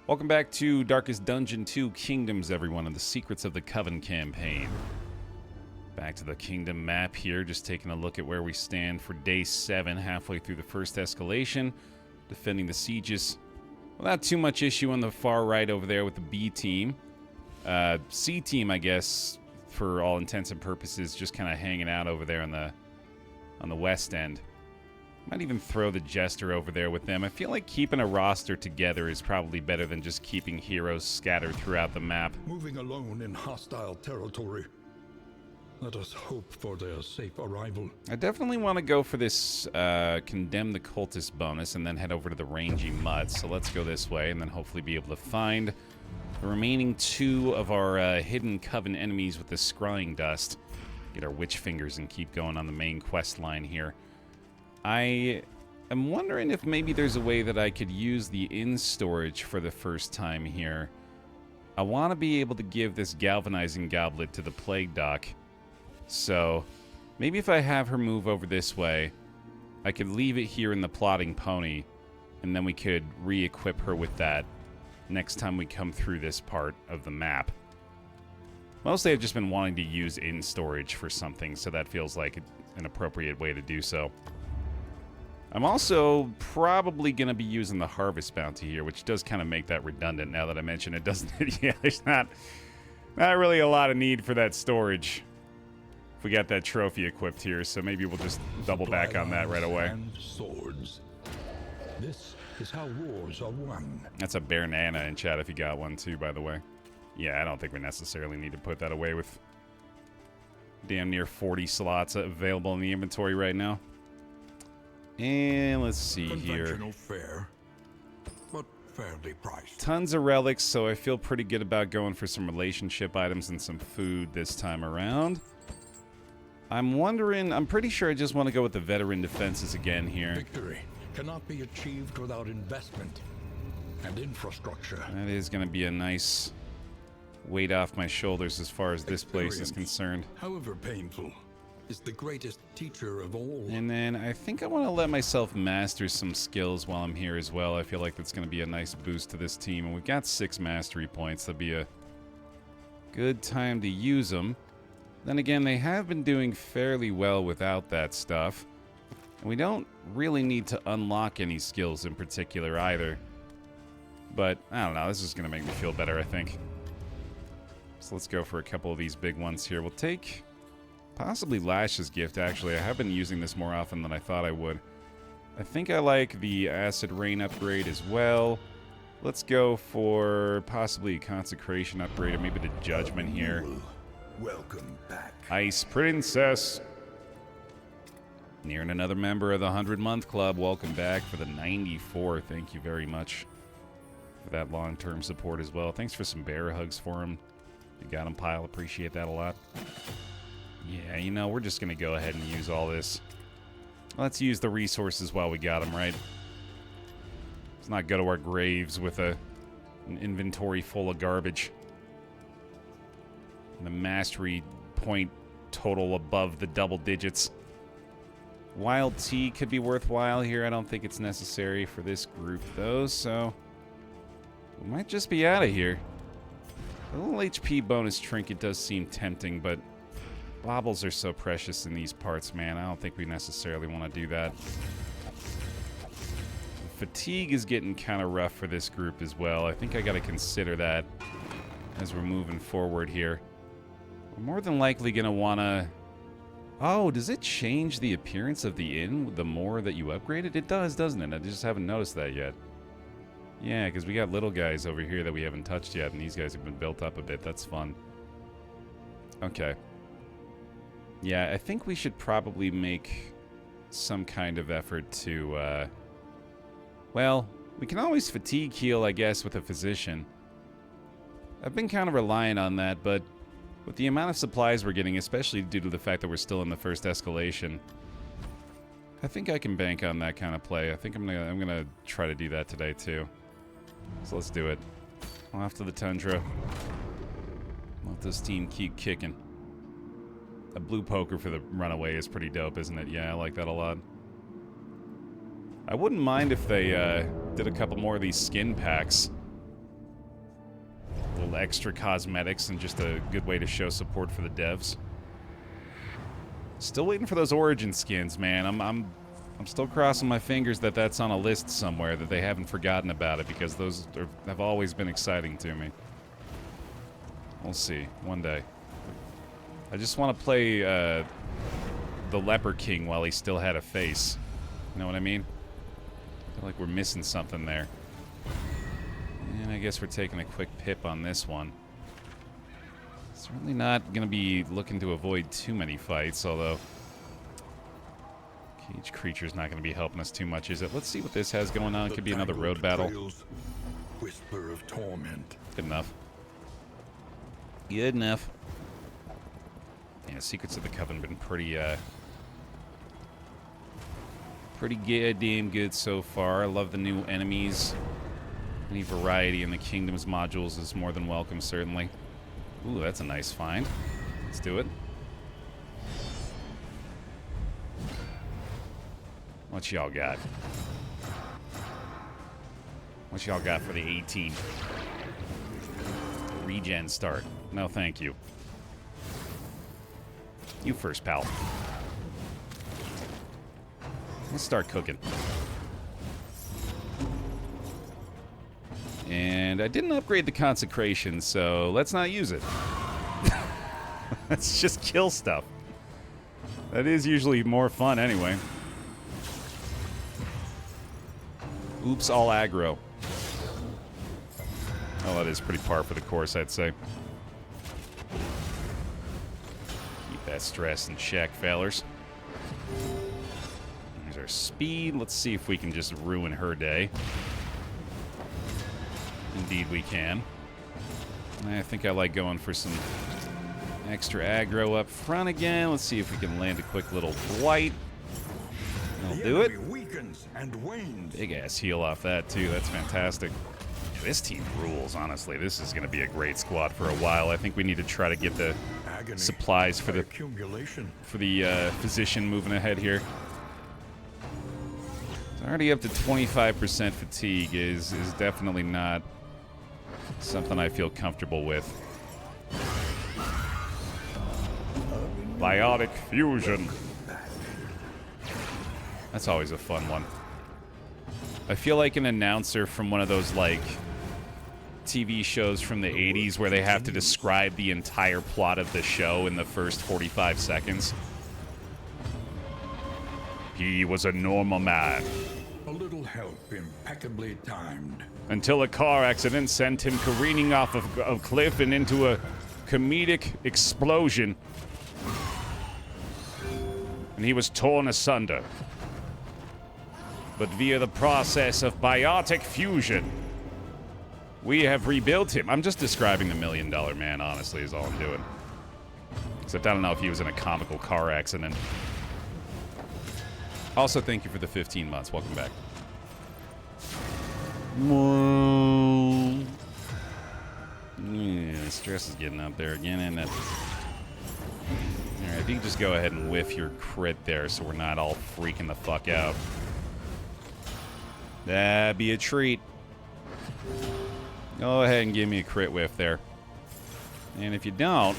Welcome back to Darkest Dungeon 2 Kingdoms, everyone, and the Secrets of the Coven campaign. Back to the Kingdom map here, just taking a look at where we stand for Day 7, halfway through the first escalation, defending the sieges. Without too much issue on the far right over there with the B team. C team, I guess, for all intents and purposes, just kind of hanging out over there on the west end. Might even throw the Jester over there with them. I feel like keeping a roster together is probably better than just keeping heroes scattered throughout the map. Moving alone in hostile territory. Let us hope for their safe arrival. I definitely want to go for this Condemn the Cultist bonus and then head over to the Rangy Mud. So let's go this way and then hopefully be able to find the remaining 2 of our hidden Coven enemies with the Scrying Dust. Get our Witch Fingers and keep going on the main quest line here. I am wondering if maybe there's a way that I could use the inn storage for the first time here. I want to be able to give this galvanizing goblet to the Plague Doc. So maybe if I have her move over this way, I could leave it here in the Plotting Pony, and then we could re-equip her with that next time we come through this part of the map. Mostly I've just been wanting to use inn storage for something, so that feels like an appropriate way to do so. I'm also probably going to be using the Harvest Bounty here, which does kind of make that redundant now that I mention it, doesn't it? Yeah, there's not really a lot of need for that storage if we got that trophy equipped here, so maybe we'll just double back on that right away. And swords. This is how wars are won. That's a Baer Nana in chat if you got one too, by the way. Yeah, I don't think we necessarily need to put that away with damn near 40 slots available in the inventory right now. And let's see here. Conventional fare, but fairly priced. Tons of relics, so I feel pretty good about going for some relationship items and some food this time around. I'm wondering, I'm pretty sure I just want to go with the veteran defenses again here. Victory cannot be achieved without investment and infrastructure. That is going to be a nice weight off my shoulders as far as this place is concerned. However painful, is the greatest teacher of all. And then I think I want to let myself master some skills while I'm here as well. I feel like that's going to be a nice boost to this team. And we've got 6 mastery points. That'd be a good time to use them. Then again, they have been doing fairly well without that stuff. And we don't really need to unlock any skills in particular either. But, I don't know, this is going to make me feel better, I think. So let's go for a couple of these big ones here. We'll take possibly Lash's gift, actually. I have been using this more often than I thought I would. I think I like the Acid Rain upgrade as well. Let's go for possibly a Consecration upgrade, or maybe the Judgment here. Welcome back. Ice Princess. Nearing another member of the 100-month club. Welcome back for the 94. Thank you very much for that long-term support as well. Thanks for some bear hugs for him. You got him, Pile. Appreciate that a lot. Yeah, you know, we're just going to go ahead and use all this. Let's use the resources while we got them, right? Let's not go to our graves with an inventory full of garbage. And the mastery point total above the double digits. Wild Tea could be worthwhile here. I don't think it's necessary for this group, though, so we might just be out of here. A little HP bonus trinket does seem tempting, but baubles are so precious in these parts, man. I don't think we necessarily want to do that. Fatigue is getting kind of rough for this group as well. I think I got to consider that as we're moving forward here. We're more than likely going to want to... Oh, does it change the appearance of the inn the more that you upgrade it? It does, doesn't it? I just haven't noticed that yet. Yeah, because we got little guys over here that we haven't touched yet, and these guys have been built up a bit. That's fun. Okay. Yeah, I think we should probably make some kind of effort to, well, we can always fatigue heal, I guess, with a physician. I've been kind of relying on that, but with the amount of supplies we're getting, especially due to the fact that we're still in the first escalation, I think I can bank on that kind of play. I think I'm gonna try to do that today too. So let's do it. Off to the Tundra. Let this team keep kicking. A blue poker for the runaway is pretty dope, isn't it? Yeah, I like that a lot. I wouldn't mind if they did a couple more of these skin packs. extra cosmetics and just a good way to show support for the devs. Still waiting for those origin skins, man. I'm still crossing my fingers that that's on a list somewhere, that they haven't forgotten about it, because those have always been exciting to me. We'll see, one day. I just want to play the Leper King while he still had a face. You know what I mean? I feel like we're missing something there. And I guess we're taking a quick pip on this one. Certainly not going to be looking to avoid too many fights, although Cage Creature's not going to be helping us too much, is it? Let's see what this has going on. It could be another road battle. Whisper of torment. Good enough. Good enough. Yeah, Secrets of the Coven been pretty goddamn good so far. I love the new enemies. Any variety in the Kingdoms modules is more than welcome, certainly. Ooh, that's a nice find. Let's do it. What y'all got? What y'all got for the 18? Regen start. No, thank you. You first, pal. Let's start cooking. And I didn't upgrade the consecration, so let's not use it. Let's just kill stuff. That is usually more fun anyway. Oops, all aggro. Oh, that is pretty par for the course, I'd say. Keep that stress in check, fellers. Here's our speed. Let's see if we can just ruin her day. Indeed we can. I think I like going for some extra aggro up front again. Let's see if we can land a quick little blight. That'll do it. Big ass heal off that too. That's fantastic. This team rules, honestly. This is going to be a great squad for a while. I think we need to try to get the supplies for the physician moving ahead here. It's already up to 25% fatigue is definitely not something I feel comfortable with. Biotic fusion. That's always a fun one. I feel like an announcer from one of those, like, TV shows from the 80s where they have to describe the entire plot of the show in the first 45 seconds. He was a normal man. A little help impeccably timed. Until a car accident sent him careening off of a cliff and into a comedic explosion. And he was torn asunder. But via the process of biotic fusion, we have rebuilt him. I'm just describing the $1 Million Man, honestly, is all I'm doing. Except I don't know if he was in a comical car accident. Also, thank you for the 15 months. Welcome back. Yeah, stress is getting up there again, isn't it? Alright, if you can just go ahead and whiff your crit there so we're not all freaking the fuck out. That'd be a treat. Go ahead and give me a crit whiff there. And if you don't...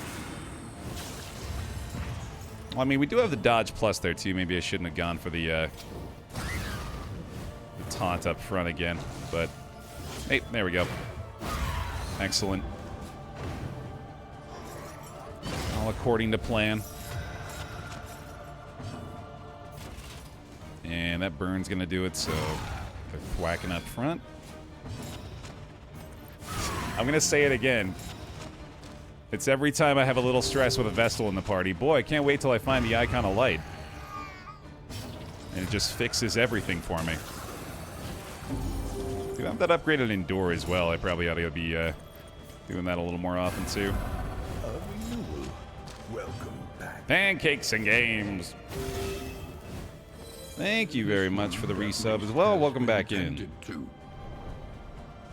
Well, I mean, we do have the dodge plus there, too. Maybe I shouldn't have gone for the taunt up front again. But, hey, there we go. Excellent. All according to plan. And that burn's going to do it, so... They're thwacking up front. I'm going to say it again. It's every time I have a little stress with a Vestal in the party. Boy, I can't wait till I find the Icon of Light. And it just fixes everything for me. Dude, I have that upgraded Endure as well. I probably ought to be doing that a little more often, too. Welcome back. Pancakes and games. Thank you very much for the resub as well. Welcome back in.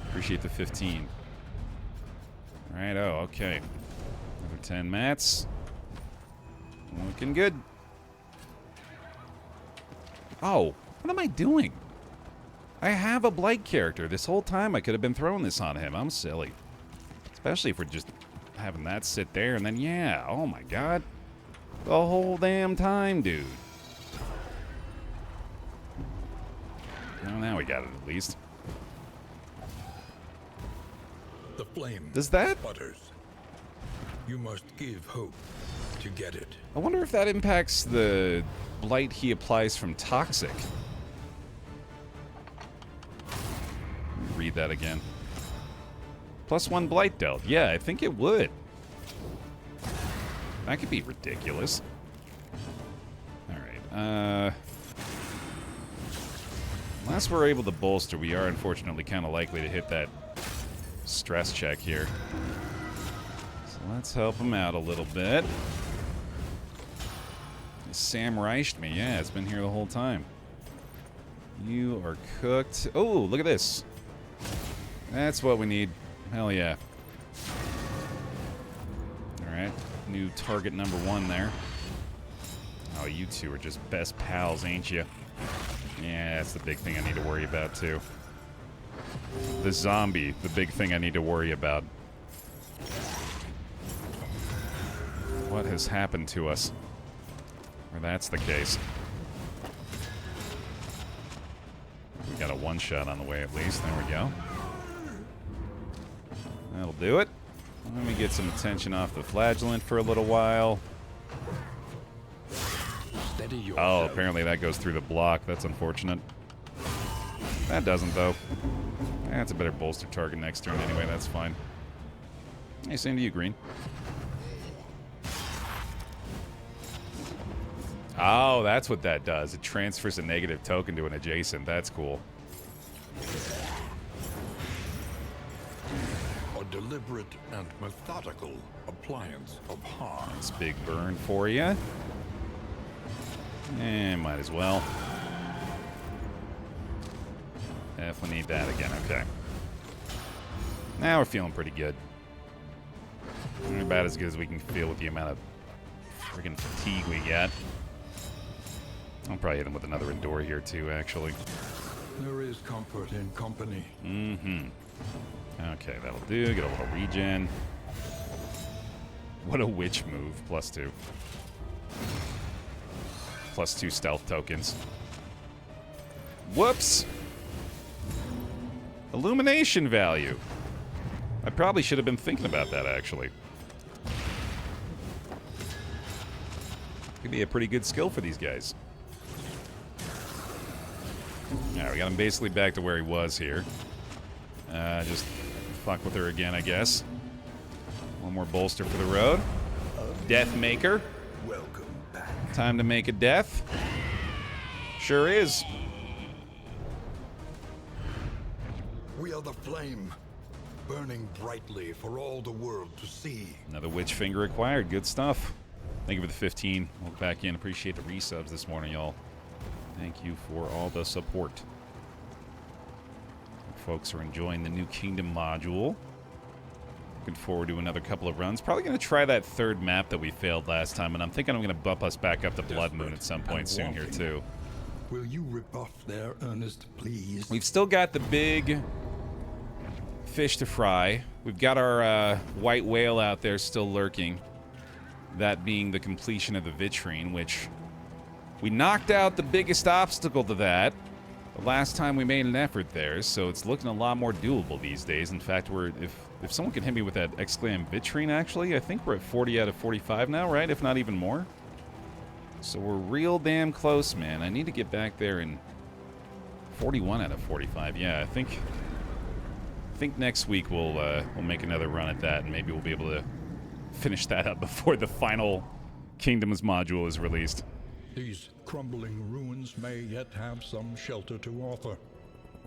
Appreciate the 15. Alright, oh, okay. Another 10 mats. Looking good. Oh, what am I doing? I have a Blight character. This whole time I could have been throwing this on him. I'm silly. It's Especially if we're just having that sit there and then, yeah, oh my god. The whole damn time, dude. Well, now we got it at least. The flame Does that? sputters. You must give hope to get it. I wonder if that impacts the blight he applies from Toxic. Let me read that again. +1 blight dealt. Yeah, I think it would. That could be ridiculous. Alright, unless we're able to bolster, we are unfortunately kind of likely to hit that stress check here. So let's help him out a little bit. Sam Reiched me. Yeah, it's been here the whole time. You are cooked. Oh, look at this. That's what we need. Hell yeah. Alright, new target number 1 there. Oh, you two are just best pals, ain't you? Yeah, that's the big thing I need to worry about, too. The zombie, the big thing I need to worry about. What has happened to us? Or that's the case. We got a one-shot on the way, at least. There we go. That'll do it. Let me get some attention off the flagellant for a little while. Oh, apparently that goes through the block. That's unfortunate. That doesn't, though. That's a better bolster target next turn anyway. That's fine. Hey, same to you, Green. Oh, that's what that does. It transfers a negative token to an adjacent. That's cool. A deliberate and methodical appliance of harm. Nice big burn for you. Might as well. Definitely need that again. Okay. Now we're feeling pretty good. About as good as we can feel with the amount of friggin' fatigue we got. I'll probably hit him with another Endure here too, actually. There is comfort in company. Mm-hmm. Okay, that'll do. Get a little regen. What a witch move. +2. +2 stealth tokens. Whoops! Illumination value. I probably should have been thinking about that, actually. Could be a pretty good skill for these guys. Alright, we got him basically back to where he was here. Just fuck with her again, I guess. One more bolster for the road. Death Maker. Welcome back. Time to make a death. Sure is. We are the flame, burning brightly for all the world to see. Another witch finger acquired. Good stuff. Thank you for the 15. We'll back in. Appreciate the resubs this morning, y'all. Thank you for all the support. Folks are enjoying the new Kingdom module. Looking forward to another couple of runs. Probably going to try that third map that we failed last time, and I'm thinking I'm going to bump us back up to Blood Moon at some point soon here, too. Will you rebuff their earnest pleas? We've still got the big fish to fry. We've got our white whale out there still lurking. That being the completion of the vitrine, which we knocked out the biggest obstacle to that the last time we made an effort there, so it's looking a lot more doable these days. In fact, if someone can hit me with that exclam vitrine, actually, I think we're at 40 out of 45 now, right? If not even more. So we're real damn close, man. I need to get back there in 41 out of 45. Yeah, I think next week we'll make another run at that, and maybe we'll be able to finish that up before the final Kingdoms module is released. These crumbling ruins may yet have some shelter to offer.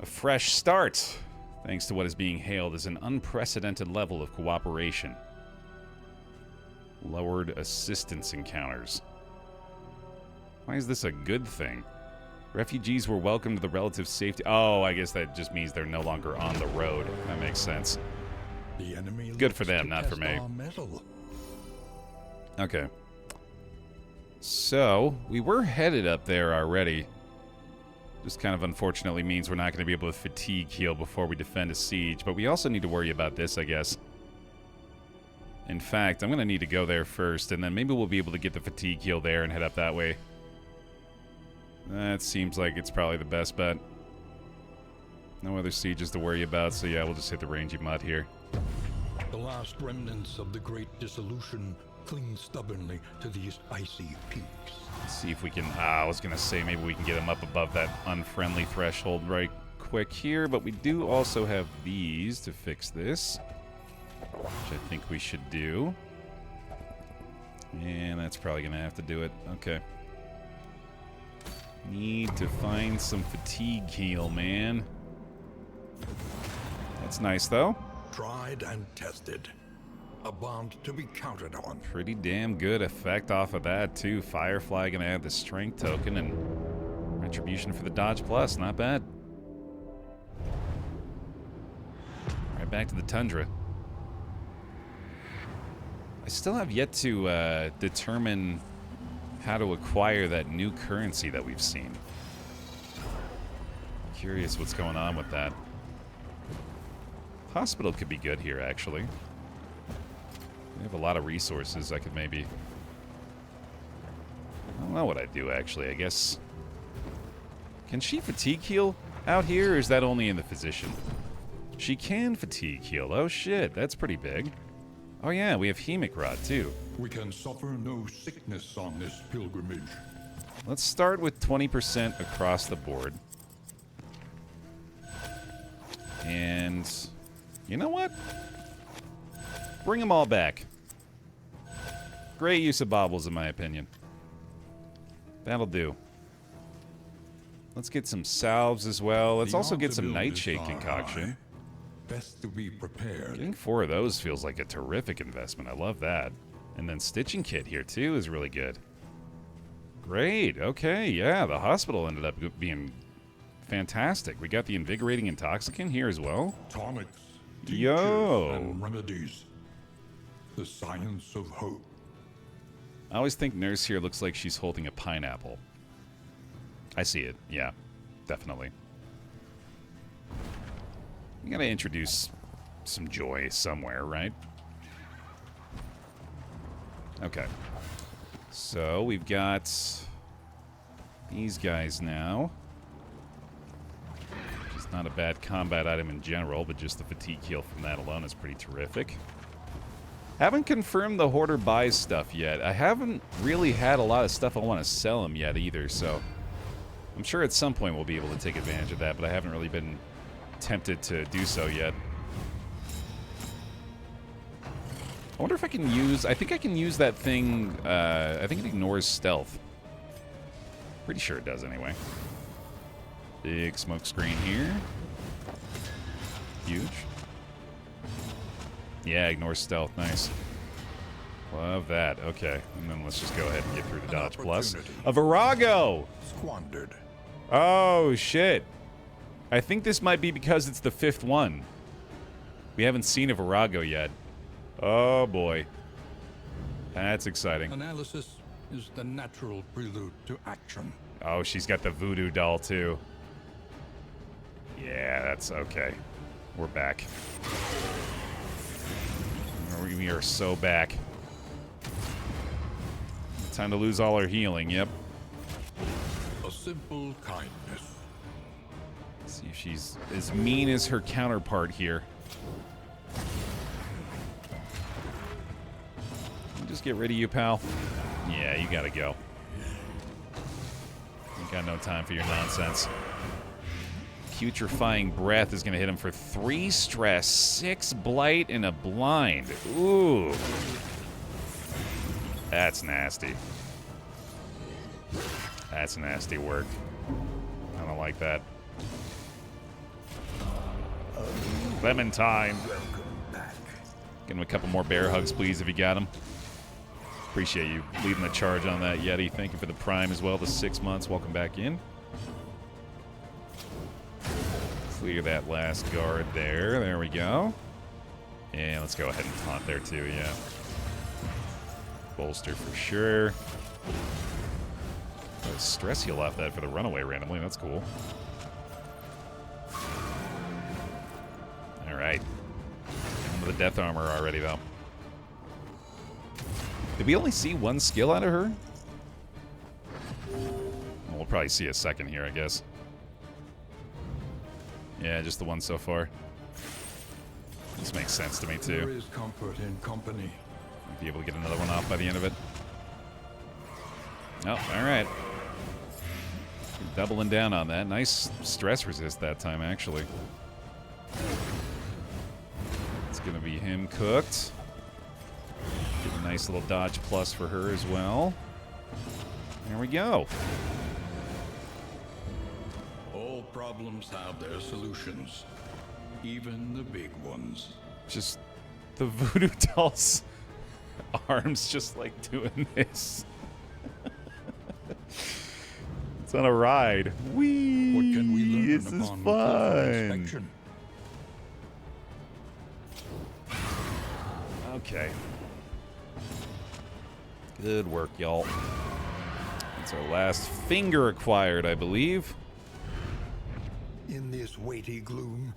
A fresh start, thanks to what is being hailed as an unprecedented level of cooperation. Lowered assistance encounters. Why is this a good thing? Refugees were welcomed to the relative safety. Oh, I guess that just means they're no longer on the road. That makes sense. The enemy good for them, not for me. Okay. So, we were headed up there already. Just kind of unfortunately means we're not going to be able to fatigue heal before we defend a siege. But we also need to worry about this, I guess. In fact, I'm going to need to go there first, and then maybe we'll be able to get the fatigue heal there and head up that way. That seems like it's probably the best bet. No other sieges to worry about, so yeah, we'll just hit the rangy mud here. The last remnants of the Great Dissolution cling stubbornly to these icy peaks. Let's see if we can... I was going to say maybe we can get them up above that unfriendly threshold right quick here, but we do also have these to fix this, which I think we should do. And that's probably going to have to do it. Okay. Need to find some fatigue heal, man. That's nice, though. Tried and tested. A bond to be counted on. Pretty damn good effect off of that, too. Firefly gonna add the strength token and retribution for the dodge plus. Not bad. Right back to the Tundra. I still have yet to determine how to acquire that new currency that we've seen. Curious what's going on with that. Hospital could be good here, actually. We have a lot of resources. I could maybe... I don't know what I'd do, actually. I guess... Can she fatigue heal out here, or is that only in the physician? She can fatigue heal. Oh, shit. That's pretty big. Oh, yeah. We have Hemic Rod, too. We can suffer no sickness on this pilgrimage. Let's start with 20% across the board. And... You know what? Bring them all back. Great use of baubles, in my opinion. That'll do. Let's get some salves as well. Let's also get some nightshade concoction. Best to be prepared. Getting 4 of those feels like a terrific investment. I love that. And then stitching kit here, too, is really good. Great. Okay, yeah, the hospital ended up being fantastic. We got the invigorating intoxicant here as well. Tonics. Yo! And remedies. The science of hope. I always think Nurse here looks like she's holding a pineapple. I see it. Yeah, definitely. You gotta introduce some joy somewhere, right? Okay. So we've got these guys now. Not a bad combat item in general, but just the fatigue heal from that alone is pretty terrific. Haven't confirmed the Hoarder buys stuff yet. I haven't really had a lot of stuff I want to sell him yet either, so I'm sure at some point we'll be able to take advantage of that, but I haven't really been tempted to do so yet. I wonder if I can use... I think I can use that thing... I think it ignores stealth. Pretty sure it does anyway. Big smoke screen here. Huge. Yeah, ignore stealth. Nice. Love that. Okay. And then let's just go ahead and get through the dodge plus. A Virago! Squandered. Oh, shit. I think this might be because it's the 5th one. We haven't seen a Virago yet. Oh, boy. That's exciting. Analysis is the natural prelude to action. Oh, she's got the voodoo doll, too. Yeah, that's okay. We're back. We are so back. Time to lose all our healing, yep. A simple kindness. Let's see if she's as mean as her counterpart here. Just get rid of you, pal. Yeah, you gotta go. Ain't got no time for your nonsense. Putrefying Breath is going to hit him for 3 stress, 6 blight, and a blind. Ooh. That's nasty. That's nasty work. I don't like that. Clementine. Give him a couple more bear hugs, please, if you got them. Appreciate you leading the charge on that, Yeti. Thank you for the Prime as well, the 6 months. Welcome back in. Clear that last guard there. There we go. And let's go ahead and taunt there too, yeah. Bolster for sure. Oh, stress heal off that for the runaway randomly. That's cool. Alright. Into the death armor already, though. Did we only see one skill out of her? Well, we'll probably see a second here, I guess. Yeah, just the one so far. This makes sense to me, too. There is comfort in company. Be able to get another one off by the end of it. Oh, alright. Doubling down on that. Nice stress resist that time, actually. It's going to be him cooked. Get a nice little dodge plus for her as well. There we go. All problems have their solutions, even the big ones. Just the voodoo doll's arms just like doing this. It's on a ride. Whee! What can we learn This is upon closer fun. inspection? Okay. Good work, y'all. That's our last finger acquired, I believe. In this weighty gloom,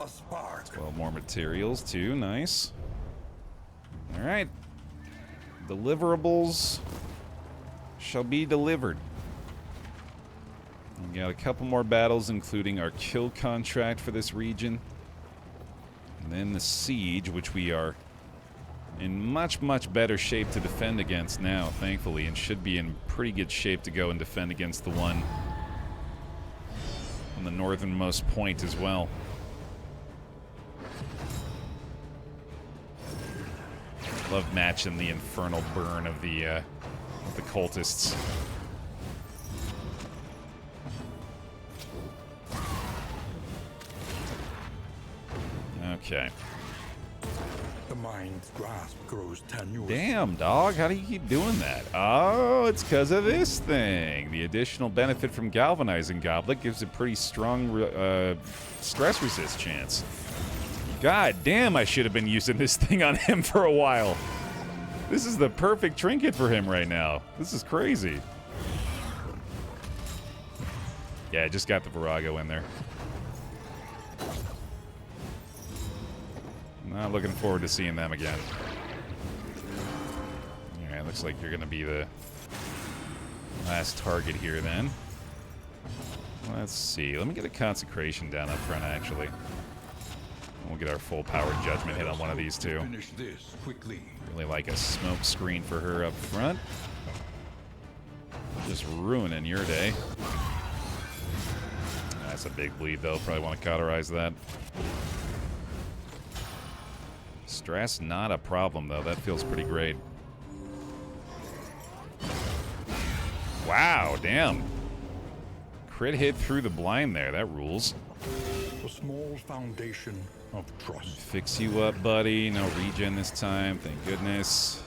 a spark. 12 more materials, too. Nice. All right. Deliverables shall be delivered. We got a couple more battles, including our kill contract for this region. And then the siege, which we are in much, much better shape to defend against now, thankfully, and should be in pretty good shape to go and defend against the one on the northernmost point as well. Love matching the infernal burn of the cultists. Okay. The mind's grasp grows tenuous. Damn, dog. How do you keep doing that? Oh, it's because of this thing. The additional benefit from galvanizing goblet gives a pretty strong stress resist chance. God damn, I should have been using this thing on him for a while. This is the perfect trinket for him right now. This is crazy. Yeah, I just got the Virago in there. Not looking forward to seeing them again. Alright, looks like you're going to be the last target here then. Let's see. Let me get a consecration down up front, actually. We'll get our full power judgment hit on one of these two. Finish this quickly. Really like a smoke screen for her up front. Just ruining your day. That's a big bleed, though. Probably want to cauterize that. Stress, not a problem, though. That feels pretty great. Wow, damn. Crit hit through the blind there. That rules. A small foundation of trust. Fix you up, buddy. No regen this time. Thank goodness.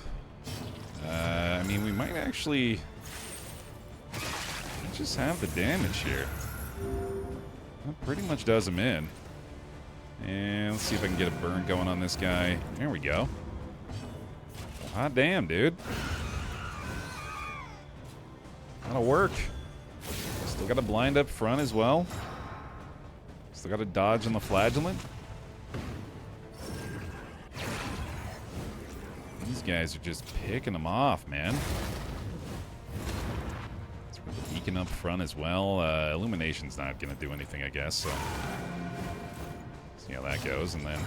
I mean, we might actually just have the damage here. That pretty much does him in. And let's see if I can get a burn going on this guy. There we go. Hot damn, dude. That'll work. Still got a blind up front as well. Still got a dodge on the flagellant. These guys are just picking them off, man. Beacon up front as well. Illumination's not going to do anything, I guess, so see how that goes, and then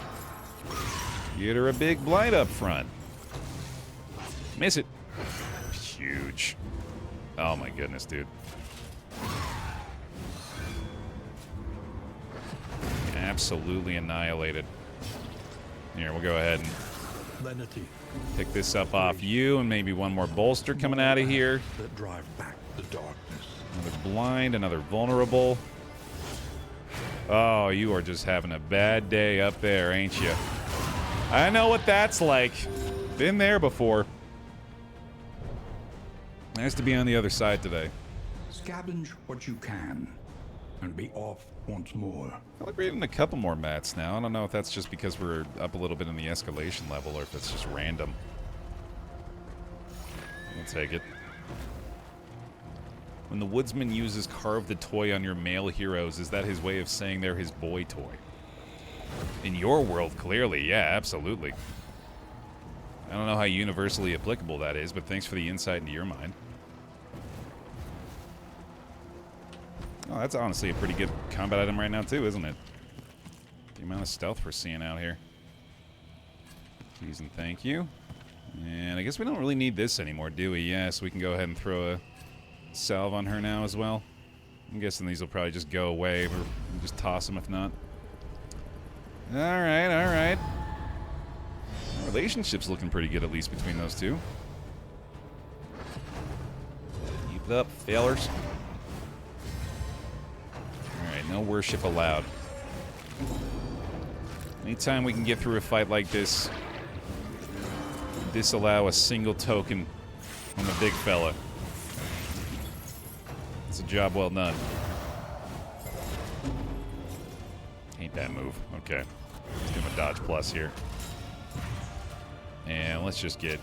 get her a big blight up front. Miss it. Huge. Oh my goodness, dude. Absolutely annihilated. Here, we'll go ahead and Lenity. pick this up off you, and maybe one more bolster coming out of here. That drive back the darkness. Another blind, another vulnerable. Oh, you are just having a bad day up there, ain't you? I know what that's like. Been there before. Nice to be on the other side today. Scavenge what you can, and be off once more. I feel like we're getting a couple more mats now. I don't know if that's just because we're up a little bit in the escalation level or if it's just random. We'll take it. When the woodsman uses carve the toy on your male heroes, is that his way of saying they're his boy toy? In your world, clearly, yeah, absolutely. I don't know how universally applicable that is, but thanks for the insight into your mind. Oh, that's honestly a pretty good combat item right now, too, isn't it? The amount of stealth we're seeing out here. Please and thank you. And I guess we don't really need this anymore, do we? Yeah, so we can go ahead and throw a salve on her now as well. I'm guessing these will probably just go away, or we'll just toss them if not. Alright, alright. Relationship's looking pretty good, at least, between those two. Keep it up, failers. Alright, no worship allowed. Anytime we can get through a fight like this, disallow a single token on the big fella. It's a job well done. Ain't that move. Okay. Let's give him a dodge plus here. And let's just get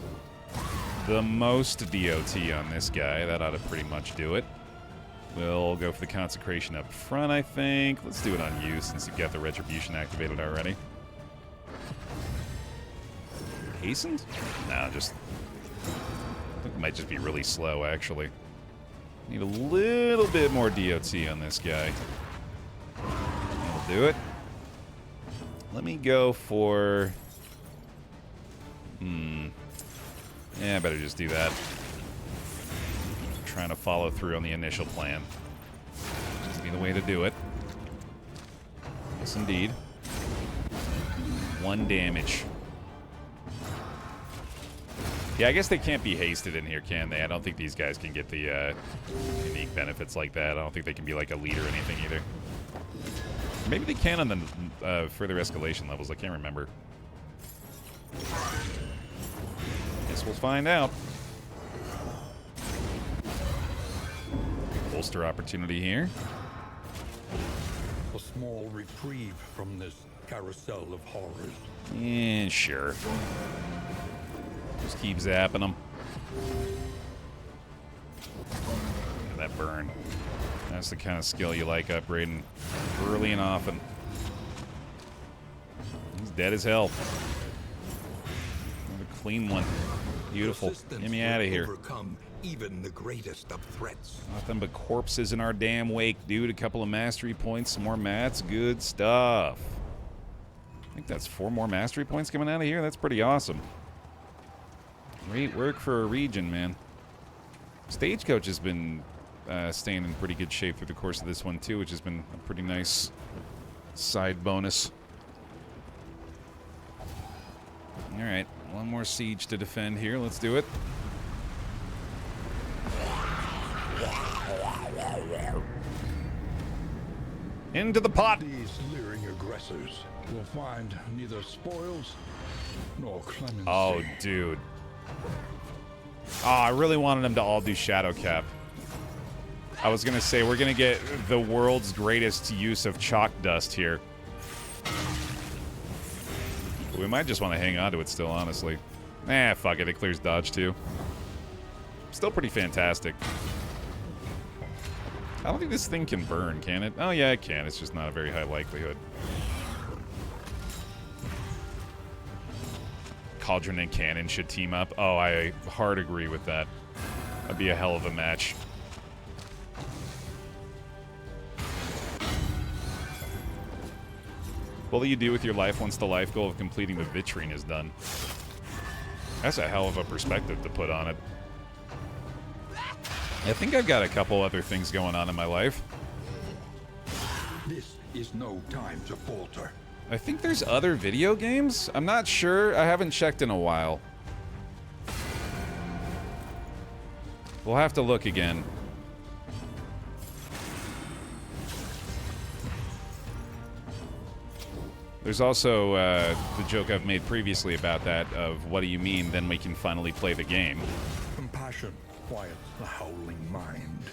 the most DOT on this guy. That ought to pretty much do it. We'll go for the consecration up front, I think. Let's do it on you since you've got the retribution activated already. Hastened? No, just... I think it might just be really slow, actually. Need a little bit more DOT on this guy. That'll do it. Let me go for... Yeah, I better just do that. I'm trying to follow through on the initial plan. Just be the way to do it. Yes, indeed. 1 damage. Yeah, I guess they can't be hasted in here, can they? I don't think these guys can get the unique benefits like that. I don't think they can be like a lead or anything either. Maybe they can on the further escalation levels. I can't remember. Guess we'll find out. Bolster opportunity here. A small reprieve from this carousel of horrors. Yeah, sure. Just keep zapping them. Yeah, that burn. That's the kind of skill you like upgrading early and often. He's dead as hell. Another clean one. Beautiful. Get me out of here. Overcome even the greatest of threats. Nothing but corpses in our damn wake, dude. A couple of mastery points, some more mats. Good stuff. I think that's 4 more mastery points coming out of here. That's pretty awesome. Great work for a region, man. Stagecoach has been staying in pretty good shape through the course of this one, too, which has been a pretty nice side bonus. Alright, 1 more siege to defend here. Let's do it. Into the pot! These leering aggressors will find neither spoils nor clemency. Oh, dude. Oh, I really wanted them to all do Shadow Cap. I was gonna say, we're gonna get the world's greatest use of chalk dust here. But we might just want to hang on to it still, honestly. Eh, fuck it. It clears dodge, too. Still pretty fantastic. I don't think this thing can burn, can it? Oh, yeah, it can. It's just not a very high likelihood. Cauldron and Cannon should team up. Oh, I hard agree with that. That'd be a hell of a match. What will you do with your life once the life goal of completing the vitrine is done? That's a hell of a perspective to put on it. I think I've got a couple other things going on in my life. This is no time to falter. I think there's other video games. I'm not sure. I haven't checked in a while. We'll have to look again. There's also the joke I've made previously about that of what do you mean, then we can finally play the game. Compassion quiets the howling mind.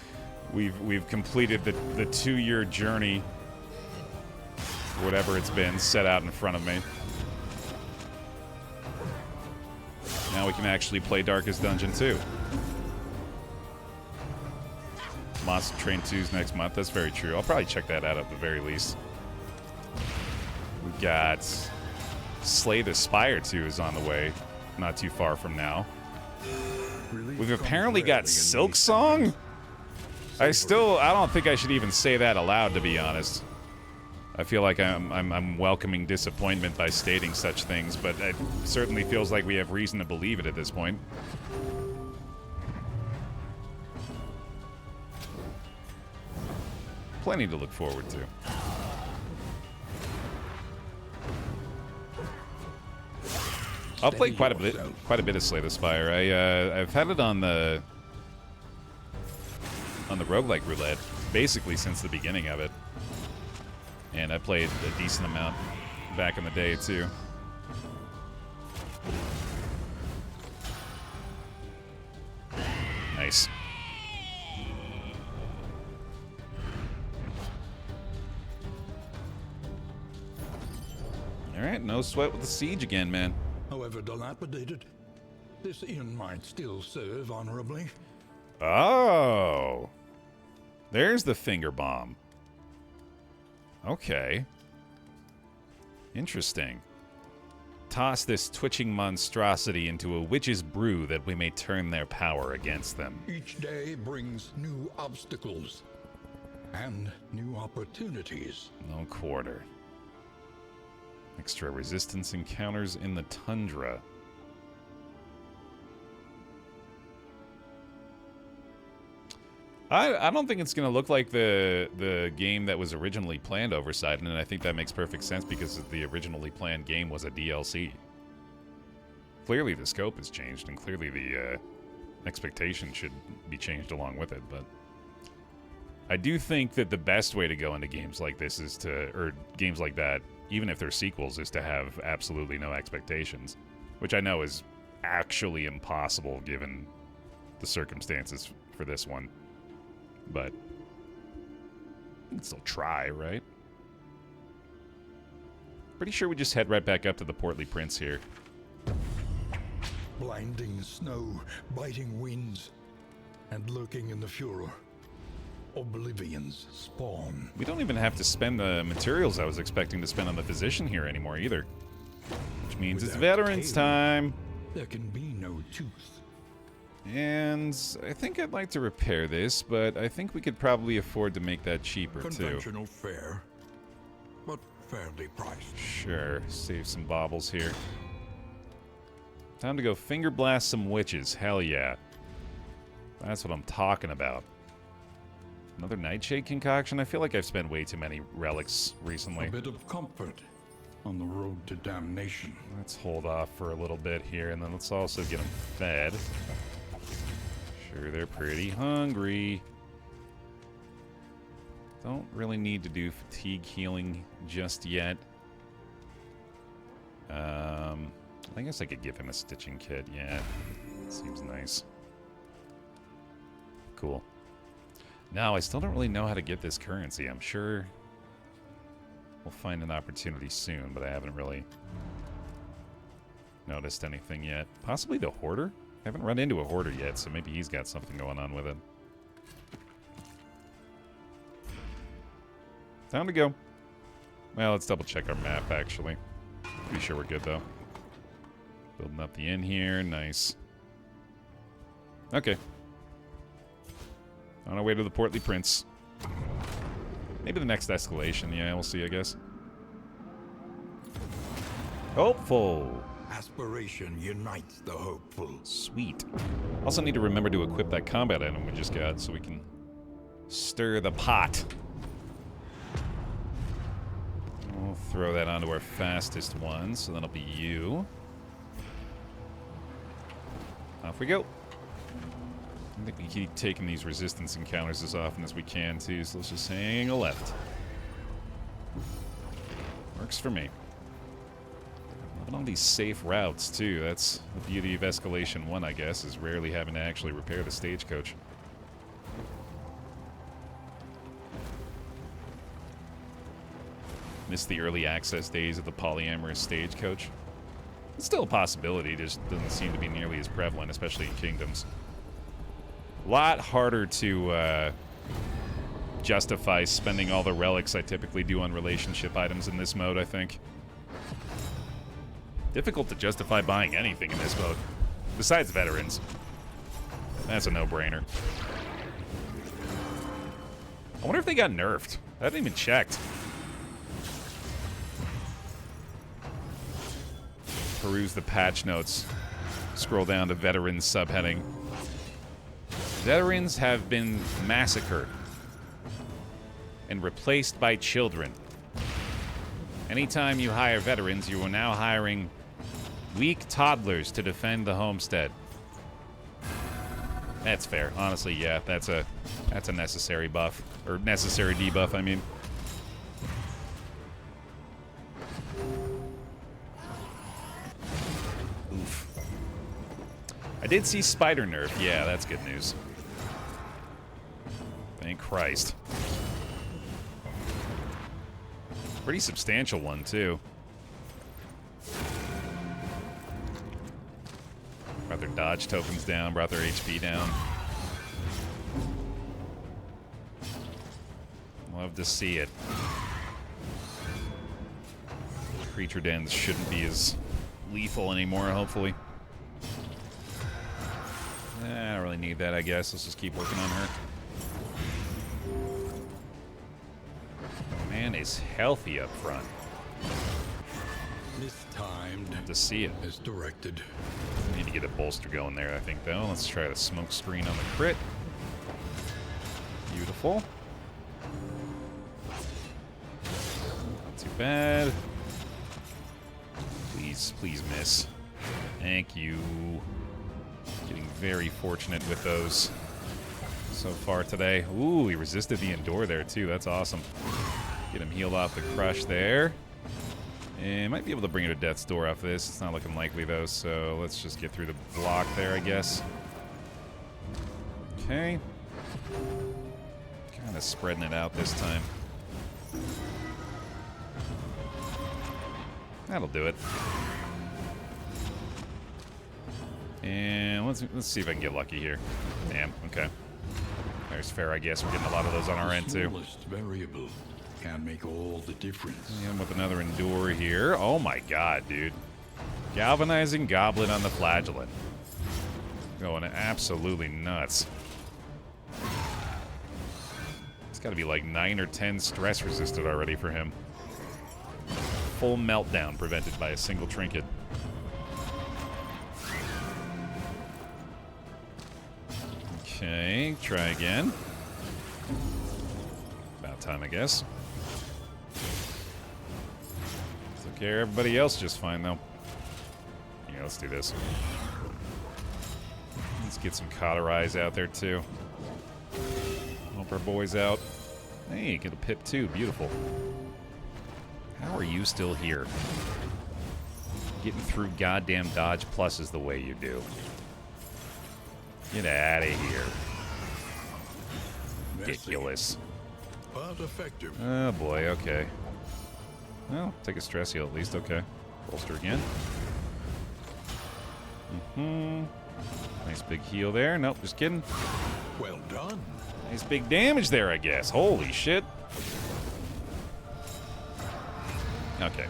We've completed the 2-year journey, whatever it's been, set out in front of me. Now we can actually play Darkest Dungeon 2. Monster Train 2's next month. That's very true. I'll probably check that out at the very least. We got Slay the Spire 2 is on the way. not too far from now. Relief We've comes apparently got rarely in Silk these Song? times. I don't think I should even say that aloud, to be honest. I feel like I'm welcoming disappointment by stating such things, but it certainly feels like we have reason to believe it at this point. Plenty to look forward to. I'll play quite a bit of Slay the Spire. I've had it on the roguelike roulette basically since the beginning of it. And I played a decent amount back in the day, too. Nice. Alright, no sweat with the siege again, man. However dilapidated, this inn might still serve honorably. Oh. There's the finger bomb. Okay. Interesting. Toss this twitching monstrosity into a witch's brew that we may turn their power against them. Each day brings new obstacles and new opportunities. No quarter. Extra resistance encounters in the Tundra. I don't think it's going to look like the game that was originally planned Oversight, and I think that makes perfect sense because the originally planned game was a DLC. Clearly the scope has changed, and clearly the expectation should be changed along with it, but I do think that the best way to go into games like this is to, or games like that, even if they're sequels, is to have absolutely no expectations, which I know is actually impossible given the circumstances for this one. But we can still try, right? Pretty sure we just head right back up to the Portly Prince here. Blinding snow, biting winds, and lurking in the furor. Oblivion's spawn. We don't even have to spend the materials I was expecting to spend on the physician here anymore either. Which means it's veterans time. There can be no tooth. And I think I'd like to repair this, but I think we could probably afford to make that cheaper, too. Conventional fare, but fairly priced. Sure, save some baubles here. Time to go finger blast some witches, hell yeah. That's what I'm talking about. Another Nightshade concoction? I feel like I've spent way too many relics recently. A bit of comfort on the road to damnation. Let's hold off for a little bit here, and then let's also get them fed. Sure, they're pretty hungry. Don't really need to do fatigue healing just yet. I guess I could give him a stitching kit, yeah. Seems nice. Cool. Now, I still don't really know how to get this currency. I'm sure we'll find an opportunity soon, but I haven't really noticed anything yet. Possibly the Hoarder? I haven't run into a Hoarder yet, so maybe he's got something going on with it. Time to go. Well, let's double check our map, actually. Pretty sure we're good, though. Building up the inn here. Nice. Okay. On our way to the Portly Prince. Maybe the next escalation. Yeah, we'll see, I guess. Hopeful. Aspiration unites the hopeful. Sweet. Also need to remember to equip that combat item we just got so we can stir the pot. We'll throw that onto our fastest one, so that'll be you. Off we go. I think we keep taking these resistance encounters as often as we can, too, so let's just hang a left. Works for me. Loving all these safe routes, too. That's the beauty of Escalation 1, I guess, is rarely having to actually repair the stagecoach. Miss the early access days of the polyamorous stagecoach. It's still a possibility, just doesn't seem to be nearly as prevalent, especially in Kingdoms. A lot harder to justify spending all the relics I typically do on relationship items in this mode, I think. Difficult to justify buying anything in this mode. Besides veterans. That's a no-brainer. I wonder if they got nerfed. I haven't even checked. Peruse the patch notes. Scroll down to veterans subheading. Veterans have been massacred and replaced by children. Anytime you hire veterans, you are now hiring weak toddlers to defend the homestead. That's fair. Honestly, yeah, that's a necessary buff. Or necessary debuff, I mean. Oof. I did see Spider nerf. Yeah, that's good news. Thank Christ. Pretty substantial one, too. Brought their dodge tokens down, brought their HP down. Love to see it. Creature dens shouldn't be as lethal anymore, hopefully. I don't really need that, I guess. Let's just keep working on her. Man is healthy up front. Mistimed. Love to see it. As directed. Need to get a bolster going there, I think, though. Let's try the smoke screen on the crit. Beautiful. Not too bad. Please, please miss. Thank you. Getting very fortunate with those so far today. Ooh, he resisted the endure there, too. That's awesome. Get him healed off the crush there. And might be able to bring it to death's door off this. It's not looking likely, though, so let's just get through the block there, I guess. Okay. Kind of spreading it out this time. That'll do it. And let's see if I can get lucky here. Damn, okay. There's fair, I guess. We're getting a lot of those on our end, too. Variable can make all the difference. And with another endure here. Oh my god, dude. Galvanizing Goblet on the Flagellant. Going absolutely nuts. It's got to be like 9 or 10 stress resisted already for him. Full meltdown prevented by a single trinket. Okay, try again. About time, I guess. Took care of everybody else just fine, though. Yeah, let's do this. Let's get some cauterize out there, too. Help our boys out. Hey, get a pip, too. Beautiful. How are you still here? Getting through goddamn dodge pluses the way you do. Get out of here. Ridiculous. But effective. Oh boy, okay. Well, take a stress heal at least, okay. Bolster again. Nice big heal there. Nope, just kidding. Well done. Nice big damage there, I guess. Holy shit. Okay.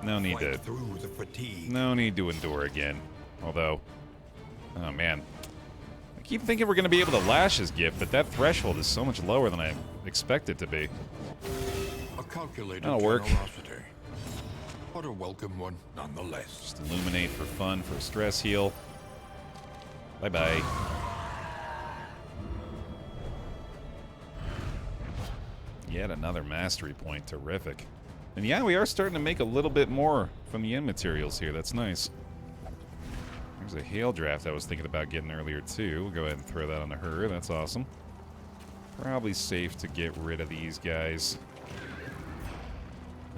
No need to. Through the fatigue. No need to endure again. Although, oh man. I keep thinking we're going to be able to lash his gift, but that threshold is so much lower than I expect it to be. A calculated That'll work. generosity, but a welcome one nonetheless. Just illuminate for fun for a stress heal. Bye-bye. Yet another mastery point. Terrific. And yeah, we are starting to make a little bit more from the end materials here. That's nice. There's a hail draft I was thinking about getting earlier, too. We'll go ahead and throw that onto her. That's awesome. Probably safe to get rid of these guys.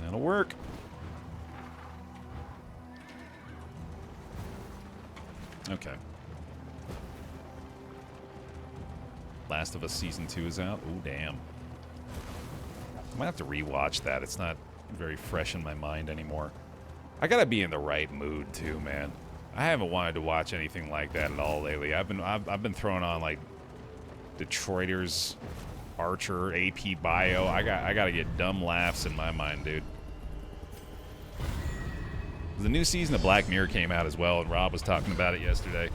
That'll work. Okay. Last of Us Season 2 is out. Ooh, damn. I might have to rewatch that. It's not very fresh in my mind anymore. I gotta be in the right mood, too, man. I haven't wanted to watch anything like that at all lately. I've been throwing on like Detroiters, Archer, AP Bio. I gotta get dumb laughs in my mind, dude. The new season of Black Mirror came out as well, and Rob was talking about it yesterday.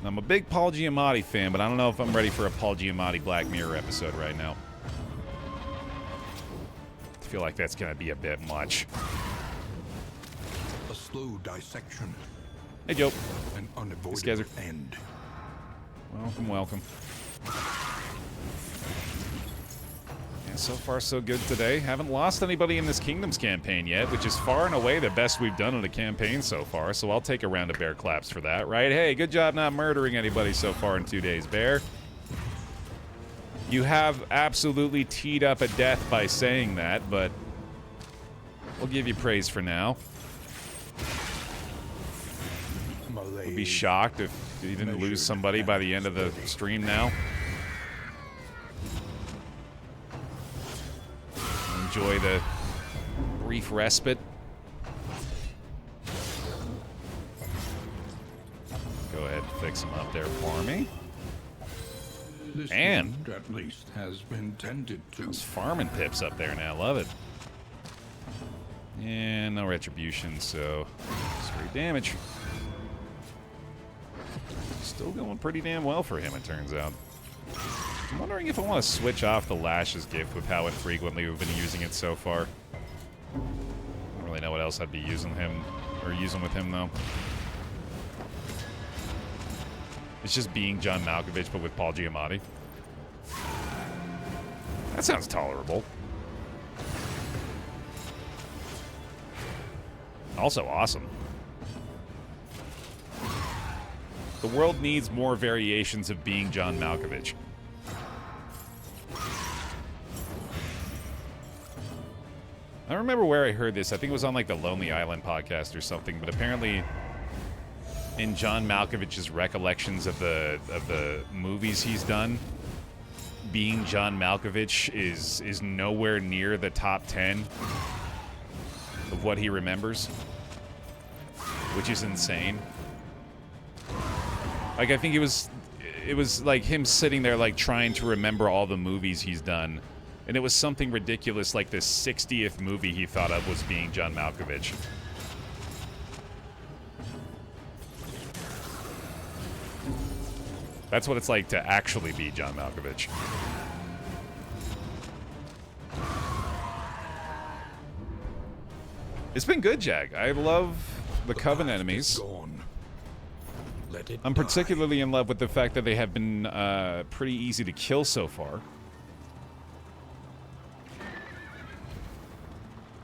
I'm a big Paul Giamatti fan, but I don't know if I'm ready for a Paul Giamatti Black Mirror episode right now. I feel like that's going to be a bit much. A slow dissection. Hey, Joe. An unavoidable These guys are... end. Welcome, welcome. Yeah, so far so good today. Haven't lost anybody in this Kingdoms campaign yet, which is far and away the best we've done in a campaign so far, so I'll take a round of Baer claps for that, right? Hey, good job not murdering anybody so far in 2 days, Baer. You have absolutely teed up a death by saying that, but we'll give you praise for now. Would be shocked if you didn't lose somebody by the end of the stream now. Enjoy the brief respite. Go ahead and fix them up there for me. This And wound, at least has been tended to. those farming pips up there now. Love it. And no retribution, so straight damage. Still going pretty damn well for him, it turns out. I'm wondering if I want to switch off the Lashes gift with how infrequently we've been using it so far. I don't really know what else I'd be using him, or using with him, though. It's just being John Malkovich, but with Paul Giamatti. That sounds tolerable. Also awesome. The world needs more variations of being John Malkovich. I don't remember where I heard this. I think it was on like the Lonely Island podcast or something, but apparently in John Malkovich's recollections of the movies he's done, being John Malkovich is nowhere near the top 10 of what he remembers, which is insane. Like, I think it was like him sitting there like trying to remember all the movies he's done, and it was something ridiculous like the 60th movie he thought of was being John Malkovich. That's what it's like to actually be John Malkovich. It's been good, Jag. I love the Coven enemies. I'm particularly in love with the fact that they have been pretty easy to kill so far.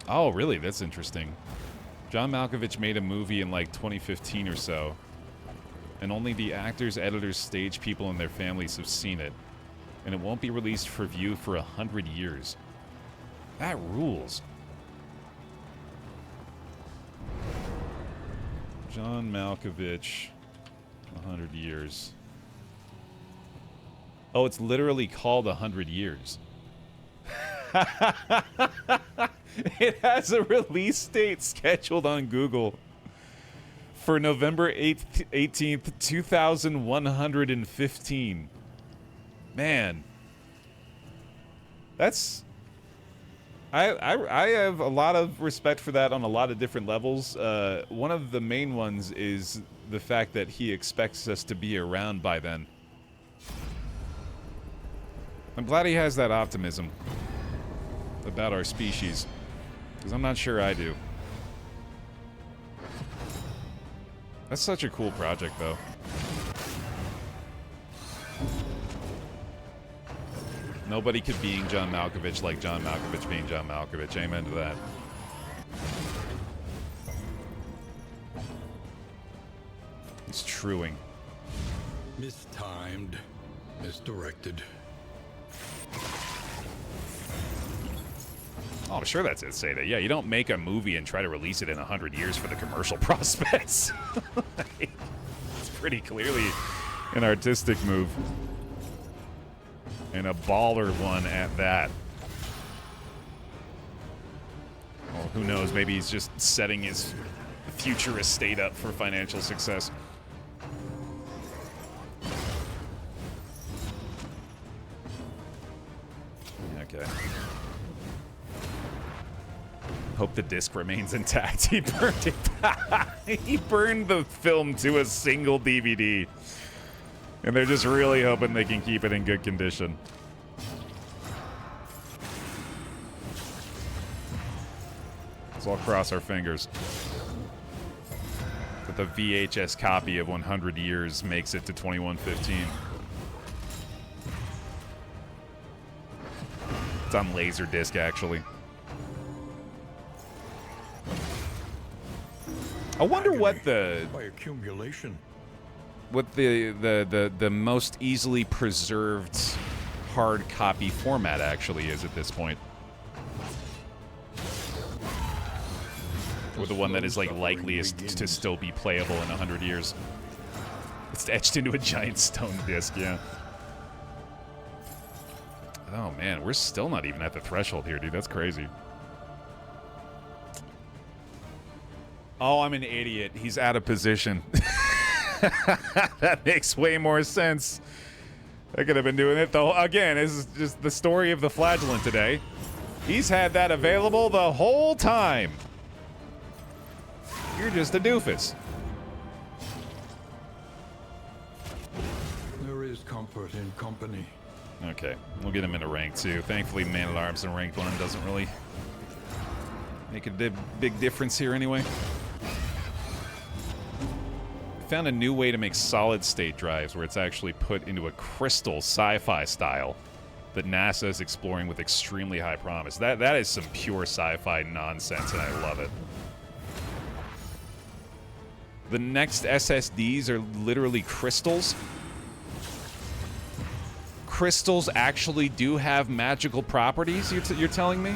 Oh, really? That's interesting. John Malkovich made a movie in like 2015 or so, and only the actors, editors, stage people, and their families have seen it, and it won't be released for view for 100 years. That rules. John Malkovich, 100 years. Oh, it's literally called 100 years. It has a release date scheduled on Google for November 18th, 2115. Man. That's... I have a lot of respect for that on a lot of different levels. One of the main ones is the fact that he expects us to be around by then. I'm glad he has that optimism about our species, because I'm not sure I do. That's such a cool project, though. Nobody could being John Malkovich like John Malkovich being John Malkovich. Amen to that. He's truing. Mistimed. Misdirected. Oh, I'm sure that's it, Say that. Yeah, you don't make a movie and try to release it in 100 years for the commercial prospects. It's pretty clearly an artistic move. And a baller one at that. Well, who knows? Maybe he's just setting his future estate up for financial success. Okay. Hope the disc remains intact. He burned it. He burned the film to a single DVD. And they're just really hoping they can keep it in good condition. So I'll cross our fingers that the VHS copy of 100 Years makes it to 2115. It's on Laserdisc, actually. I wonder what the by accumulation. What the most easily preserved hard copy format actually is at this point. Or the one that is like likeliest to still be playable in 100 years. It's etched into a giant stone disc, yeah. Oh man, we're still not even at the threshold here, dude. That's crazy. Oh, I'm an idiot. He's out of position. That makes way more sense. I could have been doing it though. Again, this is just the story of the flagellant today. He's had that available the whole time. You're just a doofus. There is comfort in company. Okay, we'll get him into rank 2. Thankfully, Man-at-Arms in rank 1 doesn't really make a big difference here anyway. Found a new way to make solid-state drives where it's actually put into a crystal sci-fi style that NASA is exploring with extremely high promise. That is some pure sci-fi nonsense, and I love it. The next SSDs are literally crystals. Crystals actually do have magical properties, you're telling me?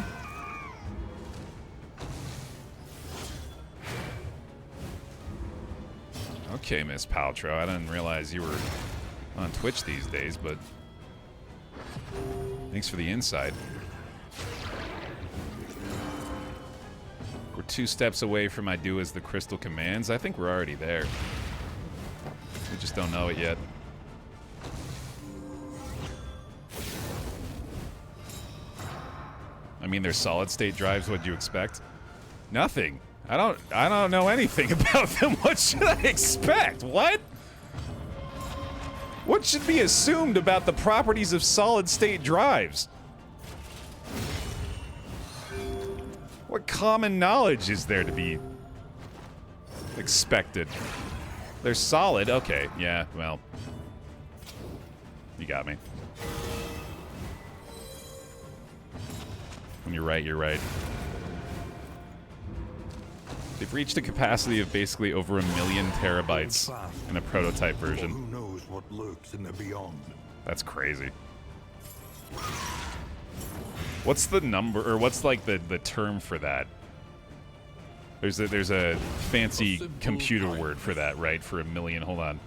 Okay, Miss Paltrow, I didn't realize you were on Twitch these days, but thanks for the insight. We're 2 steps away from I do as the crystal commands. I think we're already there. We just don't know it yet. I mean, they're solid-state drives. What'd you expect? Nothing. I don't know anything about them. What should I expect? What? What should be assumed about the properties of solid-state drives? What common knowledge is there to be expected? They're solid. Okay, yeah, well. You got me. When you're right, you're right. They've reached a capacity of basically over 1 million terabytes in a prototype version. Who knows what lurks in the beyond? That's crazy. What's the number, or what's like the term for that? There's a fancy computer word for that, right? For 1 million. Hold on.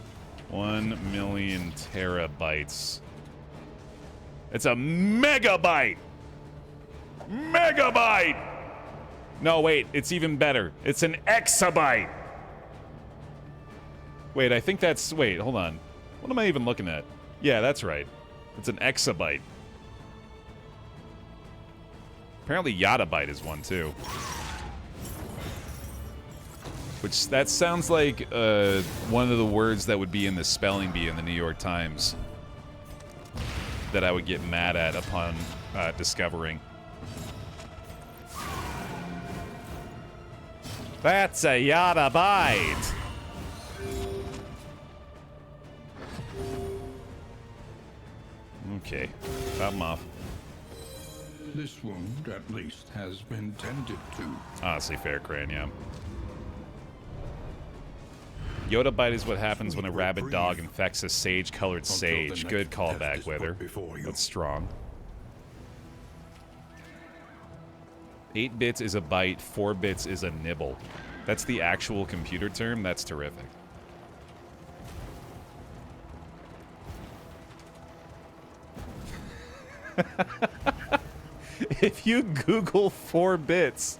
1 million terabytes. It's a megabyte. Megabyte. No, wait. It's even better. It's an exabyte. Wait, I think that's... Wait, hold on. What am I even looking at? Yeah, that's right. It's an exabyte. Apparently yottabyte is one, too. Which, that sounds like one of the words that would be in the spelling bee in the New York Times that I would get mad at upon discovering. That's a yottabyte! Okay, top him off. This wound, at least, has been tended to. Honestly, fair, Crane, yeah. Yottabyte is what happens when a rabid dog infects a sage-colored sage. Good callback, Wither. That's strong. 8 bits is a byte, 4 bits is a nibble. That's the actual computer term. That's terrific. If you Google 4 bits,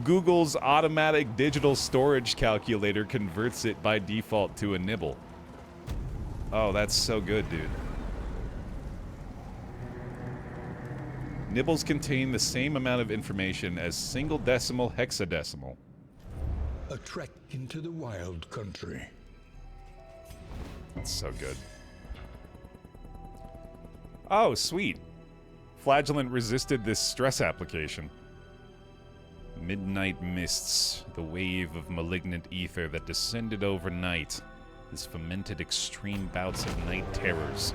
Google's automatic digital storage calculator converts it by default to a nibble. Oh, that's so good, dude. Nibbles contain the same amount of information as single decimal hexadecimal. A trek into the wild country. That's so good. Oh, sweet. Flagellant resisted this stress application. Midnight mists, the wave of malignant ether that descended overnight, has fomented extreme bouts of night terrors.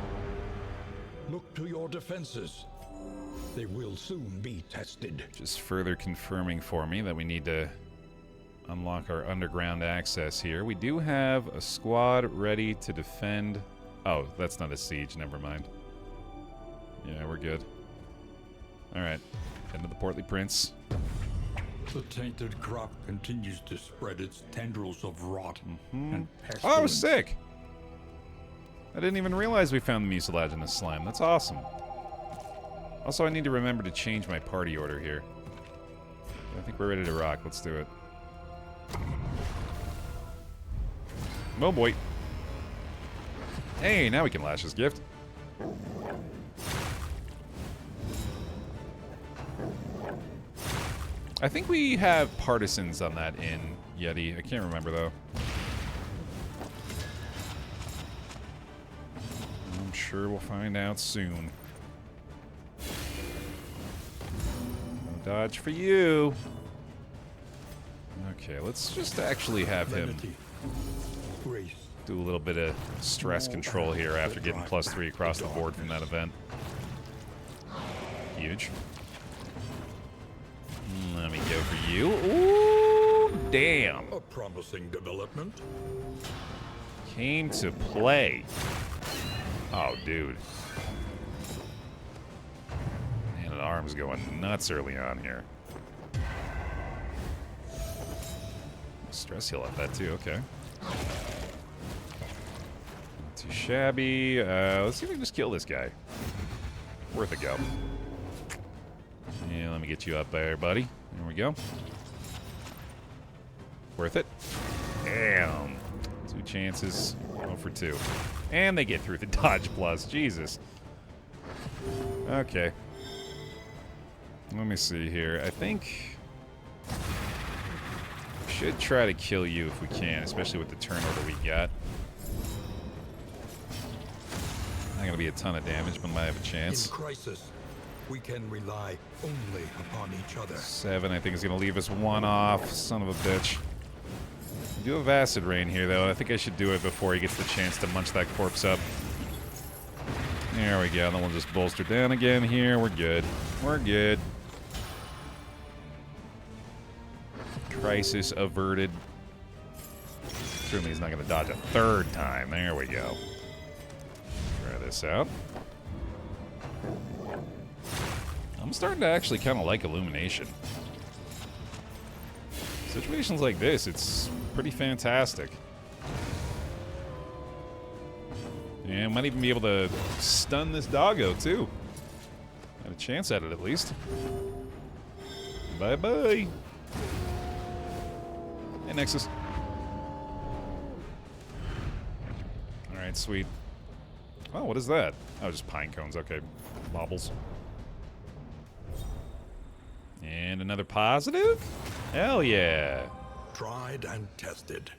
Look to your defenses. They will soon be tested. Just further confirming for me that we need to unlock our underground access here. We do have a squad ready to defend. Oh, that's not a siege, never mind. Yeah, we're good. Alright, head to the Portly Prince. The tainted crop continues to spread its tendrils of rot and Oh, pestilence. sick! I didn't even realize we found the mucilaginous slime. That's awesome. Also, I need to remember to change my party order here. I think we're ready to rock. Let's do it. Oh boy. Hey, now we can lash his gift. I think we have partisans on that in Yeti. I can't remember though. I'm sure we'll find out soon. No dodge for you. Okay, let's just actually have him Vanity, grace, do a little bit of stress control here after getting +3 across the board from that event. Huge. Let me go for you. Ooh, damn. a promising development. Came to play. Oh, dude. Man, an arm's going nuts early on here. Stress heal off that too, okay. Not too shabby. Let's see if we can just kill this guy. Worth a go. Yeah, let me get you up there, buddy. There we go. Worth it. Damn. 2 chances. 0 for 2. And they get through the dodge plus. Jesus. Okay. Let me see here. I think we should try to kill you if we can, especially with the turn order we got. Not going to be a ton of damage, but might have a chance. In crisis, we can rely only upon each other. 7, I think, is going to leave us 1 off. Son of a bitch. We do have Acid Rain here, though. I think I should do it before he gets the chance to munch that corpse up. There we go. Then we'll just bolster down again here. We're good. We're good. Crisis averted. Certainly he's not going to dodge a 3rd time. There we go. Try this out. I'm starting to actually kind of like Illumination. Situations like this, it's pretty fantastic. And might even be able to stun this doggo, too. Had a chance at it, at least. Bye-bye. Hey, Nexus. Alright, sweet. Oh, what is that? Oh, just pine cones. Okay. Baubles. And another positive? Hell yeah. Tried and tested.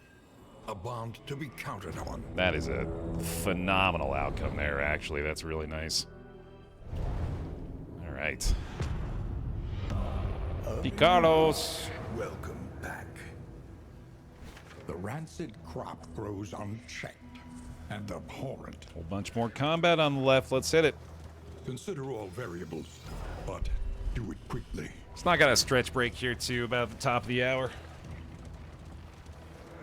A bond to be counted on. That is a phenomenal outcome there, actually. That's really nice. All right. Picaros. Welcome back. The rancid crop grows unchecked and abhorrent. Whole bunch more combat on the left. Let's hit it. Consider all variables, but do it quickly. It's not got a stretch break here, too, about the top of the hour.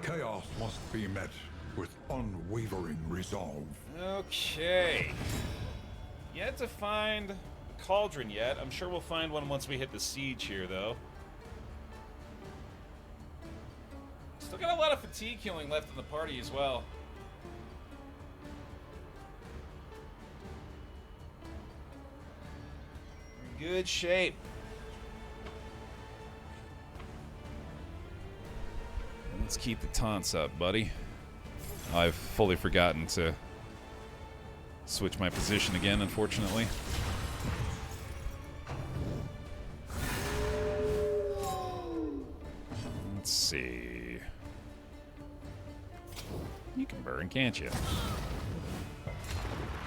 Chaos must be met with unwavering resolve. Okay. Yet to find a cauldron yet. I'm sure we'll find one once we hit the siege here, though. Still got a lot of fatigue healing left in the party as well. We're in good shape. Let's keep the taunts up, buddy. I've fully forgotten to switch my position again, unfortunately. Let's see. You can burn, can't you?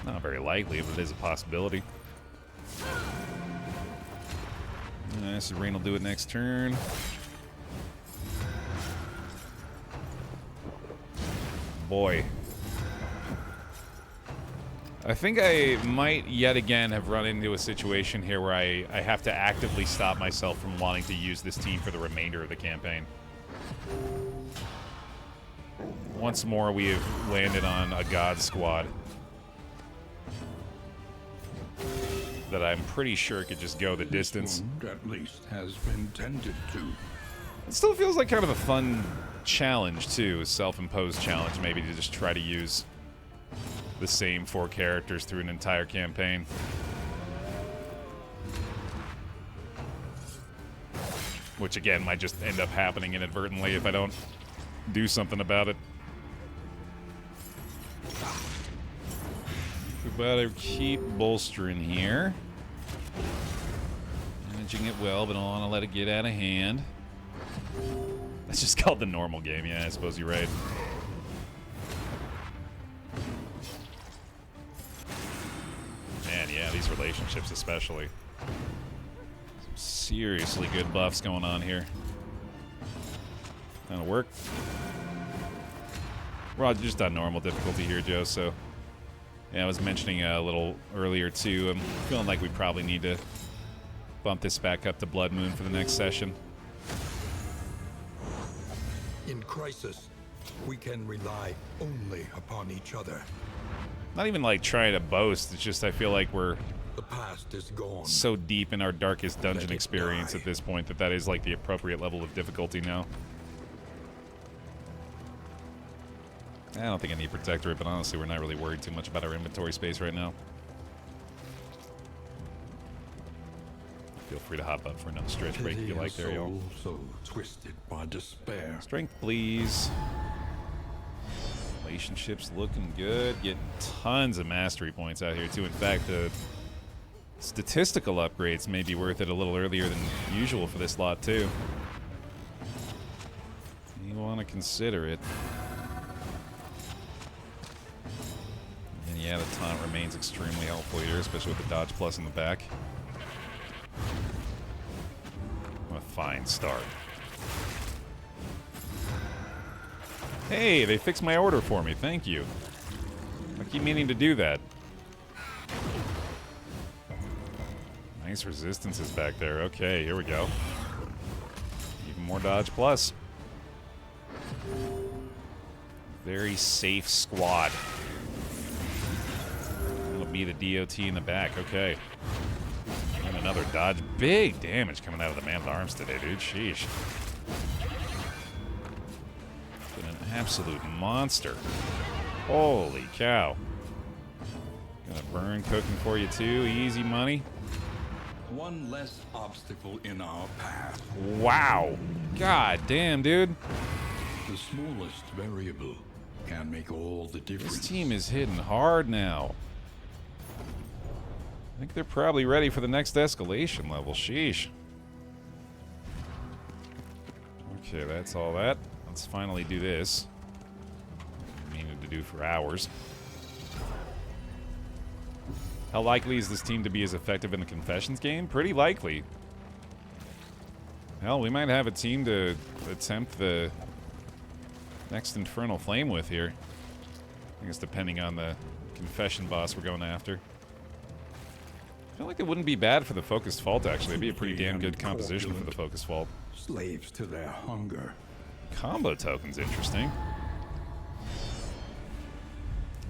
Not very likely, but it is a possibility. Acid Rain will do it next turn. Boy. I think I might yet again have run into a situation here where I have to actively stop myself from wanting to use this team for the remainder of the campaign. Once more, we have landed on a god squad that I'm pretty sure could just go the distance. Wound, at least, has been tended to. It still feels like kind of a fun challenge, too. A self-imposed challenge, maybe, to just try to use the same 4 characters through an entire campaign. Which, again, might just end up happening inadvertently if I don't do something about it. We better keep bolstering here. Managing it well, but I don't want to let it get out of hand. That's just called the normal game. Yeah, I suppose you're right. Man, yeah, these relationships especially. Some seriously good buffs going on here. That'll work. We're just on normal difficulty here, Joe, so... Yeah, I was mentioning a little earlier, too. I'm feeling like we probably need to bump this back up to Blood Moon for the next session. In crisis, we can rely only upon each other. Not even like trying to boast, it's just I feel like we're The past is gone. so deep in our darkest dungeon Let it experience die. at this point that is like the appropriate level of difficulty now. I don't think I need Protectorate, but honestly, we're not really worried too much about our inventory space right now. Feel free to hop up for another stretch break if you like there, y'all. So twisted by despair. Strength, please. Relationships looking good. Getting tons of mastery points out here, too. In fact, the statistical upgrades may be worth it a little earlier than usual for this lot, too. You want to consider it. And yeah, the taunt remains extremely helpful here, especially with the dodge plus in the back. A fine start. Hey, they fixed my order for me. Thank you. I keep meaning to do that. Nice resistances back there. Okay, here we go. Even more dodge plus. Very safe squad. That'll be the DOT in the back. Okay. And another dodge. Big damage coming out of the Man-at-Arms today, dude. Sheesh. Been an absolute monster. Holy cow. Gonna burn cooking for you, too. Easy money. One less obstacle in our path. Wow. God damn, dude. The smallest variable can make all the difference. This team is hitting hard now. I think they're probably ready for the next escalation level. Sheesh. Okay, that's all that. Let's finally do this. We needed to do for hours. How likely is this team to be as effective in the Confessions game? Pretty likely. Hell, we might have a team to attempt the next Infernal Flame with here. I guess depending on the Confession boss we're going after. I feel like it wouldn't be bad for the Focused Fault, actually. It'd be a pretty damn good composition for the Focused Fault. Slaves to their hunger. Combo token's interesting.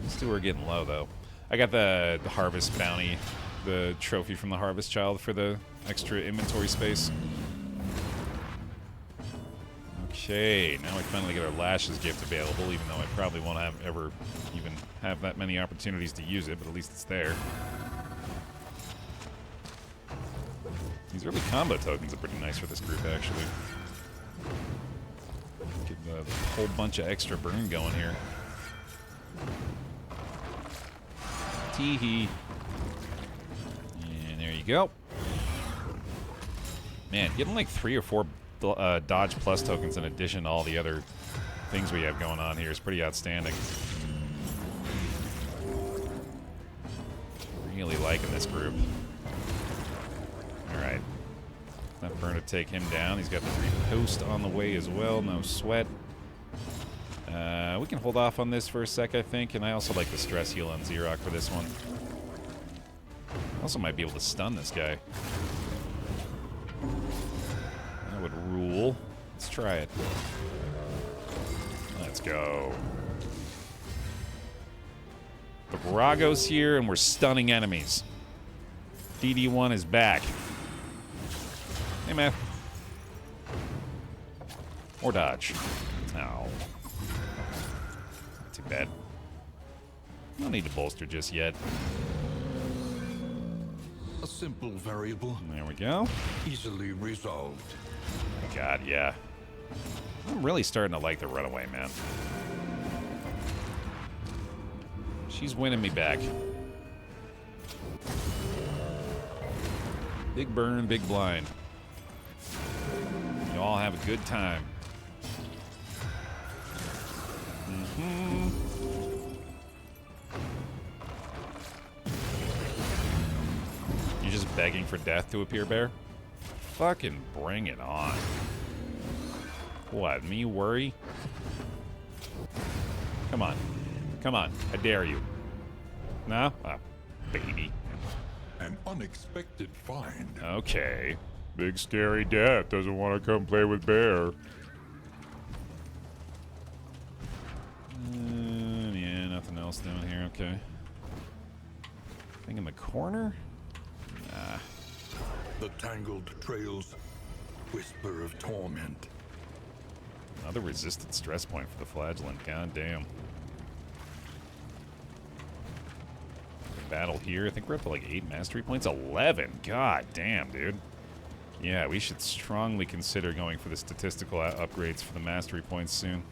These two are getting low, though. I got the Harvest Bounty, the trophy from the Harvest Child for the extra inventory space. Okay, now we finally get our Lashes gift available, even though I probably won't ever even have that many opportunities to use it, but at least it's there. These early combo tokens are pretty nice for this group, actually. Get a whole bunch of extra burn going here. Tee-hee. And there you go. Man, getting like 3 or 4 dodge plus tokens in addition to all the other things we have going on here is pretty outstanding. Really liking this group. Alright. That burn to take him down. He's got the repost on the way as well. No sweat. We can hold off on this for a sec, I think. And I also like the stress heal on Xerox for this one. Also might be able to stun this guy. That would rule. Let's try it. Let's go. The Virago's here, and we're stunning enemies. DD1 is back. Hey, man. Or dodge. Oh. Not too bad. No need to bolster just yet. A simple variable. There we go. Easily resolved. God, yeah. I'm really starting to like the runaway, man. She's winning me back. Big burn, big blind. You all have a good time. You're just begging for death to appear, Baer? Fucking bring it on. What, me worry? Come on. Come on, I dare you. No? Oh, baby. An unexpected find. Okay. Big scary death doesn't want to come play with Baer. Yeah, nothing else down here, okay. Thing in the corner? Nah. The tangled trails whisper of torment. Another resisted stress point for the flagellant, god damn. Battle here. I think we're up to like 8 mastery points. 11. God damn, dude. Yeah, we should strongly consider going for the statistical upgrades for the mastery points soon.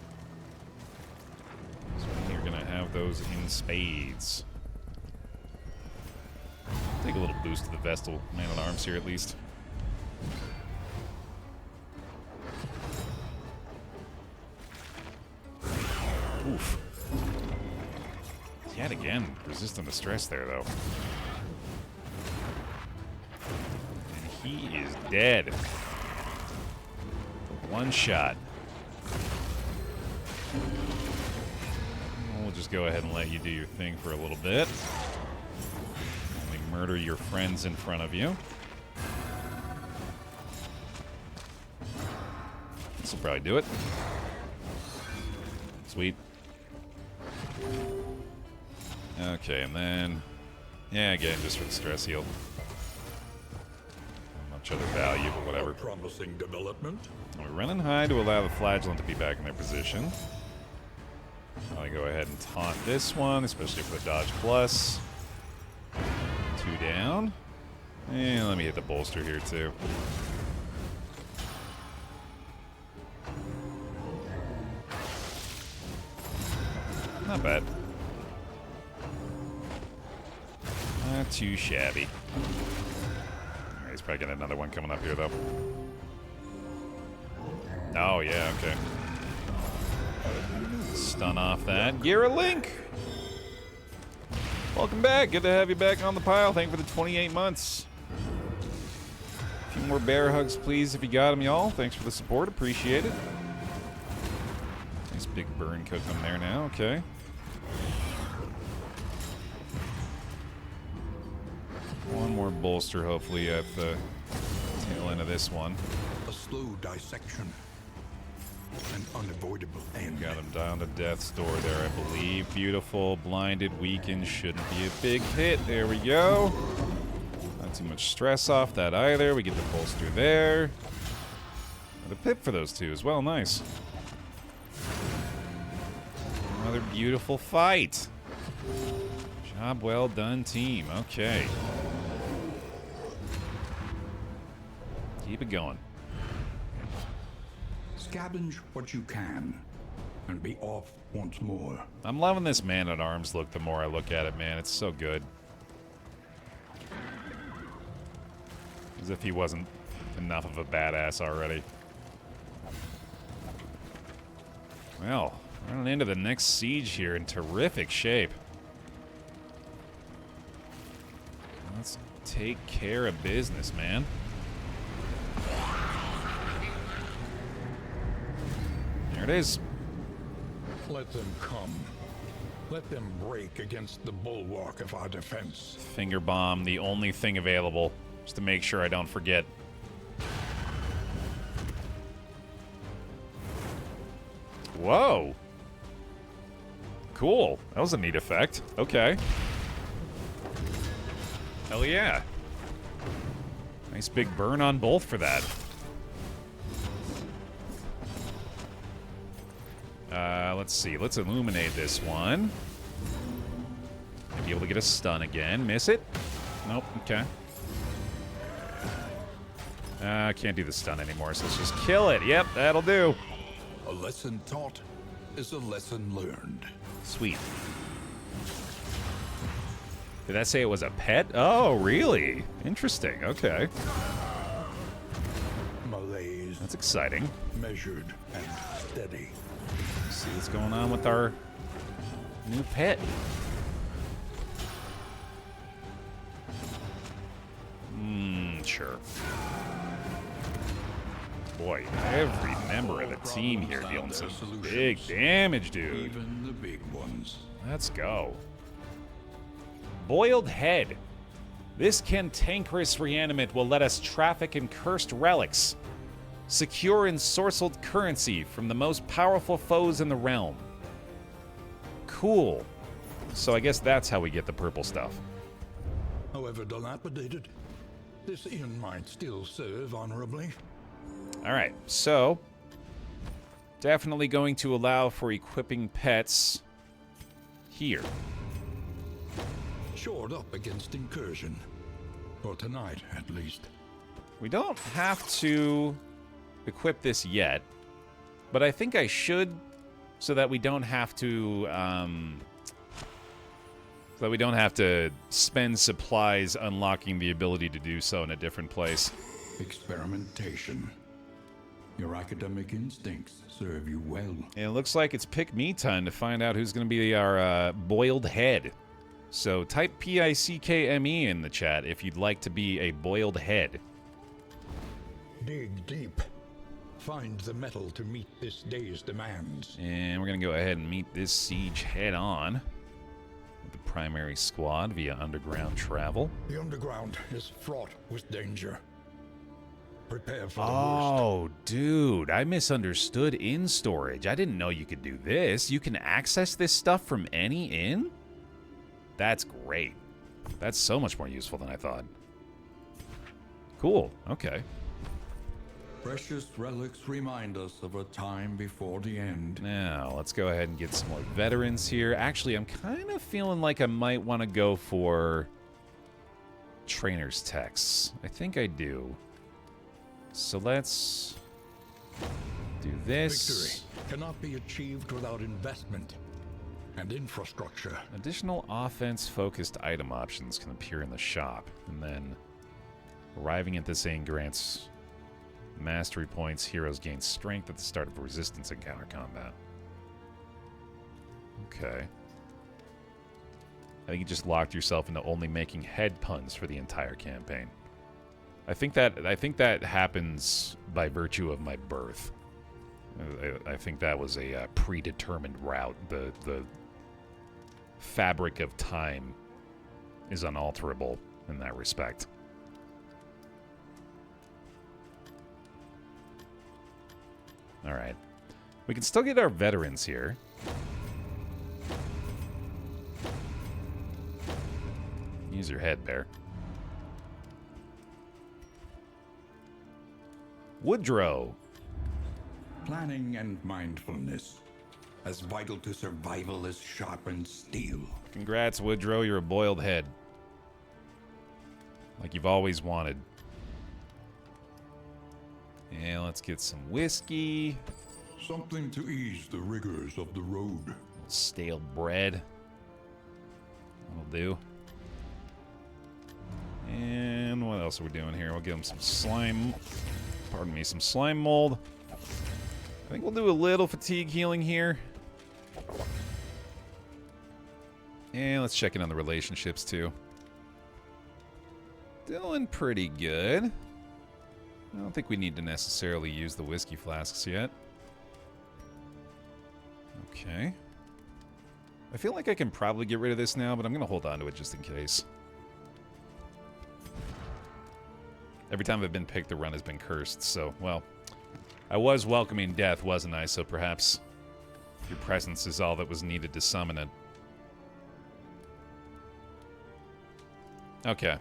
So you're gonna have those in spades. Take a little boost to the Vestal Man-at-Arms here at least. Oof. Yet again, resistant to stress there, though. And he is dead. One shot. We'll just go ahead and let you do your thing for a little bit. Only murder your friends in front of you. This will probably do it. Sweet. Okay, and then... yeah, again, just for the stress heal. Not much other value, but whatever. A promising development. We're running high to allow the flagellant to be back in their position. I'll go ahead and taunt this one, especially for the dodge plus. 2 down. And let me hit the bolster here, too. Not bad. Not too shabby. Alright, he's probably got another one coming up here, though. Oh, yeah, okay. Stun off that. You're a Link! Welcome back. Good to have you back on the pile. Thank you for the 28 months. A few more bear hugs, please, if you got them, y'all. Thanks for the support. Appreciate it. Nice big burn cooking there now. Okay. One more bolster, hopefully, at the tail end of this one. A slow dissection. An unavoidable end. Got him down to death's door there, I believe. Beautiful. Blinded, weakened. Shouldn't be a big hit. There we go. Not too much stress off that either. We get the bolster there. The pip for those two as well. Nice. Another beautiful fight. Job well done, team. Okay. Keep it going. Scavenge what you can, and be off once more. I'm loving this man-at-arms look the more I look at it, man. It's so good. As if he wasn't enough of a badass already. Well, running into the next siege here in terrific shape. Let's take care of business, man. There it is. Let them come. Let them break against the bulwark of our defense. Finger bomb, the only thing available, just to make sure I don't forget. Whoa. Cool. That was a neat effect. Okay. Hell yeah. Nice big burn on both for that. Let's see. Let's illuminate this one. Be able to get a stun again. Miss it? Nope. Okay. Can't do the stun anymore, so let's just kill it. Yep, that'll do. A lesson taught is a lesson learned. Sweet. Did that say it was a pet? Oh, really? Interesting. Okay. Malaise. That's exciting. Measured and steady. Let's see what's going on with our new pet. Sure. Boy, every member of the team here dealing some big damage, dude. Even the big ones. Let's go. Boiled Head. This cantankerous reanimate will let us traffic in cursed relics. Secure ensorcelled currency from the most powerful foes in the realm. Cool. So I guess that's how we get the purple stuff. However dilapidated, this inn might still serve honorably. Alright, so definitely going to allow for equipping pets here. Shored up against incursion. For tonight, at least. We don't have to equip this yet, but I think I should, so that we don't have to spend supplies unlocking the ability to do so in a different place. Experimentation. Your academic instincts serve you well. And it looks like it's pick me time to find out who's going to be our boiled head. So type PICKME in the chat if you'd like to be a boiled head. Dig deep. Find the metal to meet this day's demands. And we're going to go ahead and meet this siege head on with the primary squad via underground travel. The underground is fraught with danger. Prepare for the worst. Oh, dude, I misunderstood inn storage. I didn't know you could do this. You can access this stuff from any inn? That's great. That's so much more useful than I thought. Cool, okay. Precious relics remind us of a time before the end. Now, let's go ahead and get some more veterans here. Actually, I'm kind of feeling like I might want to go for trainer's texts. I think I do. So let's do this. Victory cannot be achieved without investment and infrastructure. Additional offense-focused item options can appear in the shop, and then arriving at this inn grants mastery points. Heroes gain strength at the start of a resistance encounter combat. Okay. I think you just locked yourself into only making head puns for the entire campaign. I think that happens by virtue of my birth. I think that was a predetermined route. The fabric of time is unalterable in that respect. All right. We can still get our veterans here. Use your head, Baer. Woodrow. Planning and mindfulness, as vital to survival as sharpened steel. Congrats, Woodrow. You're a boiled head. Like you've always wanted. And let's get some whiskey. Something to ease the rigors of the road. Stale bread. That'll do. And what else are we doing here? We'll give him some slime. Pardon me, some slime mold. I think we'll do a little fatigue healing here. And let's check in on the relationships, too. Doing pretty good. I don't think we need to necessarily use the whiskey flasks yet. Okay. I feel like I can probably get rid of this now, but I'm going to hold on to it just in case. Every time I've been picked, the run has been cursed, so, well, I was welcoming death, wasn't I? So perhaps your presence is all that was needed to summon it. Okay. I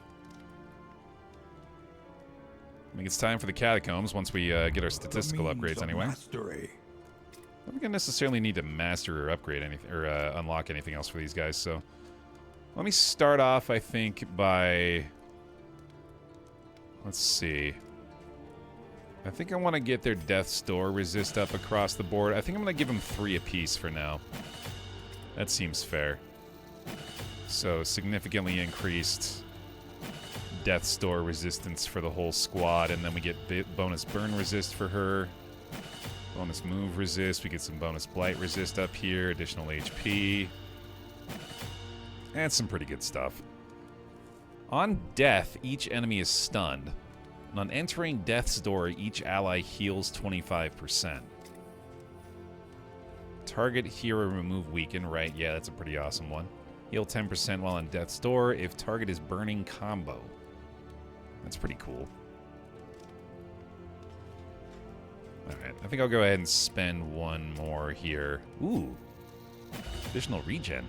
think it's time for the Catacombs once we get our statistical upgrades anyway. Mastery. I don't think I necessarily need to master or upgrade anything, or unlock anything else for these guys, so... Let me start off, I think, by... Let's see. I think I want to get their Death's Door resist up across the board. I think I'm going to give them 3 apiece for now. That seems fair. So, significantly increased Death's Door resistance for the whole squad, and then we get bonus burn resist for her. Bonus move resist. We get some bonus blight resist up here. Additional HP. And some pretty good stuff. On death, each enemy is stunned. And on entering Death's Door, each ally heals 25%. Target, hero, remove, weaken. Right, yeah, that's a pretty awesome one. Heal 10% while on Death's Door if target is burning combo. That's pretty cool. Alright, I think I'll go ahead and spend one more here. Ooh. Additional regen.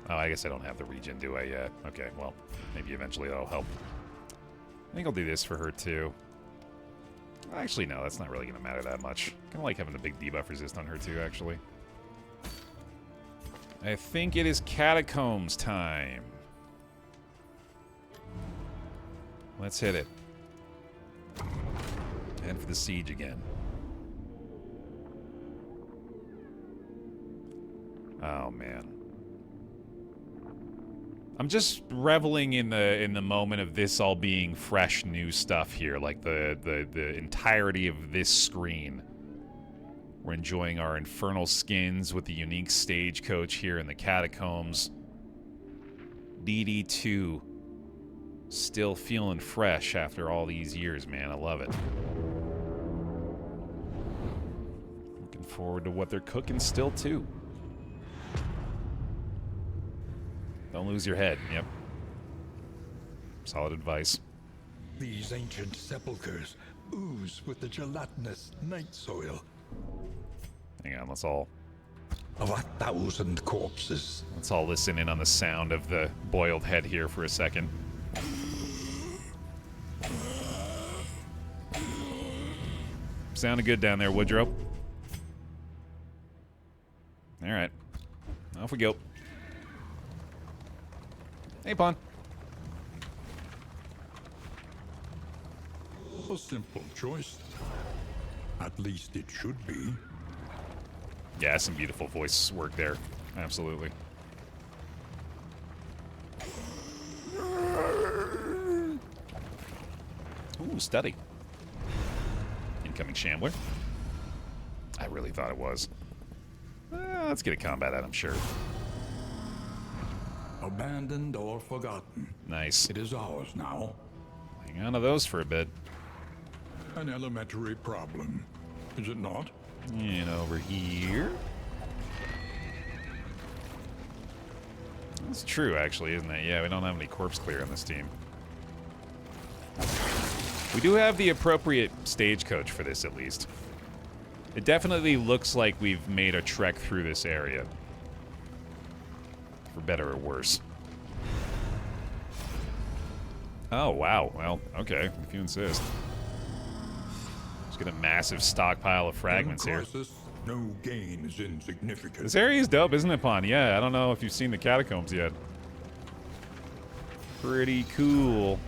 Oh, I guess I don't have the regen, do I yet? Okay, well, maybe eventually that'll help. I think I'll do this for her, too. Actually, no, that's not really going to matter that much. Kind of like having the big debuff resist on her, too, actually. I think it is Catacombs time. Let's hit it. And for the siege again. Oh, man. I'm just reveling in the moment of this all being fresh new stuff here, like the entirety of this screen. We're enjoying our infernal skins with the unique stagecoach here in the Catacombs. DD2 still feeling fresh after all these years, man. I love it. Looking forward to what they're cooking still, too. Don't lose your head. Yep. Solid advice. These ancient sepulchres ooze with the gelatinous night soil Hang on, let's all of 1,000 corpses. listen in on the sound of the boiled head here for a second. Sounded good down there, Woodrow. All right, off we go. Hey, Pawn. A simple choice. At least it should be. Yeah, some beautiful voice work there. Absolutely. Ooh, study. Incoming Shambler. I really thought it was. Let's get a combat at him, sure. Abandoned or forgotten. Nice. It is ours now. Hang on to those for a bit. An elementary problem, is it not? And over here. That's true, actually, isn't it? Yeah, we don't have any corpse clear on this team. We do have the appropriate stagecoach for this, at least. It definitely looks like we've made a trek through this area. For better or worse. Oh, wow. Well, okay, if you insist. Let's get a massive stockpile of fragments here. No gain is insignificant. This area is dope, isn't it, Pon? Yeah, I don't know if you've seen the Catacombs yet. Pretty cool.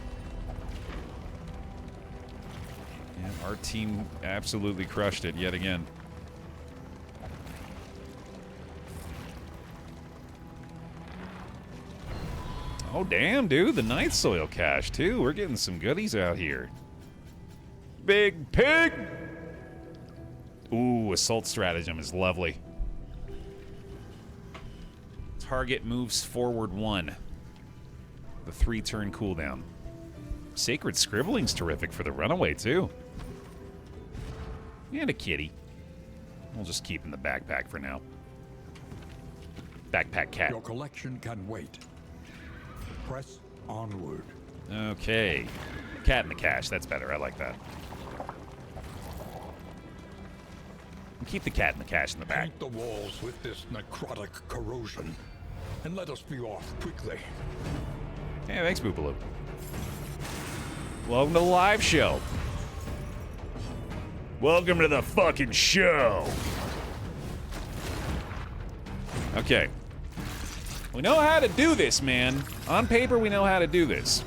Yeah, our team absolutely crushed it yet again. Oh, damn, dude. The Night Soil cache, too. We're getting some goodies out here. Big Pig! Ooh, assault stratagem is lovely. Target moves forward 1. The 3-turn cooldown. Sacred Scribbling's terrific for the runaway, too. And a kitty. We'll just keep in the backpack for now. Backpack cat. Your collection can wait. Press onward. Okay. Cat in the cache. That's better. I like that. Keep the cat in the cache in the back. Paint the walls with this necrotic corrosion. And let us be off quickly. Hey, thanks, Boobaloo. Welcome to the live show. Welcome to the fucking show. Okay. We know how to do this, man. On paper, we know how to do this.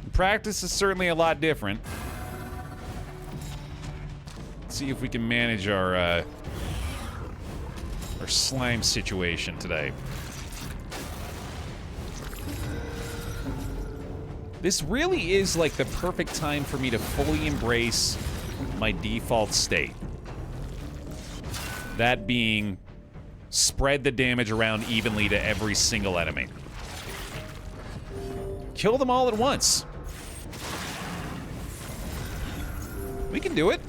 In practice is certainly a lot different. Let's see if we can manage our slime situation today. This really is like the perfect time for me to fully embrace my default state. That being, spread the damage around evenly to every single enemy. Kill them all at once. We can do it.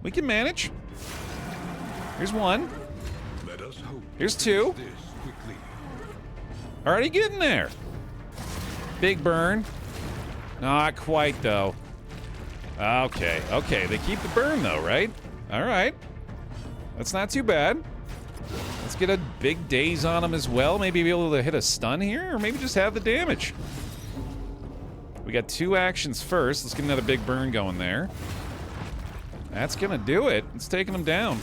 We can manage. Here's 1. Let us hope. Here's 2. This quickly. Already getting there. Big burn. Not quite, though. Okay, okay. They keep the burn, though, right? All right. That's not too bad. Let's get a big daze on them as well. Maybe be able to hit a stun here, or maybe just have the damage. We got 2 actions first. Let's get another big burn going there. That's gonna do it. It's taking them down.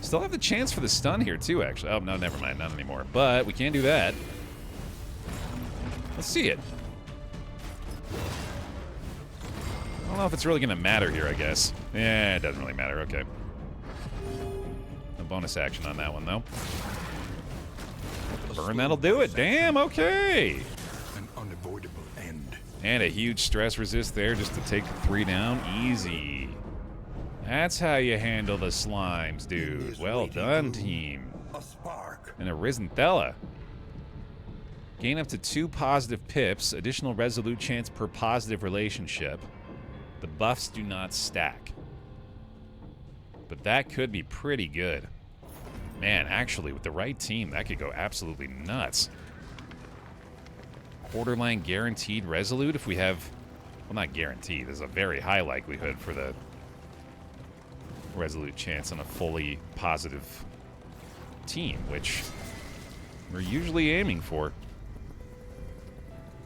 Still have the chance for the stun here, too, actually. Oh, no, never mind. Not anymore. But we can do that. Let's see it. I don't know if it's really going to matter here, I guess. Yeah, it doesn't really matter. Okay. No bonus action on that one, though. Burn, that'll do it. Damn, okay. An unavoidable end. And a huge stress resist there just to take the 3 down. Easy. That's how you handle the slimes, dude. Well done, team. A spark. And a Risenthella. Gain up to 2 positive pips, additional resolute chance per positive relationship. The buffs do not stack. But that could be pretty good. Man, actually, with the right team, that could go absolutely nuts. Borderline guaranteed resolute if we have... Well, not guaranteed. There's a very high likelihood for the resolute chance on a fully positive team, which we're usually aiming for.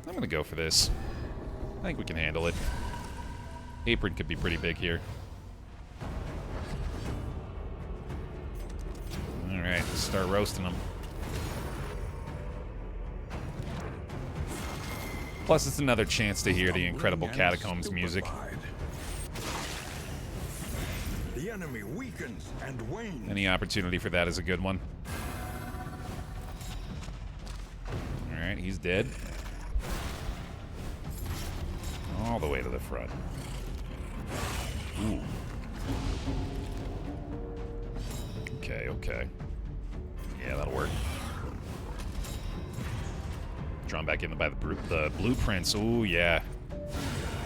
I'm going to go for this. I think we can handle it. Apron could be pretty big here. Alright, let's start roasting them. Plus, it's another chance to hear the incredible Catacombs music. The enemy weakens and wanes. Any opportunity for that is a good one. Alright, he's dead. All the way to the front. Ooh. Okay, okay. Yeah, that'll work. Drawn back in by the blueprints. Ooh, yeah.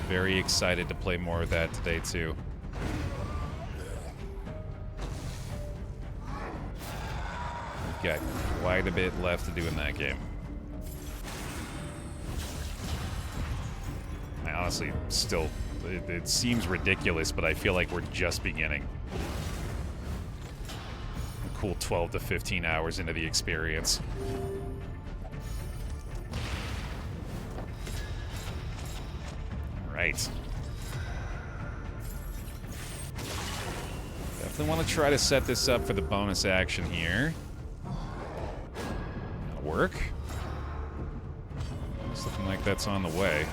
Very excited to play more of that today, too. We've got quite a bit left to do in that game. I honestly still... It seems ridiculous, but I feel like we're just beginning. A cool 12 to 15 hours into the experience. All right. Definitely want to try to set this up for the bonus action here. That'll work. It's looking like that's on the way.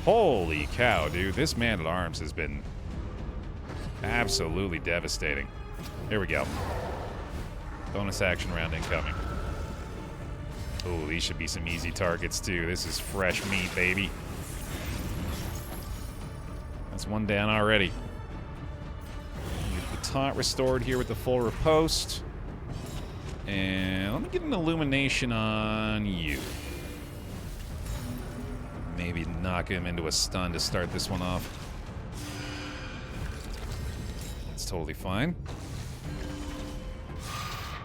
Holy cow, dude. This man-at-arms has been absolutely devastating. Here we go. Bonus action round incoming. Oh, these should be some easy targets, too. This is fresh meat, baby. That's one down already. Get the taunt restored here with the full riposte. And let me get an illumination on you. Maybe knock him into a stun to start this one off. That's totally fine.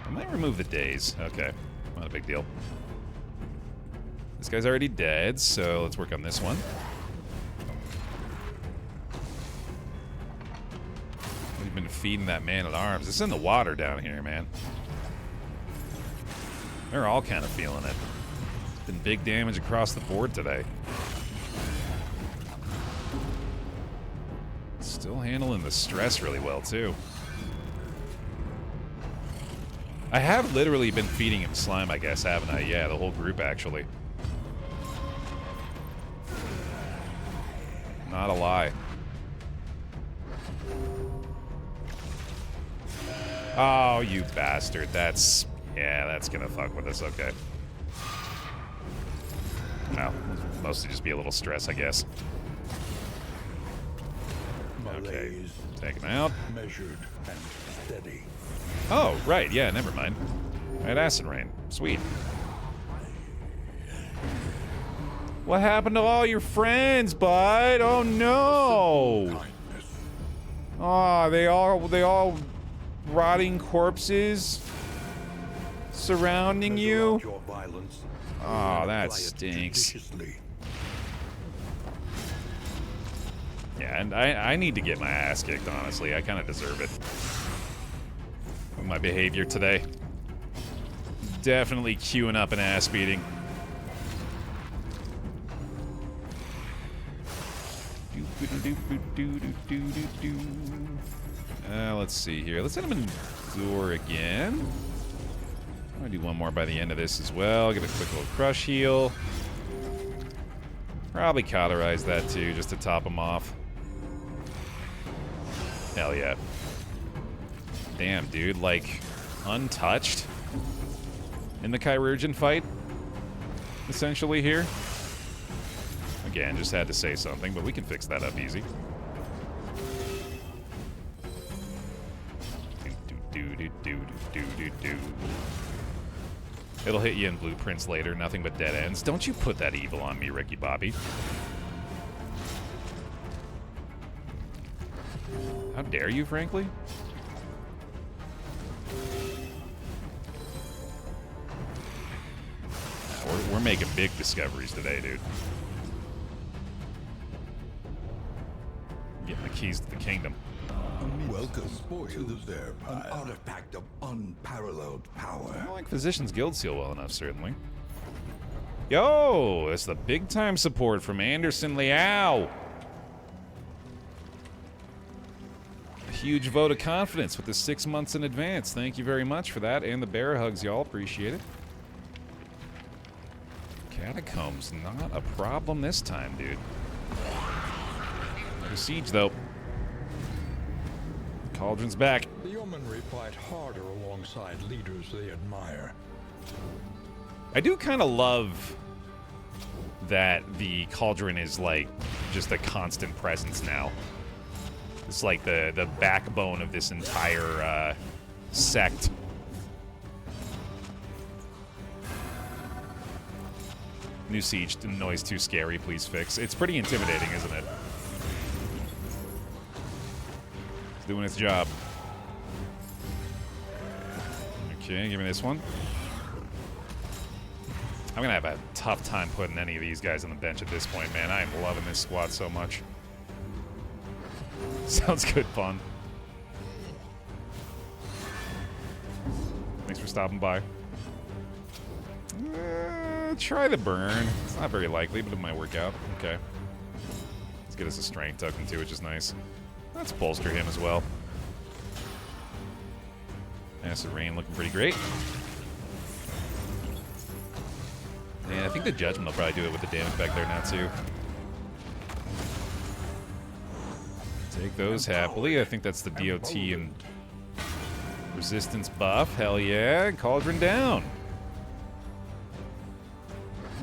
I might remove the daze. Okay, not a big deal. This guy's already dead, so let's work on this one. We've been feeding that man-at-arms. It's in the water down here, man. They're all kind of feeling it. Been big damage across the board today. Still handling the stress really well, too. I have literally been feeding him slime, I guess, haven't I? Yeah, the whole group, actually. Not a lie. Oh, you bastard. That's... yeah, that's gonna fuck with us. Okay. Well, mostly just be a little stress, I guess. Okay. Take him out. Measured and steady. Oh, right. Yeah, never mind. I had acid rain. Sweet. What happened to all your friends, bud? Oh no! Oh, they all rotting corpses surrounding you. Oh, that stinks. Yeah, and I need to get my ass kicked, honestly. I kind of deserve it. With my behavior today. Definitely queuing up an ass beating. Let's see here. Let's hit him in Endure again. I'm gonna do one more by the end of this as well. Get a quick little crush heal. Probably cauterize that too, just to top him off. Hell yeah. Damn, dude, like, untouched in the Chirurgeon fight, essentially here. Again, just had to say something, but we can fix that up easy. It'll hit you in blueprints later, nothing but dead ends. Don't you put that evil on me, Ricky Bobby. How dare you, frankly? We're making big discoveries today, dude. Getting the keys to the kingdom. Welcome to the Baer, an artifact of unparalleled power. I like Physician's Guild seal well enough, certainly. Yo, it's the big time support from Anderson Liao. A huge vote of confidence with the 6 months in advance. Thank you very much for that, and the bear hugs, y'all. Appreciate it. Catacombs, not a problem this time, dude. No siege, though. Cauldron's back. The yeomanry fight harder alongside leaders they admire. I do kind of love that the Cauldron is, like, just a constant presence now. It's like the backbone of this entire sect. New siege, noise too scary, please fix. It's pretty intimidating, isn't it? It's doing its job. Okay, give me this one. I'm gonna have a tough time putting any of these guys on the bench at this point, man. I am loving this squad so much. Sounds good fun. Thanks for stopping by. Try the burn. It's not very likely, but it might work out. Okay. Let's get us a strength token too, which is nice. Let's bolster him as well. Acid Rain looking pretty great. Yeah, I think the Judgment will probably do it with the damage back there now too. Take those happily. I think that's the DOT and resistance buff. Hell yeah. Cauldron down.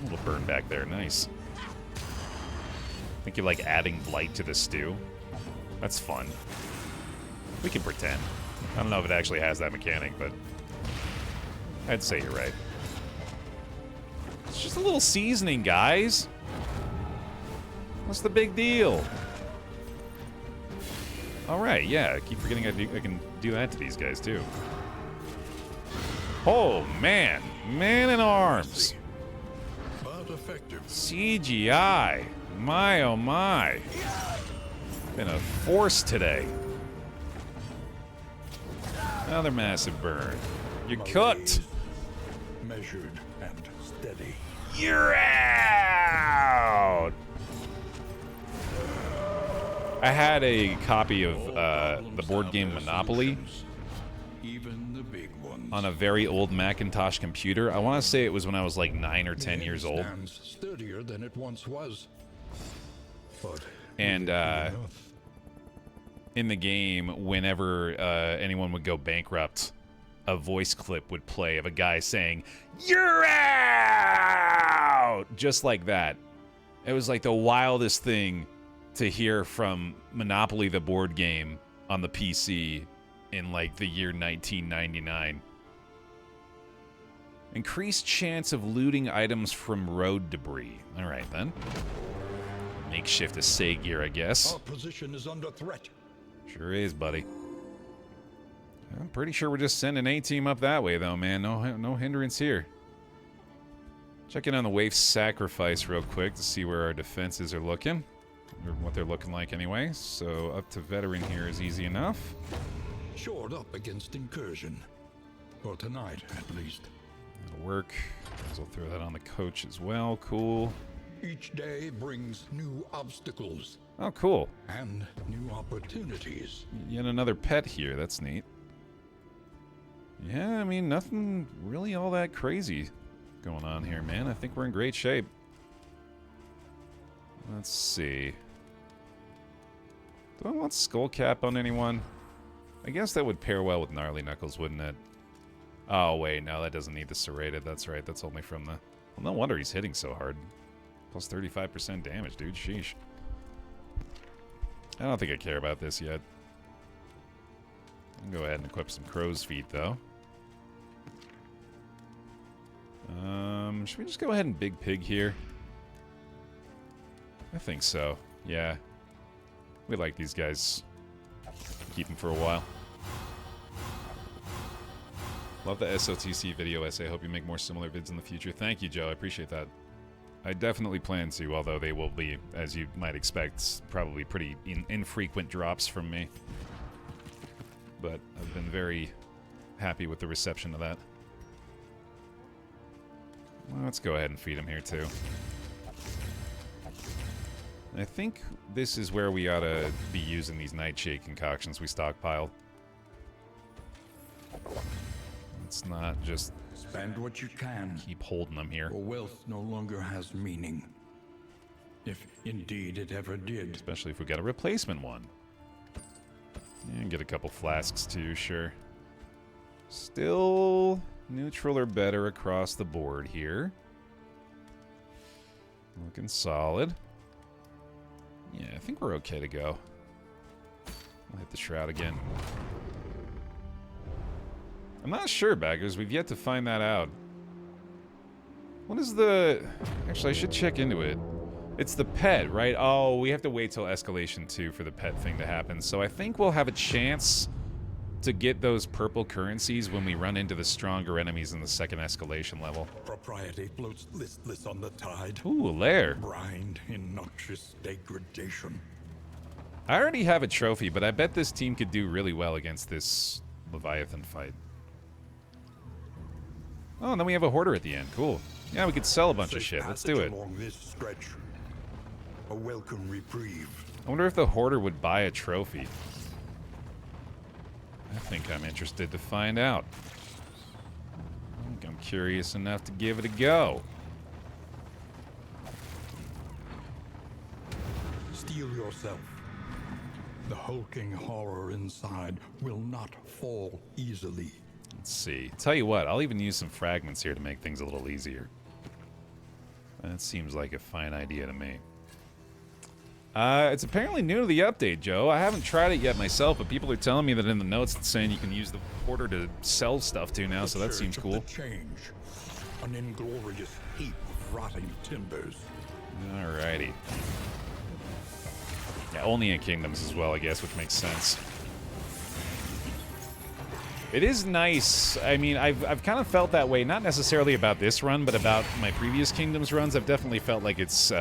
little burn back there. Nice. Think you're like adding blight to the stew. That's fun. We can pretend. I don't know if it actually has that mechanic, but I'd say you're right. It's just a little seasoning, guys. What's the big deal? All right, yeah. I keep forgetting I can do that to these guys too. Oh man, man in arms. But effective. CGI. My oh my. Been a force today. Another massive burn. You're cooked. Measured and steady. You're out. I had a copy of the board game Monopoly Even the big ones. on a very old Macintosh computer. I want to say it was when I was like 9 or 10 The years end old. stands sturdier than it once was. But And in the game, whenever anyone would go bankrupt, a voice clip would play of a guy saying, "You're out!" Just like that. It was like the wildest thing to hear from Monopoly the board game on the PC in like the year 1999. Increased chance of looting items from road debris. All right, then. Makeshift assay gear, I guess. our position is under threat. Sure is, buddy. I'm pretty sure we're just sending A-team up that way, though, man. No hindrance here. Check in on the Waif's Sacrifice real quick to see where our defenses are looking. Or what they're looking like anyway. So up to veteran here is easy enough. Shored up against incursion. For tonight, at least. That'll work. So we'll throw that on the coach as well. Cool. Each day brings new obstacles Oh, cool. and new opportunities. Yet another pet here. That's neat. Yeah, I mean, nothing really all that crazy going on here, man. I think we're in great shape. Let's see. Do I want Skull Cap on anyone? I guess that would pair well with Gnarly Knuckles, wouldn't it? Oh, wait, no, that doesn't need the serrated. That's right, that's only from the... Well, no wonder he's hitting so hard. Plus 35% damage, dude. Sheesh. I don't think I care about this yet. I'll go ahead and equip some crow's feet, though. Should we just go ahead and Big Pig here? I think so. Yeah. We like these guys. Keep them for a while. Love the SOTC video essay. Hope you make more similar vids in the future. Thank you, Joe. I appreciate that. I definitely plan to, although they will be, as you might expect, probably pretty infrequent drops from me. But I've been very happy with the reception of that. Well, let's go ahead and feed him here, too. I think this is where we ought to be using these nightshade concoctions we stockpiled. Let's not just Spend what you can, keep holding them here. for wealth no longer has meaning. If indeed it ever did. Especially if we got a replacement one. And get a couple flasks too, sure. Still neutral or better across the board here. Looking solid. Yeah, I think we're okay to go. I'll hit the shroud again. I'm not sure, baggers. We've yet to find that out. What is the... Actually, I should check into it. It's the pet, right? Oh, we have to wait till Escalation 2 for the pet thing to happen. So I think we'll have a chance to get those purple currencies when we run into the stronger enemies in the second Escalation level. Propriety floats listless on the tide. Ooh, Lair. Brined in noxious degradation. I already have a trophy, but I bet this team could do really well against this Leviathan fight. Oh, and then we have a hoarder at the end. Cool. Yeah, we could sell a bunch of shit. Let's do it. Along this stretch. A welcome reprieve. I wonder if the hoarder would buy a trophy. I think I'm interested to find out. I think I'm curious enough to give it a go. Steel yourself. The hulking horror inside will not fall easily. Let's see. Tell you what, I'll even use some fragments here to make things a little easier. That seems like a fine idea to me. It's apparently new to the update, Joe. I haven't tried it yet myself, but people are telling me that in the notes it's saying you can use the porter to sell stuff to now, so that seems cool. Change. An inglorious heap of rotting timbers. Alrighty. Yeah, only in Kingdoms as well, I guess, which makes sense. It is nice. I mean, I've kind of felt that way, not necessarily about this run, but about my previous Kingdoms runs. I've definitely felt like it's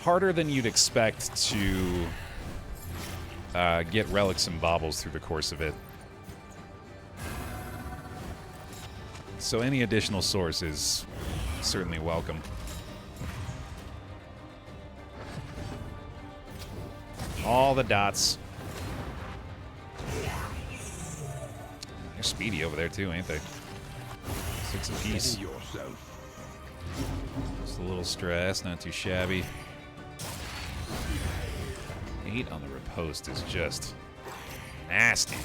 harder than you'd expect to get relics and baubles through the course of it. So any additional source is certainly welcome. All the dots. They're speedy over there too, ain't they? 6 apiece. Just a little stress, not too shabby. 8 on the riposte is just nasty.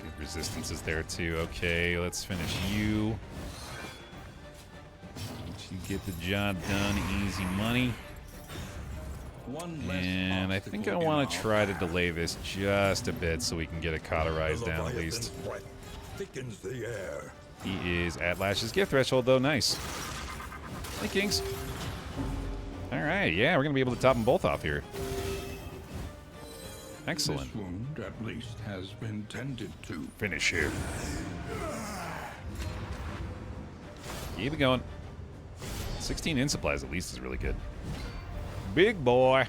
Good resistance is there too. Okay, let's finish you. Let you get the job done. Easy money. And I think I want to try to delay this just a bit so we can get it cauterized down at least. Thickens the air. He is at Lash's gift threshold though. Nice. Hey, Kings. Alright, yeah, we're going to be able to top them both off here. Excellent. This wound, at least, has been tended to. Finish here. Keep it going. 16 in supplies at least is really good. Big boy.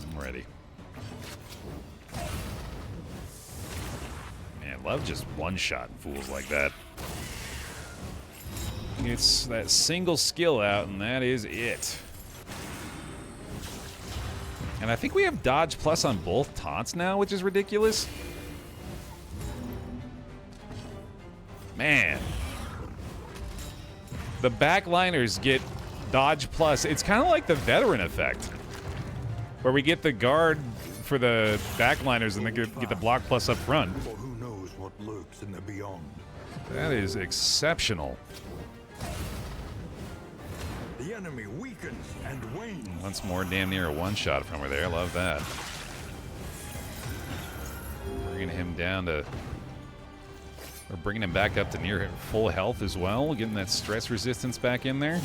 I'm ready. Man, love just one-shotting fools like that. It's that single skill out, and that is it. And I think we have dodge plus on both taunts now, which is ridiculous. Man. The backliners get dodge plus. It's kind of like the veteran effect, where we get the guard for the backliners and then get the block plus up front. For who knows what lurks in the beyond. That is exceptional. The enemy weakens and wanes. Once more, damn near a one-shot from her there. I love that. Bringing him down to... We're bringing him back up to near full health as well, getting that stress resistance back in there.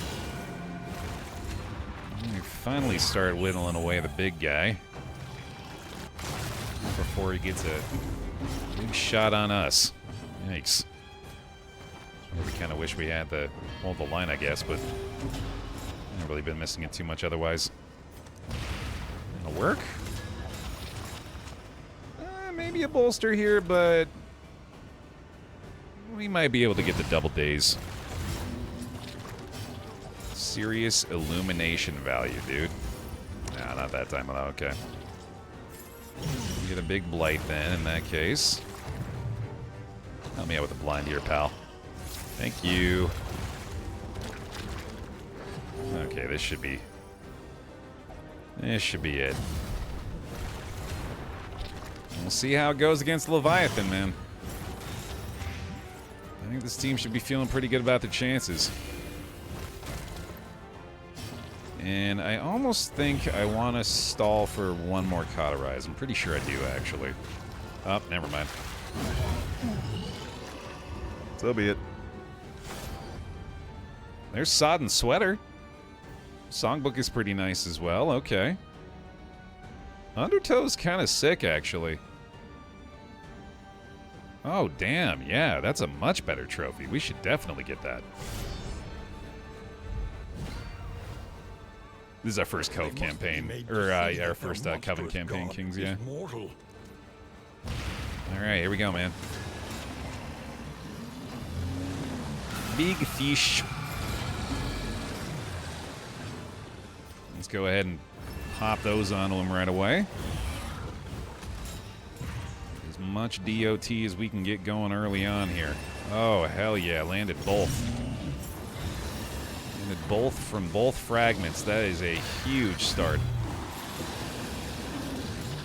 And we finally start whittling away the big guy before he gets a big shot on us. Yikes. We kind of wish we had the hold the line, I guess, but I've really been missing it too much otherwise. It'll work. Maybe a bolster here, but we might be able to get the double days. Serious illumination value, dude. Nah, not that time. Oh, okay. Get a big blight then, in that case. Help me out with the blind here, pal. Thank you. Okay, this should be it. We'll see how it goes against Leviathan, man. I think this team should be feeling pretty good about their chances. And I almost think I want to stall for one more cauterize. I'm pretty sure I do, actually. Oh, never mind. So be it. There's Sodden Sweater. Songbook is pretty nice as well. Okay. Undertow's kind of sick, actually. Oh, damn. Yeah, that's a much better trophy. We should definitely get that. This is our first Cove campaign. Or, our first Coven campaign, Kings, yeah. Alright, here we go, man. Big fish. Let's go ahead and pop those onto him right away. As much DOT as we can get going early on here. Oh, hell yeah, landed both. Landed both from both fragments. That is a huge start.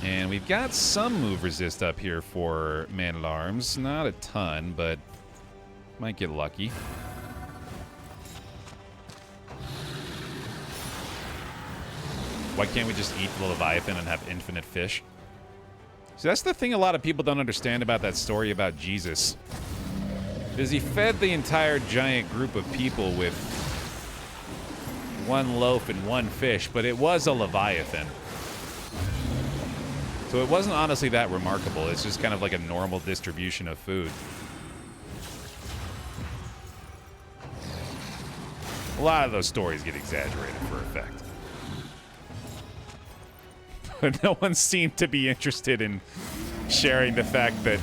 And we've got some move resist up here for Man-at-Arms. Not a ton, but might get lucky. Why can't we just eat the Leviathan and have infinite fish? So that's the thing a lot of people don't understand about that story about Jesus. Is he fed the entire giant group of people with one loaf and one fish, but it was a Leviathan. So it wasn't honestly that remarkable. It's just kind of like a normal distribution of food. A lot of those stories get exaggerated for effect. But no one seemed to be interested in sharing the fact that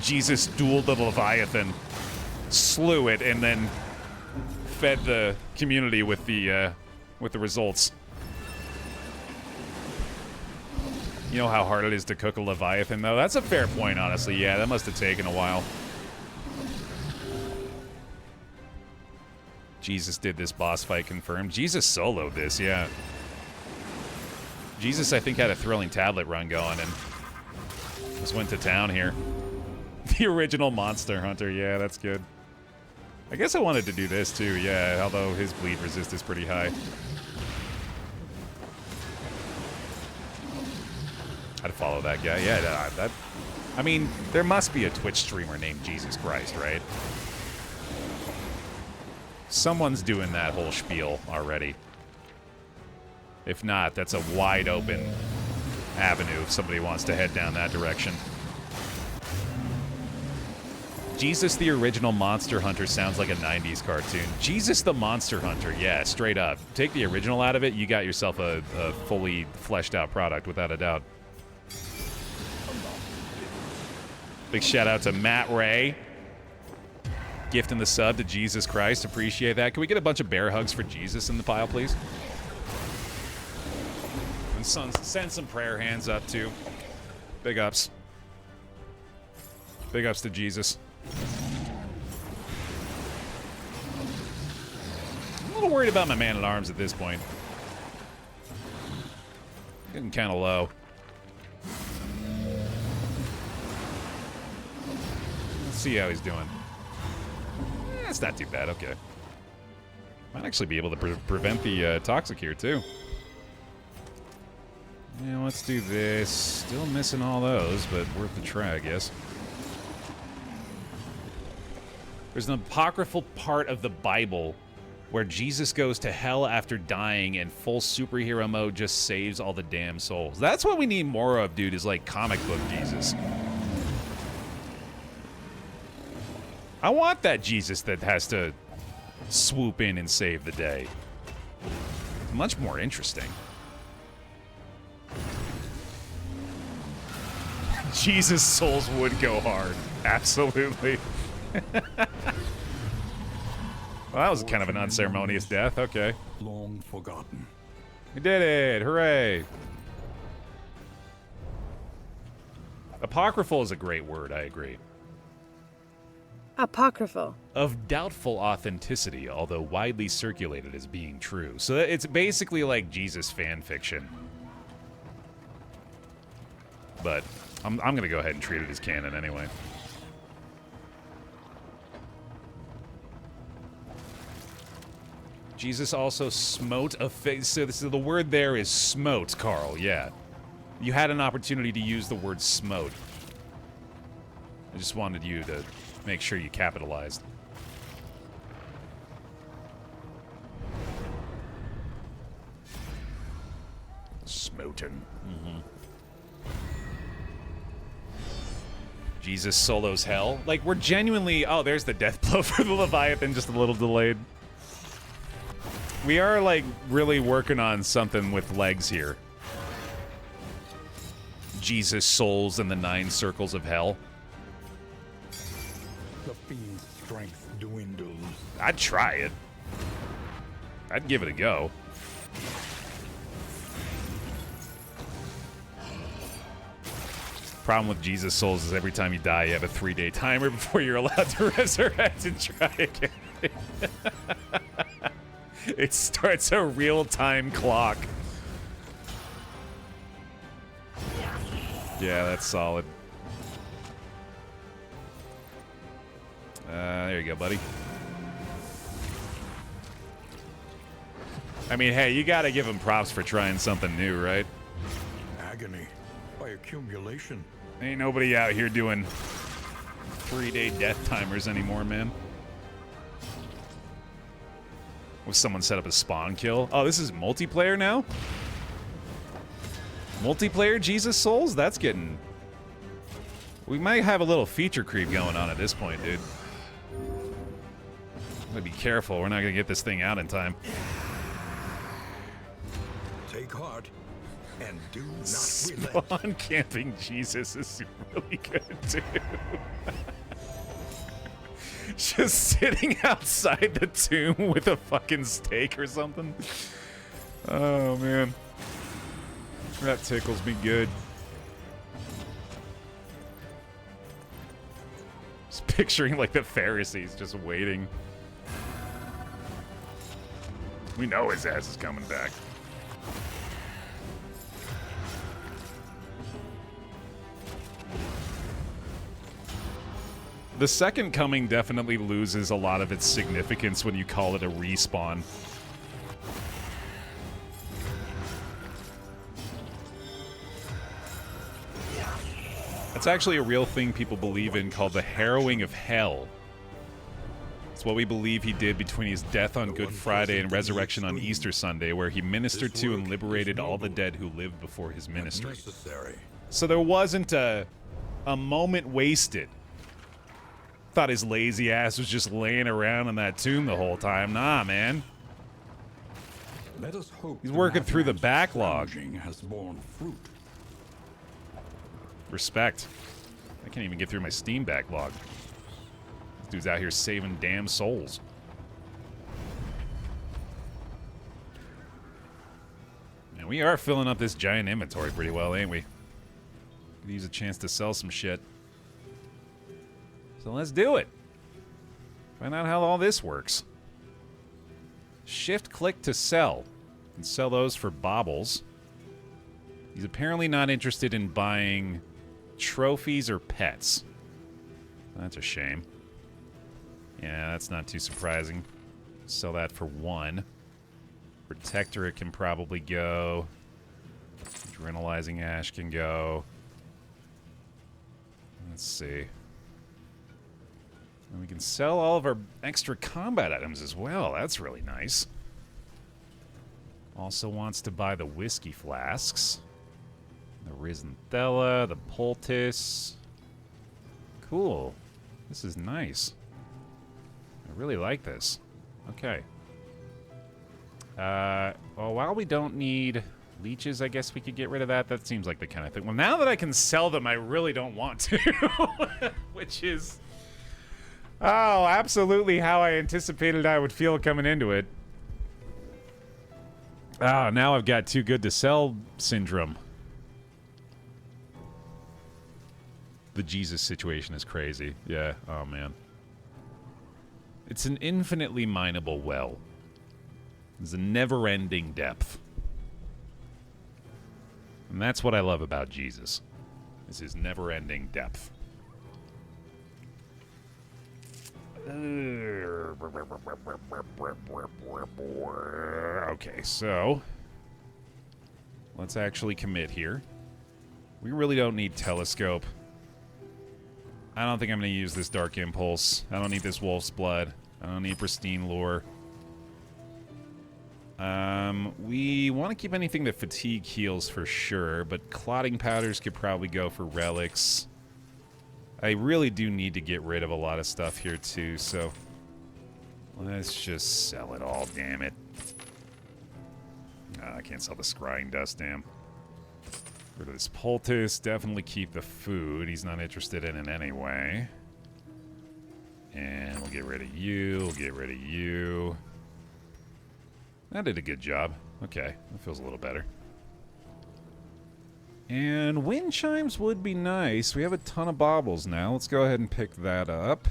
Jesus dueled the Leviathan, slew it, and then fed the community with the results. You know how hard it is to cook a Leviathan, though? That's a fair point, honestly. Yeah, that must have taken a while. Jesus did this boss fight confirmed. Jesus soloed this, yeah. Jesus, I think, had a thrilling tablet run going and just went to town here. The original Monster Hunter, yeah, that's good. I guess I wanted to do this too, yeah, although his bleed resist is pretty high. I'd follow that guy, yeah, that... I mean, there must be a Twitch streamer named Jesus Christ, right? Someone's doing that whole spiel already. If not, that's a wide open avenue if somebody wants to head down that direction. Jesus the original Monster Hunter sounds like a 90s cartoon. Jesus the Monster Hunter, yeah, straight up. Take the original out of it, you got yourself a fully fleshed out product, without a doubt. Big shout out to Matt Ray. Gifting the sub to Jesus Christ, appreciate that. Can we get a bunch of bear hugs for Jesus in the pile, please? And send some prayer hands up, too. Big ups. Big ups to Jesus. I'm a little worried about my Man-at-Arms at this point. Getting kind of low. Let's see how he's doing. It's not too bad, okay. Might actually be able to prevent the Toxic here, too. Yeah, let's do this. Still missing all those, but worth the try, I guess. There's an apocryphal part of the Bible where Jesus goes to hell after dying and full superhero mode just saves all the damn souls. That's what we need more of, dude, is like comic book Jesus. I want that Jesus that has to swoop in and save the day. Much more interesting. Jesus' souls would go hard. Absolutely. Well, that was kind of an unceremonious death. Okay. Long forgotten. We did it. Hooray. Apocryphal is a great word. I agree. Apocryphal. Of doubtful authenticity, although widely circulated as being true. So it's basically like Jesus fan fiction. But I'm going to go ahead and treat it as canon anyway. Jesus also smote a face. So the word there is smote, Carl. Yeah. You had an opportunity to use the word smote. I just wanted you to make sure you capitalized. Smoten. Mm-hmm. Jesus solos hell. Like, we're genuinely... Oh, there's the death blow for the Leviathan, just a little delayed. We are, like, really working on something with legs here. Jesus souls in the 9 circles of hell. The fiend's strength dwindles. I'd try it. I'd give it a go. Problem with Jesus souls is every time you die, you have a 3-day timer before you're allowed to resurrect and try again. It starts a real-time clock. Yeah, that's solid. There you go, buddy. I mean, hey, you gotta give him props for trying something new, right? Agony by accumulation. Ain't nobody out here doing 3-day death timers anymore, man. Will someone set up a spawn kill? Oh, this is multiplayer now? Multiplayer Jesus Souls? That's getting... We might have a little feature creep going on at this point, dude. Gotta be careful. We're not gonna get this thing out in time. Take heart and do not relent. Spawn camping Jesus is really good, too. Just sitting outside the tomb with a fucking stake or something. Oh, man. That tickles me good. Just picturing, like, the Pharisees just waiting. We know his ass is coming back. The second coming definitely loses a lot of its significance when you call it a respawn. That's actually a real thing people believe in called the harrowing of hell. It's what we believe he did between his death on Good Friday and resurrection on Easter Sunday, where he ministered to and liberated all the dead who lived before his ministry. So there wasn't a moment wasted. Thought his lazy ass was just laying around in that tomb the whole time. Nah, man. Let us hope he's working through the backlog. Has borne fruit. Respect. I can't even get through my Steam backlog. This dude's out here saving damn souls. And we are filling up this giant inventory pretty well, ain't we? Could use a chance to sell some shit. So let's do it. Find out how all this works. Shift-click to sell. You can sell those for baubles. He's apparently not interested in buying trophies or pets. That's a shame. Yeah, that's not too surprising. Sell that for 1. Protectorate can probably go. Adrenalizing Ash can go. Let's see. And we can sell all of our extra combat items as well. That's really nice. Also wants to buy the whiskey flasks. The Risenthella, the Poultice. Cool. This is nice. I really like this. Okay. Well, while we don't need leeches, I guess we could get rid of that. That seems like the kind of thing. Well, now that I can sell them, I really don't want to. Which is... Oh, absolutely how I anticipated I would feel coming into it. Oh, now I've got too good to sell syndrome. The Jesus situation is crazy. Yeah, oh man. It's an infinitely mineable well. There's a never-ending depth. And that's what I love about Jesus. Is his never-ending depth. Okay, so let's actually commit here. We really don't need telescope. I don't think I'm going to use this Dark Impulse. I don't need this Wolf's Blood. I don't need Pristine Lure. We want to keep anything that fatigue heals for sure, but clotting powders could probably go for relics. I really do need to get rid of a lot of stuff here too, so let's just sell it all, damn it. I can't sell the scrying dust, damn. Rid of this poultice, definitely keep the food. He's not interested in it anyway. And we'll get rid of you, we'll get rid of you. That did a good job. Okay, that feels a little better. And wind chimes would be nice. We have a ton of baubles now. Let's go ahead and pick that up.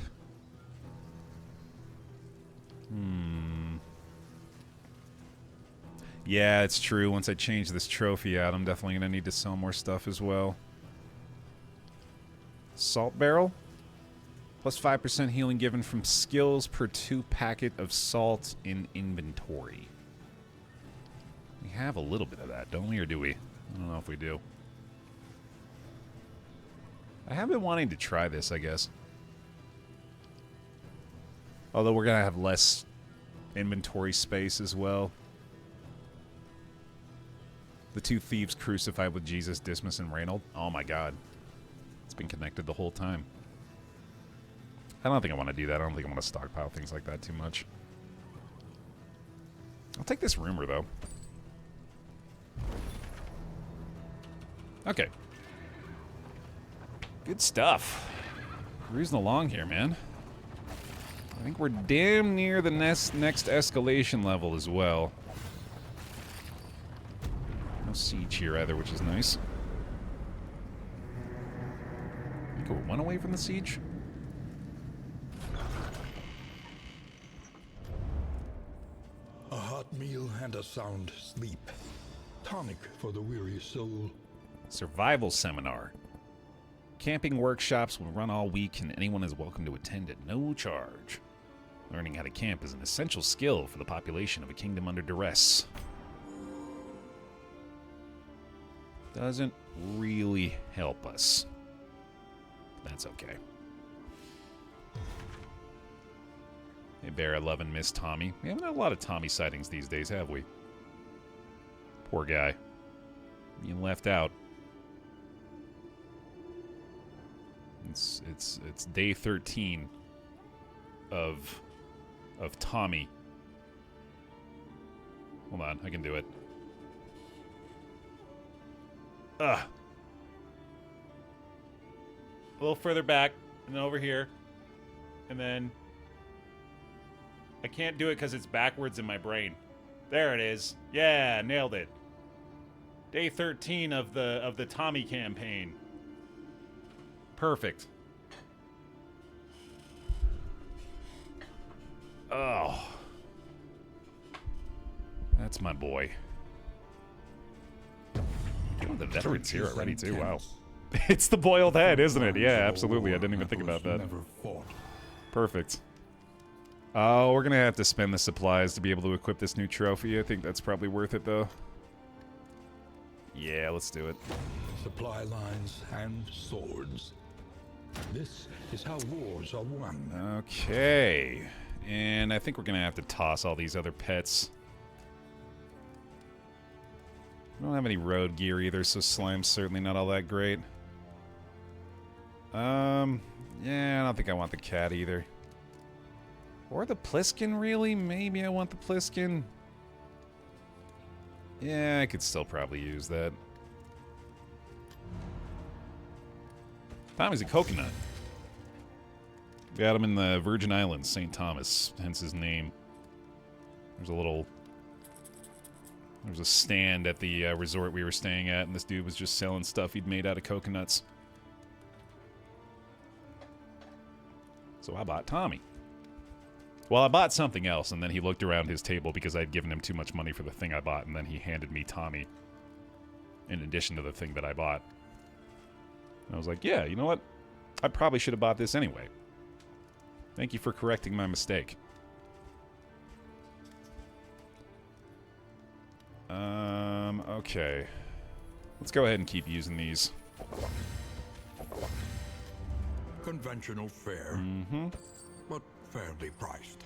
Yeah, it's true. Once I change this trophy out, I'm definitely going to need to sell more stuff as well. Salt barrel. Plus 5% healing given from skills per 2 packet of salt in inventory. We have a little bit of that, don't we, or do we? I don't know if we do. I have been wanting to try this, I guess. Although we're going to have less inventory space as well. The 2 thieves crucified with Jesus, Dismas, and Reynold. Oh my god. It's been connected the whole time. I don't think I want to do that. I don't think I want to stockpile things like that too much. I'll take this rumor, though. Okay. Good stuff. Cruising along here, man. I think we're damn near the next escalation level as well. No siege here either, which is nice. I think we're 1 away from the siege. A hot meal and a sound sleep. Tonic for the weary soul. Survival seminar. Camping workshops will run all week, and anyone is welcome to attend at no charge. Learning how to camp is an essential skill for the population of a kingdom under duress. Doesn't really help us. That's okay. Hey, Baer, I love and miss Tommy. We haven't had a lot of Tommy sightings these days, have we? Poor guy. Being left out. It's day 13 of Tommy. Hold on, I can do it. Ugh. A little further back, and then over here, and then I can't do it because it's backwards in my brain. There it is. Yeah, nailed it. Day 13 of the Tommy campaign. Perfect. Oh. That's my boy. Oh, the veterans here already too. Wow. It's the boiled head, isn't it? Yeah, absolutely. I didn't even think about that. Perfect. Oh, we're gonna have to spend the supplies to be able to equip this new trophy. I think that's probably worth it, though. Yeah, let's do it. Supply lines and swords. This is how wars are won. Okay. And I think we're gonna have to toss all these other pets. We don't have any road gear either, so slime's certainly not all that great. Yeah, I don't think I want the cat either. Or the Pliskin, really? Maybe I want the Pliskin. Yeah, I could still probably use that. Tommy's a coconut. Got him in the Virgin Islands, St. Thomas, hence his name. There's a stand at the resort we were staying at, and this dude was just selling stuff he'd made out of coconuts. So I bought Tommy. Well, I bought something else, and then he looked around his table because I'd given him too much money for the thing I bought, and then he handed me Tommy in addition to the thing that I bought. And I was like, yeah, you know what? I probably should have bought this anyway. Thank you for correcting my mistake. Okay. Let's go ahead and keep using these. Conventional fare, but fairly priced.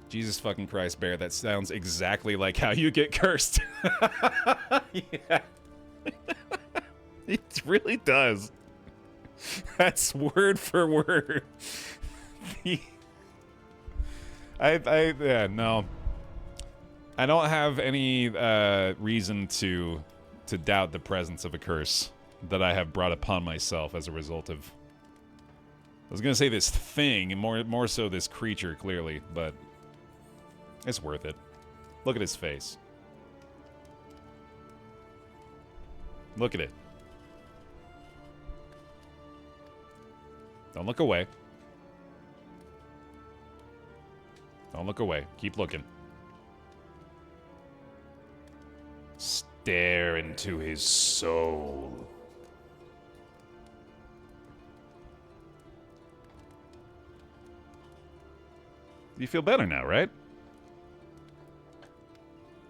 Jesus fucking Christ, Baer, that sounds exactly like how you get cursed. Yeah. It really does. That's word for word. Yeah, no. I don't have any reason to doubt the presence of a curse that I have brought upon myself as a result of... I was gonna say this thing, more so this creature, clearly, but it's worth it. Look at his face. Look at it. Don't look away. Don't look away. Keep looking. Stare into his soul. You feel better now, right?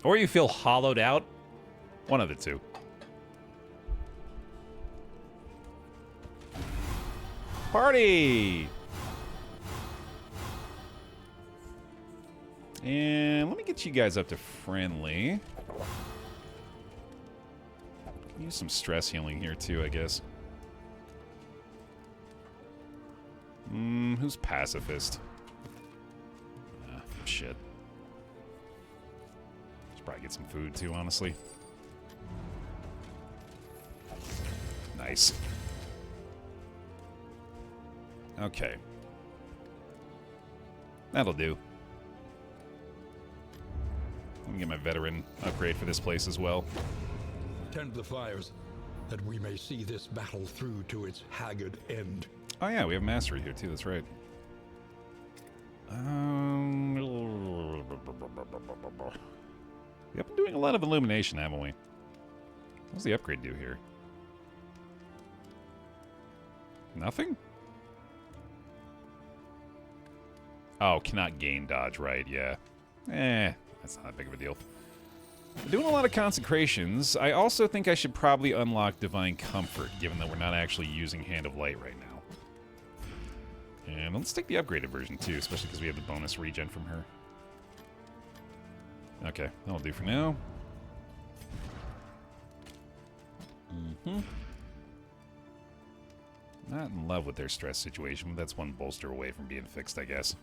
Or you feel hollowed out? One of the two. Party! And let me get you guys up to friendly. Use some stress healing here too, I guess. Who's pacifist? Shit. Should probably get some food too, honestly. Nice. Okay. That'll do. Let me get my veteran upgrade for this place as well. Tend the fires, that we may see this battle through to its haggard end. Oh yeah, we have mastery here too, that's right. We've been doing a lot of illumination, haven't we? What's the upgrade do here? Nothing? Oh, cannot gain dodge, right, yeah. That's not that big of a deal. We're doing a lot of consecrations. I also think I should probably unlock Divine Comfort, given that we're not actually using Hand of Light right now. And let's take the upgraded version, too, especially because we have the bonus regen from her. Okay, that'll do for now. Not in love with their stress situation, but that's one bolster away from being fixed, I guess.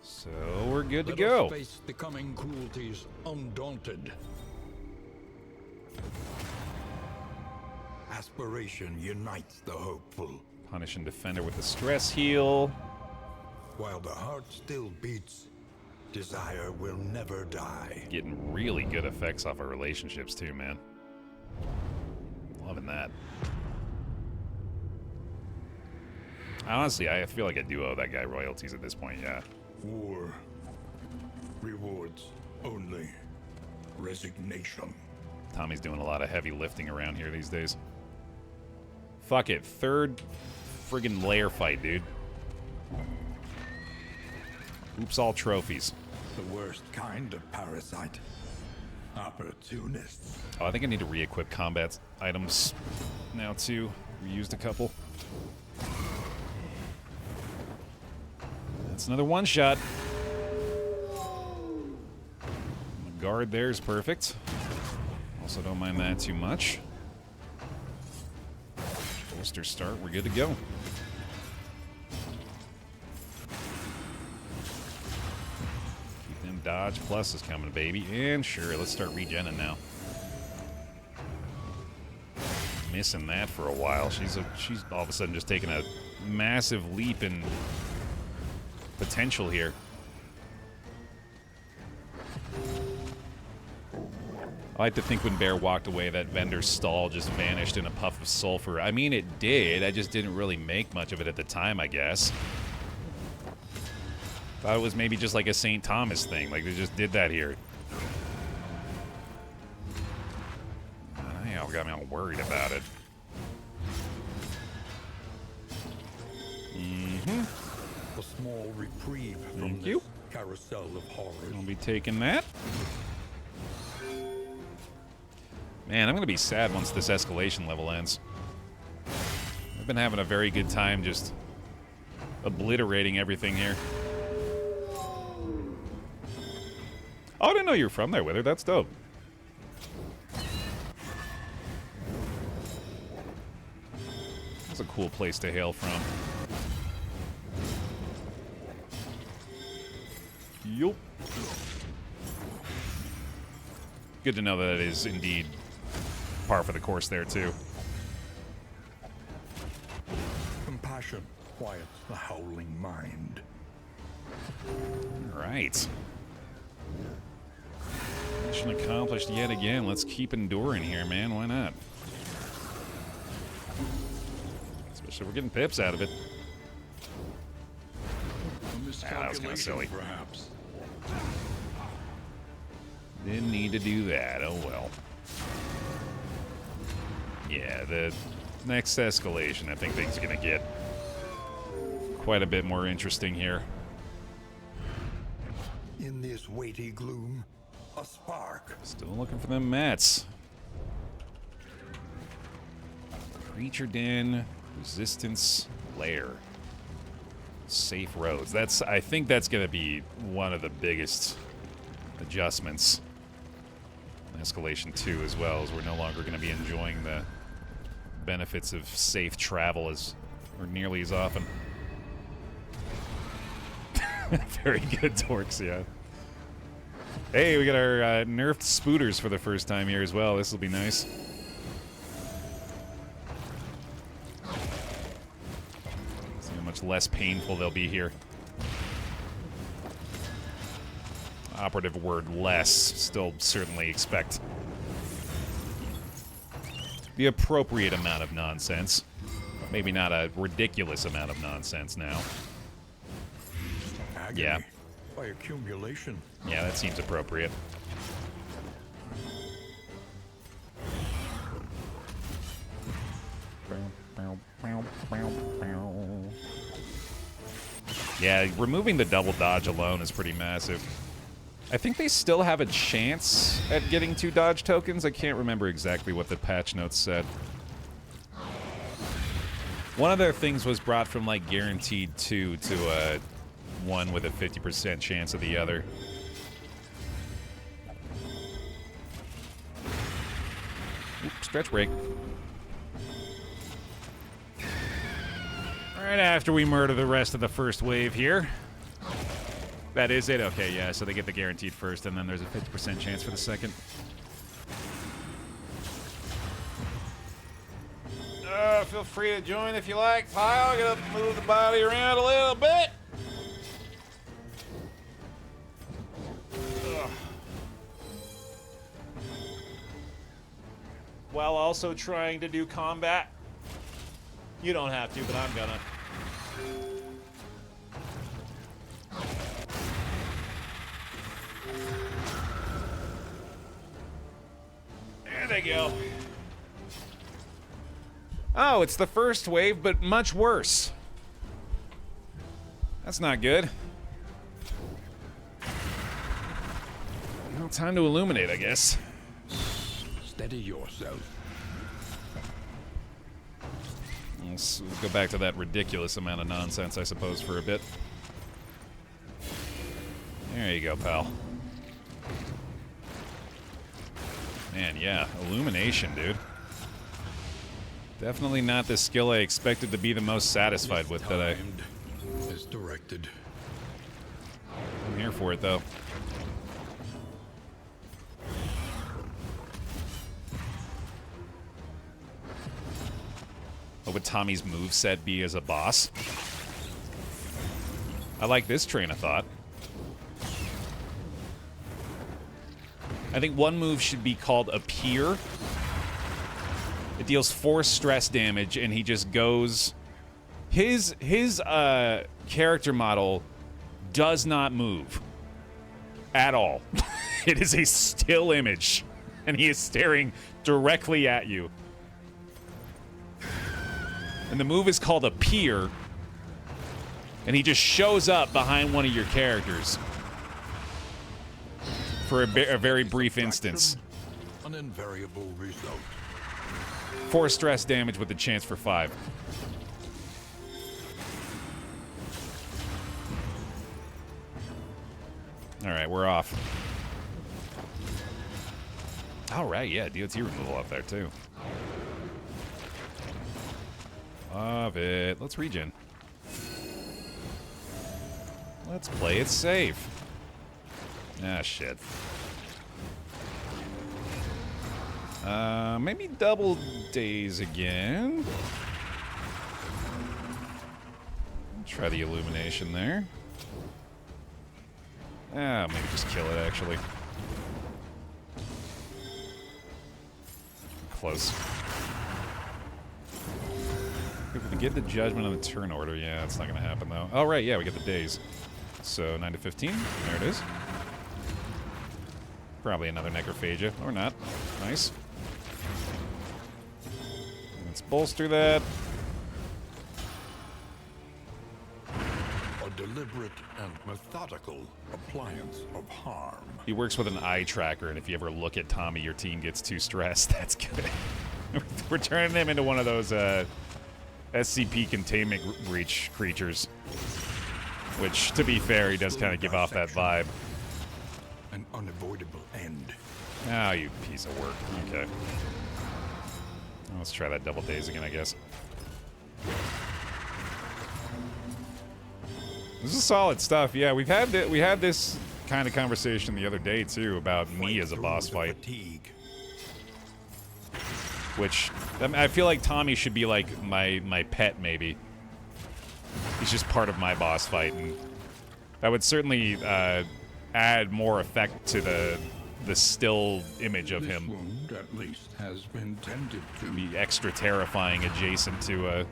So we're good to go. Let us face the coming cruelties undaunted. Aspiration unites the hopeful. Punish and Defender with the stress heal. While the heart still beats, desire will never die. Getting really good effects off our relationships too, man. Loving that. Honestly, I feel like I do owe that guy royalties at this point, yeah. War rewards only resignation. Tommy's doing a lot of heavy lifting around here these days. Fuck it. Third friggin' Lair fight, dude. Oops, all trophies. The worst kind of parasite. Opportunists. Oh, I think I need to re-equip combat items now, too. We used a couple. That's another one-shot. The guard there is perfect. Also don't mind that too much. Bolster start, we're good to go. Keep them dodge pluses coming, baby. And sure, let's start regenning now. Missing that for a while. She's all of a sudden just taking a massive leap in potential here. I like to think when Baer walked away, that vendor's stall just vanished in a puff of sulfur. I mean, it did. I just didn't really make much of it at the time, I guess. Thought it was maybe just like a St. Thomas thing. Like, they just did that here. It got me all worried about it. A small reprieve from this carousel of horrors. I'll be taking that. Man, I'm going to be sad once this escalation level ends. I've been having a very good time just obliterating everything here. Oh, I didn't know you were from there, Wither. That's dope. That's a cool place to hail from. Yup. Good to know that it is indeed par for the course there, too. Compassion quiets the howling mind. All right. Mission accomplished yet again. Let's keep enduring here, man. Why not? Especially if we're getting pips out of it. That was kind of silly. Perhaps. Didn't need to do that. Oh, well. Yeah, the next escalation, I think things are going to get quite a bit more interesting here. In this weighty gloom, a spark. Still looking for them mats. Creature den, resistance, lair. Safe roads. I think that's gonna be one of the biggest adjustments. Escalation 2 as well, as we're no longer gonna be enjoying the benefits of safe travel or nearly as often. Very good torques, yeah. Hey, we got our nerfed spooters for the first time here as well. This will be nice. See how much less painful they'll be here. Operative word less. Still certainly expect the appropriate amount of nonsense. Maybe not a ridiculous amount of nonsense now. Agony Yeah. by accumulation. Yeah, that seems appropriate. Yeah, removing the double dodge alone is pretty massive. I think they still have a chance at getting 2 dodge tokens. I can't remember exactly what the patch notes said. One of their things was brought from, like, guaranteed 2 to, 1 with a 50% chance of the other. Oop, stretch break. Right after we murder the rest of the first wave here. That is it? Okay, yeah, so they get the guaranteed first, and then there's a 50% chance for the second. Feel free to join if you like, pile. I'm gonna move the body around a little bit. Ugh. While also trying to do combat. You don't have to, but I'm gonna. There they go. Oh, it's the first wave, but much worse. That's not good. Well, time to illuminate, I guess. Steady yourself. Let's go back to that ridiculous amount of nonsense, I suppose, for a bit. There you go, pal. Man, yeah, illumination, dude. Definitely not the skill I expected to be the most satisfied with today. As directed. I'm here for it, though. What would Tommy's moveset be as a boss? I like this train of thought. I think one move should be called Appear. It deals 4 stress damage, and he just goes... His character model does not move. At all. It is a still image, and he is staring directly at you. And the move is called Appear, and he just shows up behind one of your characters for a very brief instance. An invariable result. 4 stress damage with a chance for 5. Alright, we're off. Alright, yeah, DOT removal up there too. Love it. Let's regen. Let's play it safe. Ah, shit. Maybe double days again. Try the illumination there. Ah, maybe just kill it, actually. Close. If we can get the judgment on the turn order, yeah, it's not going to happen, though. Oh, right, yeah, we get the days. So, 9 to 15. There it is. Probably another necrophagia, or not. Nice. Let's bolster that. A deliberate deliberate and methodical appliance of harm. He works with an eye tracker, and if you ever look at Tommy, your team gets too stressed. That's good. We're turning him into one of those SCP containment breach creatures. Which, to be fair, he does kind of give off that vibe. An unavoidable end. Ah, you piece of work. Okay. Let's try that double daze again, I guess. This is solid stuff. Yeah, we had this kind of conversation the other day too about me as a boss fight. Which I feel like Tommy should be like my pet, maybe. He's just part of my boss fight, and that would certainly add more effect to the still image of him. This wound, at least, has been tended to. Be extra terrifying adjacent to a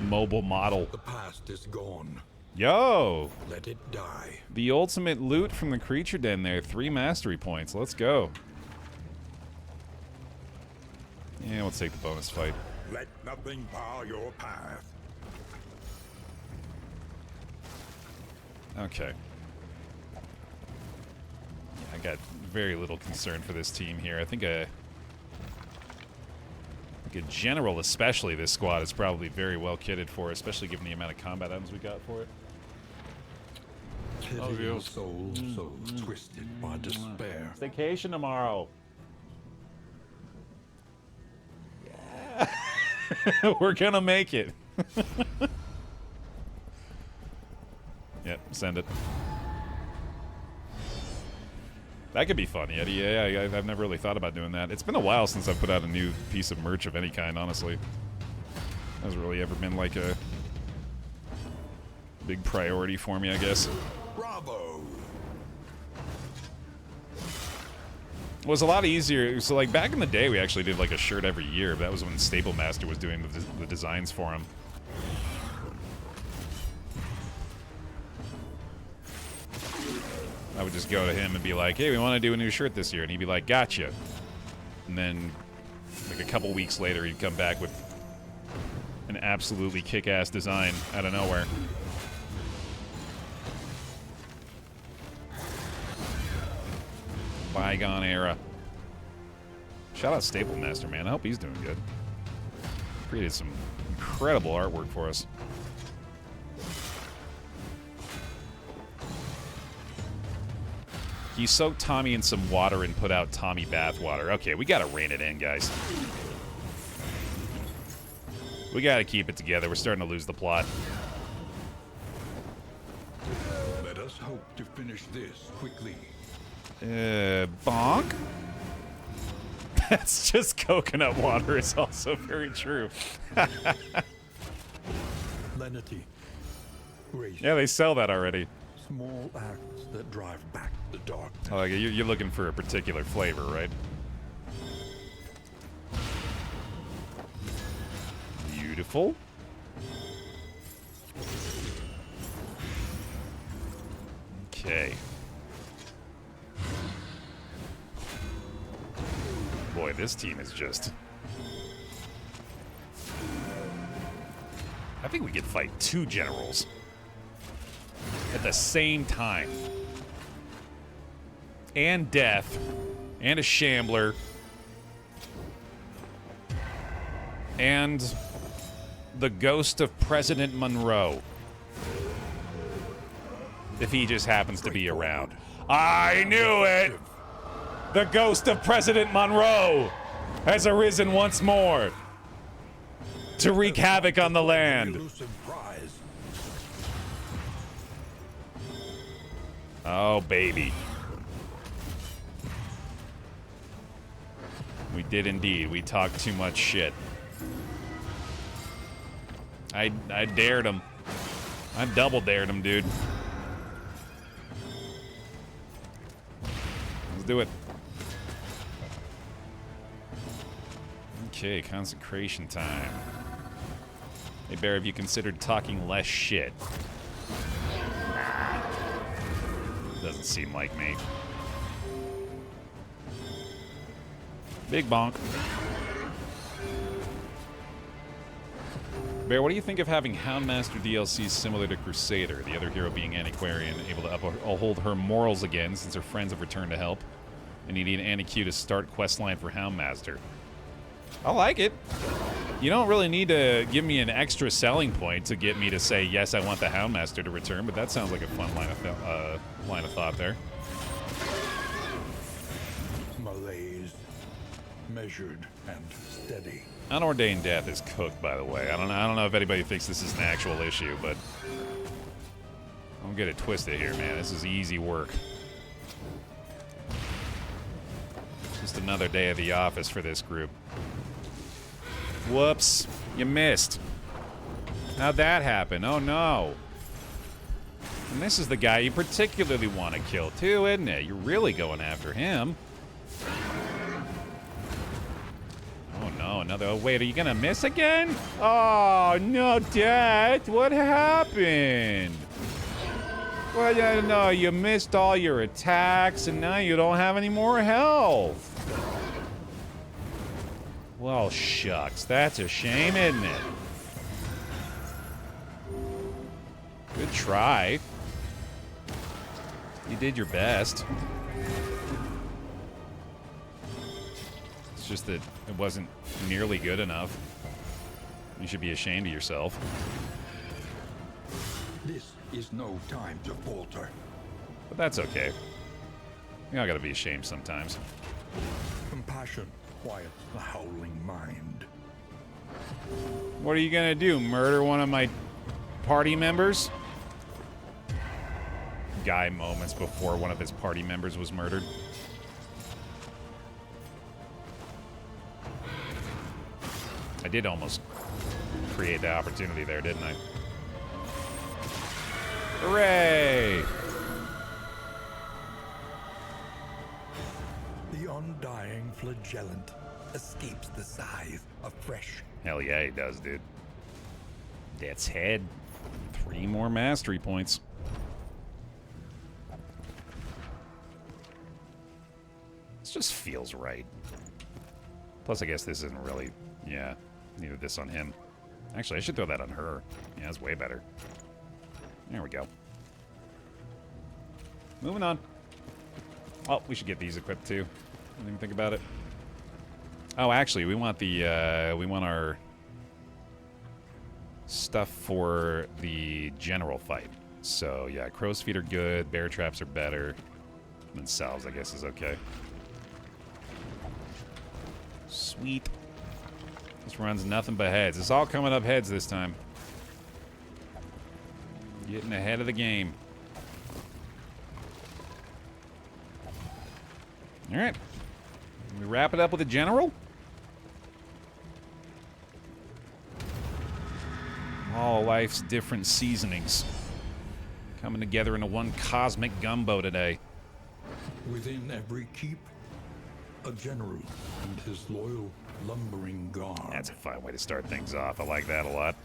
mobile model. The past is gone. Yo! Let it die. The ultimate loot from the creature den there. 3 mastery points. Let's go. Yeah, we'll take the bonus fight. Let nothing bar your path. Okay. I got very little concern for this team here. I think a general, especially this squad, is probably very well kitted for, especially given the amount of combat items we got for it. Pitying soul so twisted by despair. Vacation tomorrow. Yeah. We're gonna make it. Yep, send it. That could be fun, Yeti. Yeah, I've never really thought about doing that. It's been a while since I've put out a new piece of merch of any kind, honestly. Hasn't really ever been like a big priority for me, I guess. Bravo! It was a lot easier. So, like, back in the day, we actually did, like, a shirt every year. But that was when Stable Master was doing the designs for him. I would just go to him and be like, hey, we want to do a new shirt this year. And he'd be like, gotcha. And then, like, a couple weeks later, he'd come back with an absolutely kick-ass design out of nowhere. Bygone era. Shout out Stable Master, man. I hope he's doing good. Created some incredible artwork for us. He soaked Tommy in some water and put out Tommy bath water. Okay, we gotta rein it in, guys. We gotta keep it together. We're starting to lose the plot. Let us hope to finish this quickly. Bonk? That's just coconut water. It's also very true. Lenity. Grace. Yeah, they sell that already. Small acts that drive back the darkness. Oh, you're looking for a particular flavor, right? Beautiful. Okay. Boy, this team is just... I think we could fight 2 generals at the same time. And Death. And a Shambler. And the ghost of President Monroe. If he just happens to be around. I knew it! The ghost of President Monroe has arisen once more to wreak havoc on the land. Oh, baby. We did indeed. We talked too much shit. I dared him. I double dared him, dude. Let's do it. Okay, consecration time. Hey, Baer, have you considered talking less shit? Nah. Doesn't seem like me. Big bonk. Baer, what do you think of having Houndmaster DLC similar to Crusader, the other hero being Antiquarian, able to uphold her morals again since her friends have returned to help, and you need an Anti-Q to start questline for Houndmaster? I like it. You don't really need to give me an extra selling point to get me to say, yes, I want the Houndmaster to return, but that sounds like a fun line of thought there. Malaise, measured and steady. Unordained Death is cooked, by the way. I don't know if anybody thinks this is an actual issue, but don't get it twisted here, man. This is easy work. Just another day at the office for this group. Whoops. You missed. How'd that happen? Oh, no. And this is the guy you particularly want to kill, too, isn't it? You're really going after him. Oh, no. Another... Oh, wait, are you going to miss again? Oh, no, Dad. What happened? Well, no, you missed all your attacks, and now you don't have any more health. Well, shucks. That's a shame, isn't it? Good try. You did your best. It's just that it wasn't nearly good enough. You should be ashamed of yourself. This is no time to falter. But that's okay. You all gotta be ashamed sometimes. Compassion quiets the howling mind. What are you gonna do? Murder one of my party members? Guy moments before one of his party members was murdered. I did almost create the opportunity there, didn't I? Hooray! The undying flagellant escapes the scythe afresh. Hell yeah, he does, dude. Death's head. 3 more mastery points. This just feels right. Plus, I guess this isn't really... Yeah, needed this on him. Actually, I should throw that on her. Yeah, that's way better. There we go. Moving on. Oh, we should get these equipped too. Didn't even think about it. Oh, actually, we want the we want our stuff for the general fight. So yeah, crow's feet are good. Bear traps are better. And then salves, I guess, is okay. Sweet. This runs nothing but heads. It's all coming up heads this time. Getting ahead of the game. All right. We wrap it up with a general. All life's different seasonings coming together into one cosmic gumbo today. Within every keep, a general and his loyal lumbering guard. That's a fine way to start things off. I like that a lot.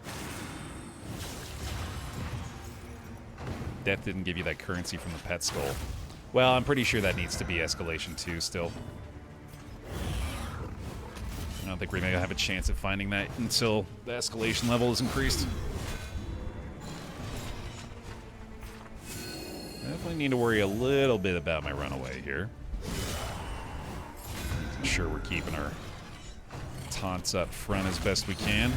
Death didn't give you that currency from the pet skull. Well, I'm pretty sure that needs to be Escalation 2 still. I don't think we're going to have a chance at finding that until the Escalation level is increased. Definitely need to worry a little bit about my runaway here. I'm sure we're keeping our taunts up front as best we can.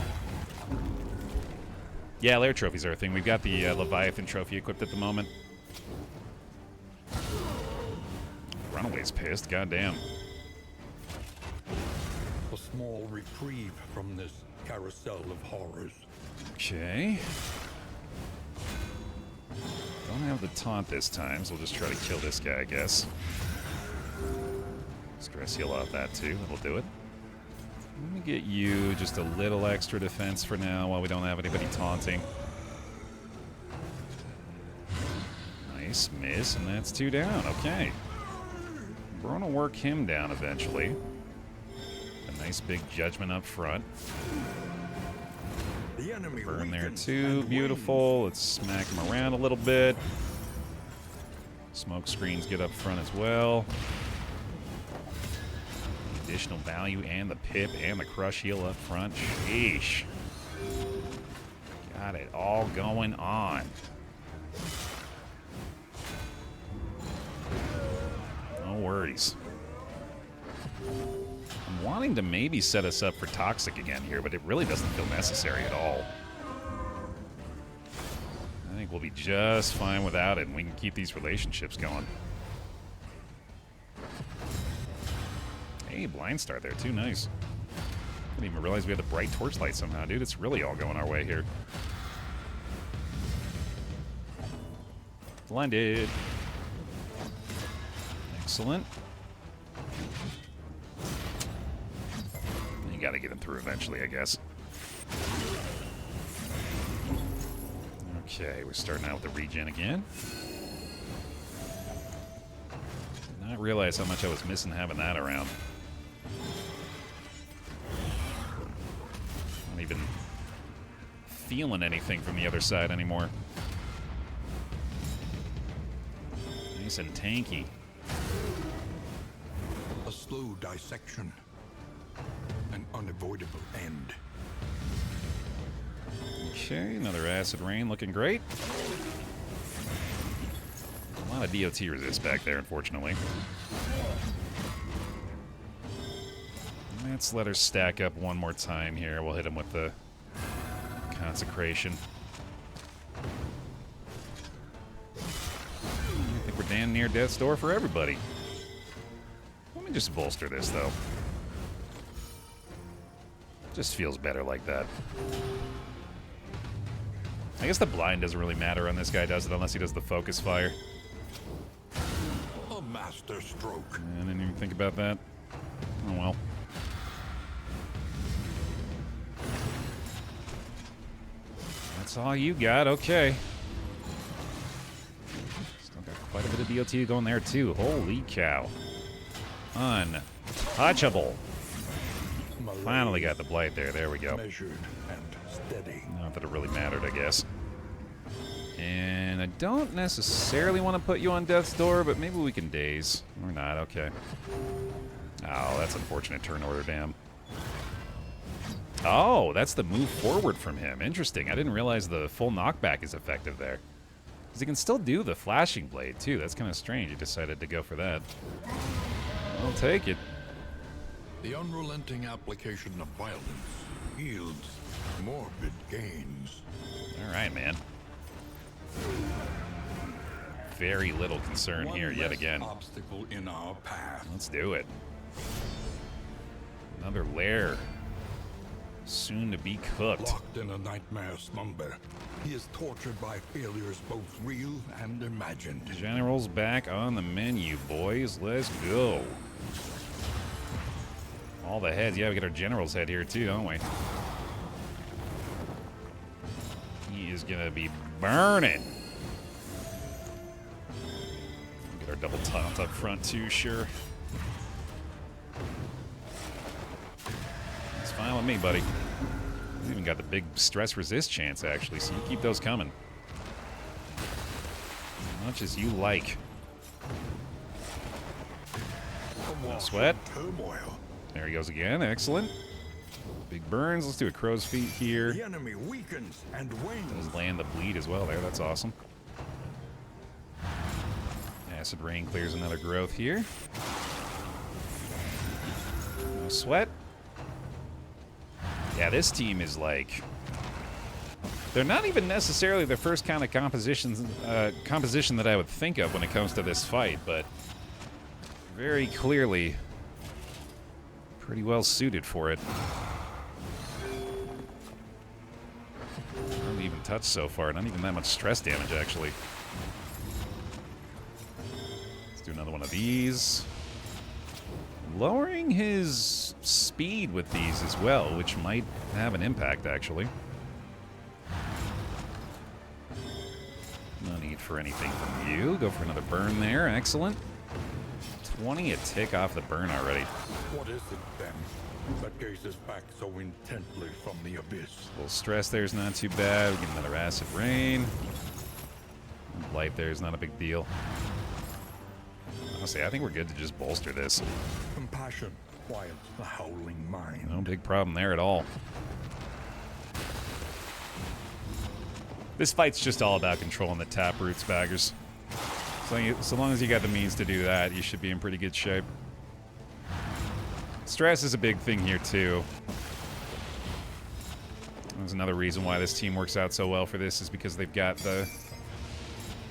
Yeah, Lair trophies are a thing. We've got the Leviathan trophy equipped at the moment. Runaway's pissed, goddamn. A small reprieve from this carousel of horrors. Okay. Don't have the taunt this time, so we'll just try to kill this guy, I guess. Stress heal off that too, that'll do it. Let me get you just a little extra defense for now while we don't have anybody taunting. Nice miss, and that's 2 down. Okay. We're going to work him down eventually. A nice big judgment up front. The enemy Burn there weakens too. and Beautiful. Let's smack him around a little bit. Smoke screens get up front as well. Additional value and the pip and the crush heal up front. Sheesh. Got it all going on. No worries. I'm wanting to maybe set us up for Toxic again here, but it really doesn't feel necessary at all. I think we'll be just fine without it, and we can keep these relationships going. Hey, Blind Star there, too. Nice. Didn't even realize we had the bright torchlight somehow, dude. It's really all going our way here. Blinded. Excellent. You gotta get him through eventually, I guess. Okay, we're starting out with the regen again. Did not realize how much I was missing having that around. Not even feeling anything from the other side anymore. Nice and tanky. A slow dissection. An unavoidable end. Okay, another acid rain looking great. A lot of DOT resist back there, unfortunately. Let's let her stack up one more time here. We'll hit him with the consecration. I think we're damn near death's door for everybody. Let me just bolster this, though. Just feels better like that. I guess the blind doesn't really matter on this guy, does it? Unless he does the focus fire. A master stroke. I didn't even think about that. Oh well. That's all you got, okay. Still got quite a bit of DOT going there too. Holy cow. Untouchable. Finally got the blight there. There we go. Measured and steady. Not that it really mattered, I guess. And I don't necessarily want to put you on death's door, but maybe we can daze. Or not, okay. Oh, that's unfortunate turn order, damn. Oh, that's the move forward from him. Interesting. I didn't realize the full knockback is effective there. Because he can still do the flashing blade, too. That's kind of strange. He decided to go for that. I'll take it. The unrelenting application of violence yields morbid gains. All right, man. Very little concern here yet again. Obstacle in our path. Let's do it. Another Lair. Soon to be cooked. Locked in a nightmare slumber, he is tortured by failures both real and imagined. General's back on the menu, boys. Let's go. All the heads. Yeah, we got our general's head here too, don't we? He is gonna be burning. Get our double taunt up front too, sure. It's fine with me, buddy. We've even got the big stress resist chance, actually, so you keep those coming. As much as you like. No sweat. Turmoil. There he goes again. Excellent. Big burns. Let's do a crow's feet here. The enemy weakens and wanes. Does land the bleed as well there. That's awesome. Acid rain clears another growth here. No sweat. Yeah, this team is like... They're not even necessarily the first kind of composition that I would think of when it comes to this fight, but very clearly pretty well suited for it. Not even touched so far. Not even that much stress damage, actually. Let's do another one of these. Lowering his speed with these as well, which might have an impact, actually. No need for anything from you. Go for another burn there. Excellent. 20 a tick off the burn already. What is it, then, that gazes back so intently from the abyss? A little stress there's not too bad. We get another acid rain. Light there's not a big deal. Honestly, I think we're good to just bolster this. Compassion quiets the howling mind. No big problem there at all. This fight's just all about controlling the tap roots, baggers. So long as you got the means to do that, you should be in pretty good shape. Stress is a big thing here, too. There's another reason why this team works out so well for this, is because they've got the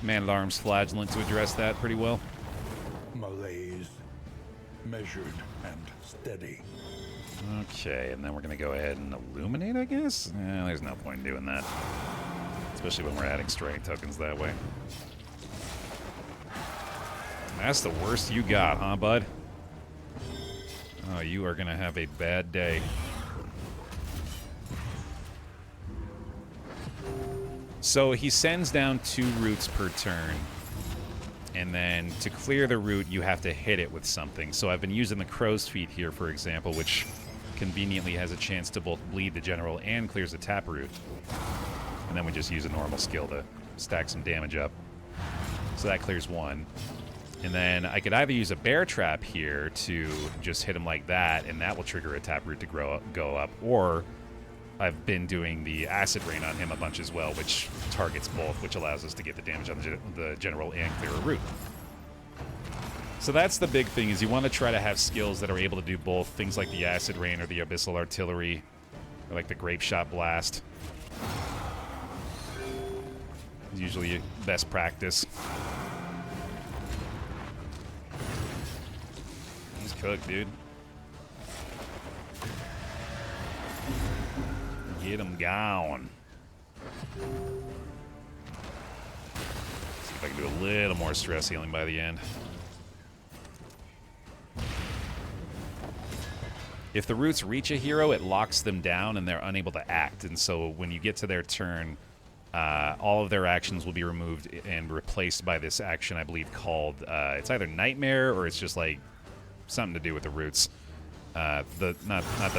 Man-at-Arms Flagellant to address that pretty well. Malaise, measured and steady. Okay, and then we're going to go ahead and illuminate, I guess? There's no point in doing that. Especially when we're adding strength tokens that way. That's the worst you got, huh, bud? Oh, you are going to have a bad day. So he sends down 2 roots per turn. And then to clear the root, you have to hit it with something. So I've been using the crow's feet here, for example, which conveniently has a chance to both bleed the general and clears the taproot. And then we just use a normal skill to stack some damage up. So that clears 1. And then I could either use a bear trap here to just hit him like that, and that will trigger a taproot to go up, or I've been doing the acid rain on him a bunch as well, which targets both, which allows us to get the damage on the general and clear a root. So that's the big thing, is you want to try to have skills that are able to do both, things like the acid rain or the abyssal artillery, or like the grape shot blast. It's usually best practice. He's cooked, dude. Get him gone. See if I can do a little more stress healing by the end. If the roots reach a hero, it locks them down and they're unable to act. And so when you get to their turn, all of their actions will be removed and replaced by this action, I believe, called, it's either Nightmare or it's just like something to do with the roots. Not the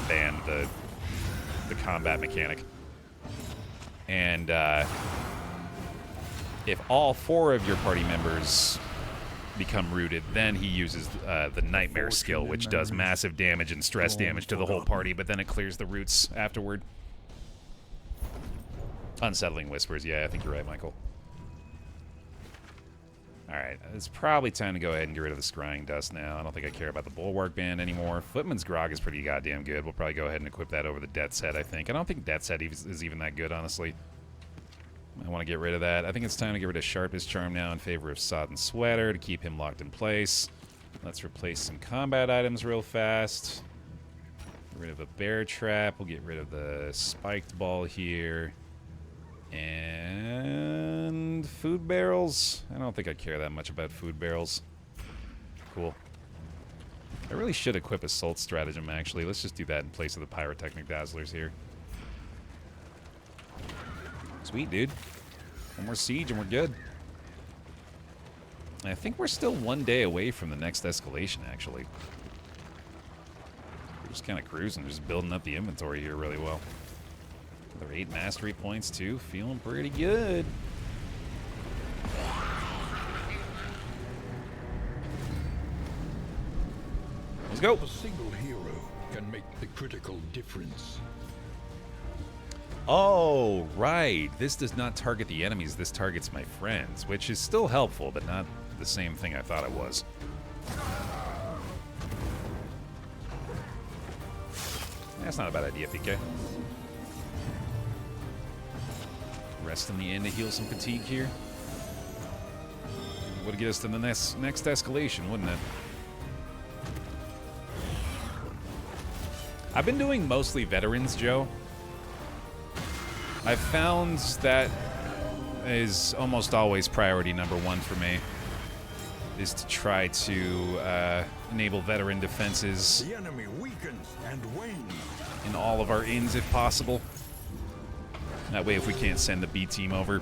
band, the combat mechanic. And if all 4 of your party members become rooted, then he uses the Nightmare skill, which does massive damage and stress damage to the whole party, but then it clears the roots afterward. Unsettling Whispers, yeah, I think you're right, Michael. Alright, it's probably time to go ahead and get rid of the Scrying Dust now. I don't think I care about the Bulwark Band anymore. Footman's Grog is pretty goddamn good. We'll probably go ahead and equip that over the Death's Head, I think. I don't think Death's Head is even that good, honestly. I want to get rid of that. I think it's time to get rid of Sharpest Charm now in favor of Sodden Sweater to keep him locked in place. Let's replace some combat items real fast. Get rid of a Bear Trap. We'll get rid of the Spiked Ball here. And food barrels. I don't think I care that much about food barrels. Cool. I really should equip Assault Stratagem, actually. Let's just do that in place of the Pyrotechnic Dazzlers here. Sweet, dude. One more siege and we're good. I think we're still 1 day away from the next escalation, actually. We're just kind of cruising, just building up the inventory here really well. Another 8 mastery points, too. Feeling pretty good. Let's go. A single hero can make the critical difference. Oh, right. This does not target the enemies. This targets my friends, which is still helpful, but not the same thing I thought it was. That's not a bad idea, PK. Rest in the inn to heal some fatigue here. Would get us to the next escalation, wouldn't it? I've been doing mostly veterans, Joe. I've found that is almost always priority number 1 for me, is to try to enable veteran defenses. The enemy weakens and wanes in all of our inns if possible. That way, if we can't send the B team over,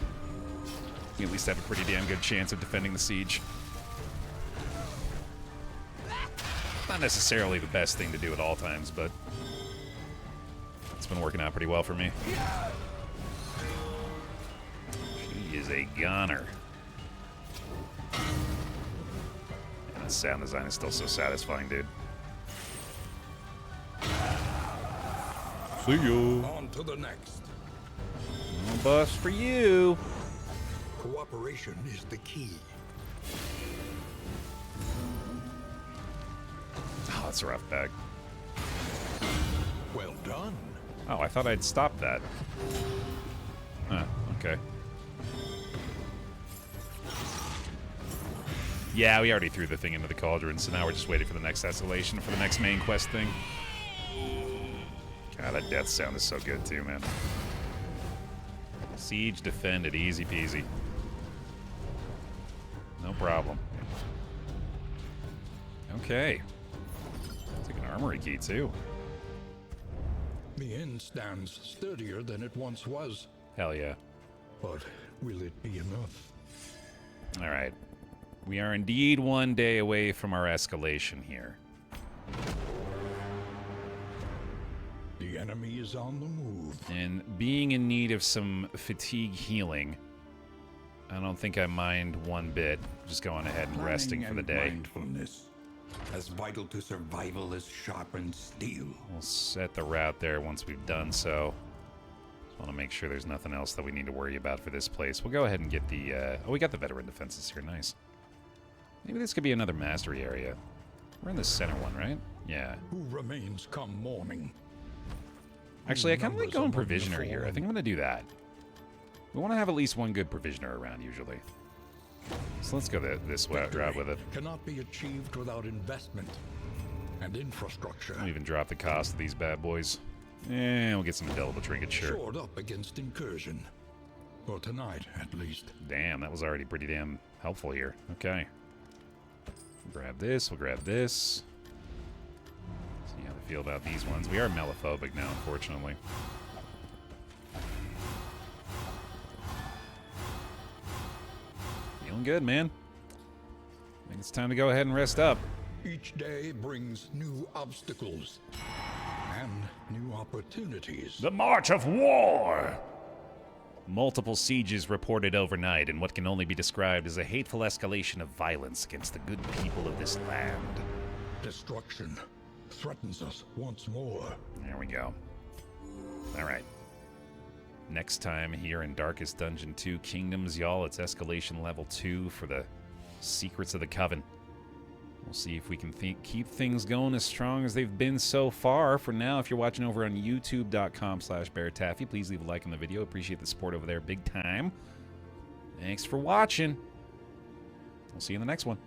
we at least have a pretty damn good chance of defending the siege. Not necessarily the best thing to do at all times, but it's been working out pretty well for me. She is a goner. And the sound design is still so satisfying, dude. See you. on to the next. Oh buffs for you. Cooperation is the key. Oh, that's a rough bag. Well done. Oh, I thought I'd stop that. Huh, okay. Yeah, we already threw the thing into the cauldron, so now we're just waiting for the next escalation for the next main quest thing. God, that death sound is so good too, man. Siege defended, easy peasy. No problem. Okay. Take an armory key too. The inn stands sturdier than it once was. Hell yeah. But will it be enough? Alright. We are indeed one day away from our escalation here. The enemy is on the move. And being in need of some fatigue healing, I don't think I mind one bit. Just going ahead and resting for the day. Mindfulness, as vital to survival as sharpened steel. We'll set the route there once we've done so. Just want to make sure there's nothing else that we need to worry about for this place. We'll go ahead and get the... oh, we got the veteran defenses here. Nice. Maybe this could be another mastery area. We're in the center one, right? Yeah. Who remains come morning? Actually, I kind of like going provisioner here. I think I'm going to do that. We want to have at least one good provisioner around, usually. So let's go this route with it. Cannot be achieved without investment and infrastructure. We'll even drop the cost of these bad boys. And we'll get some indelible trinkets, sure. Shored up against incursion. For tonight, at least. Damn, that was already pretty damn helpful here. Okay. We'll grab this, we'll grab this. See how they feel about these ones. We are mellophobic now, unfortunately. Feeling good, man. I think it's time to go ahead and rest up. Each day brings new obstacles and new opportunities. The March of War! Multiple sieges reported overnight in what can only be described as a hateful escalation of violence against the good people of this land. Destruction threatens us once more. There we go. Alright. Next time here in Darkest Dungeon 2 Kingdoms, y'all, it's escalation level 2 for the Secrets of the Coven. We'll see if we can keep things going as strong as they've been so far. For now, if you're watching over on youtube.com/BaerTaffy, please leave a like on the video. Appreciate the support over there big time. Thanks for watching. We'll see you in the next one.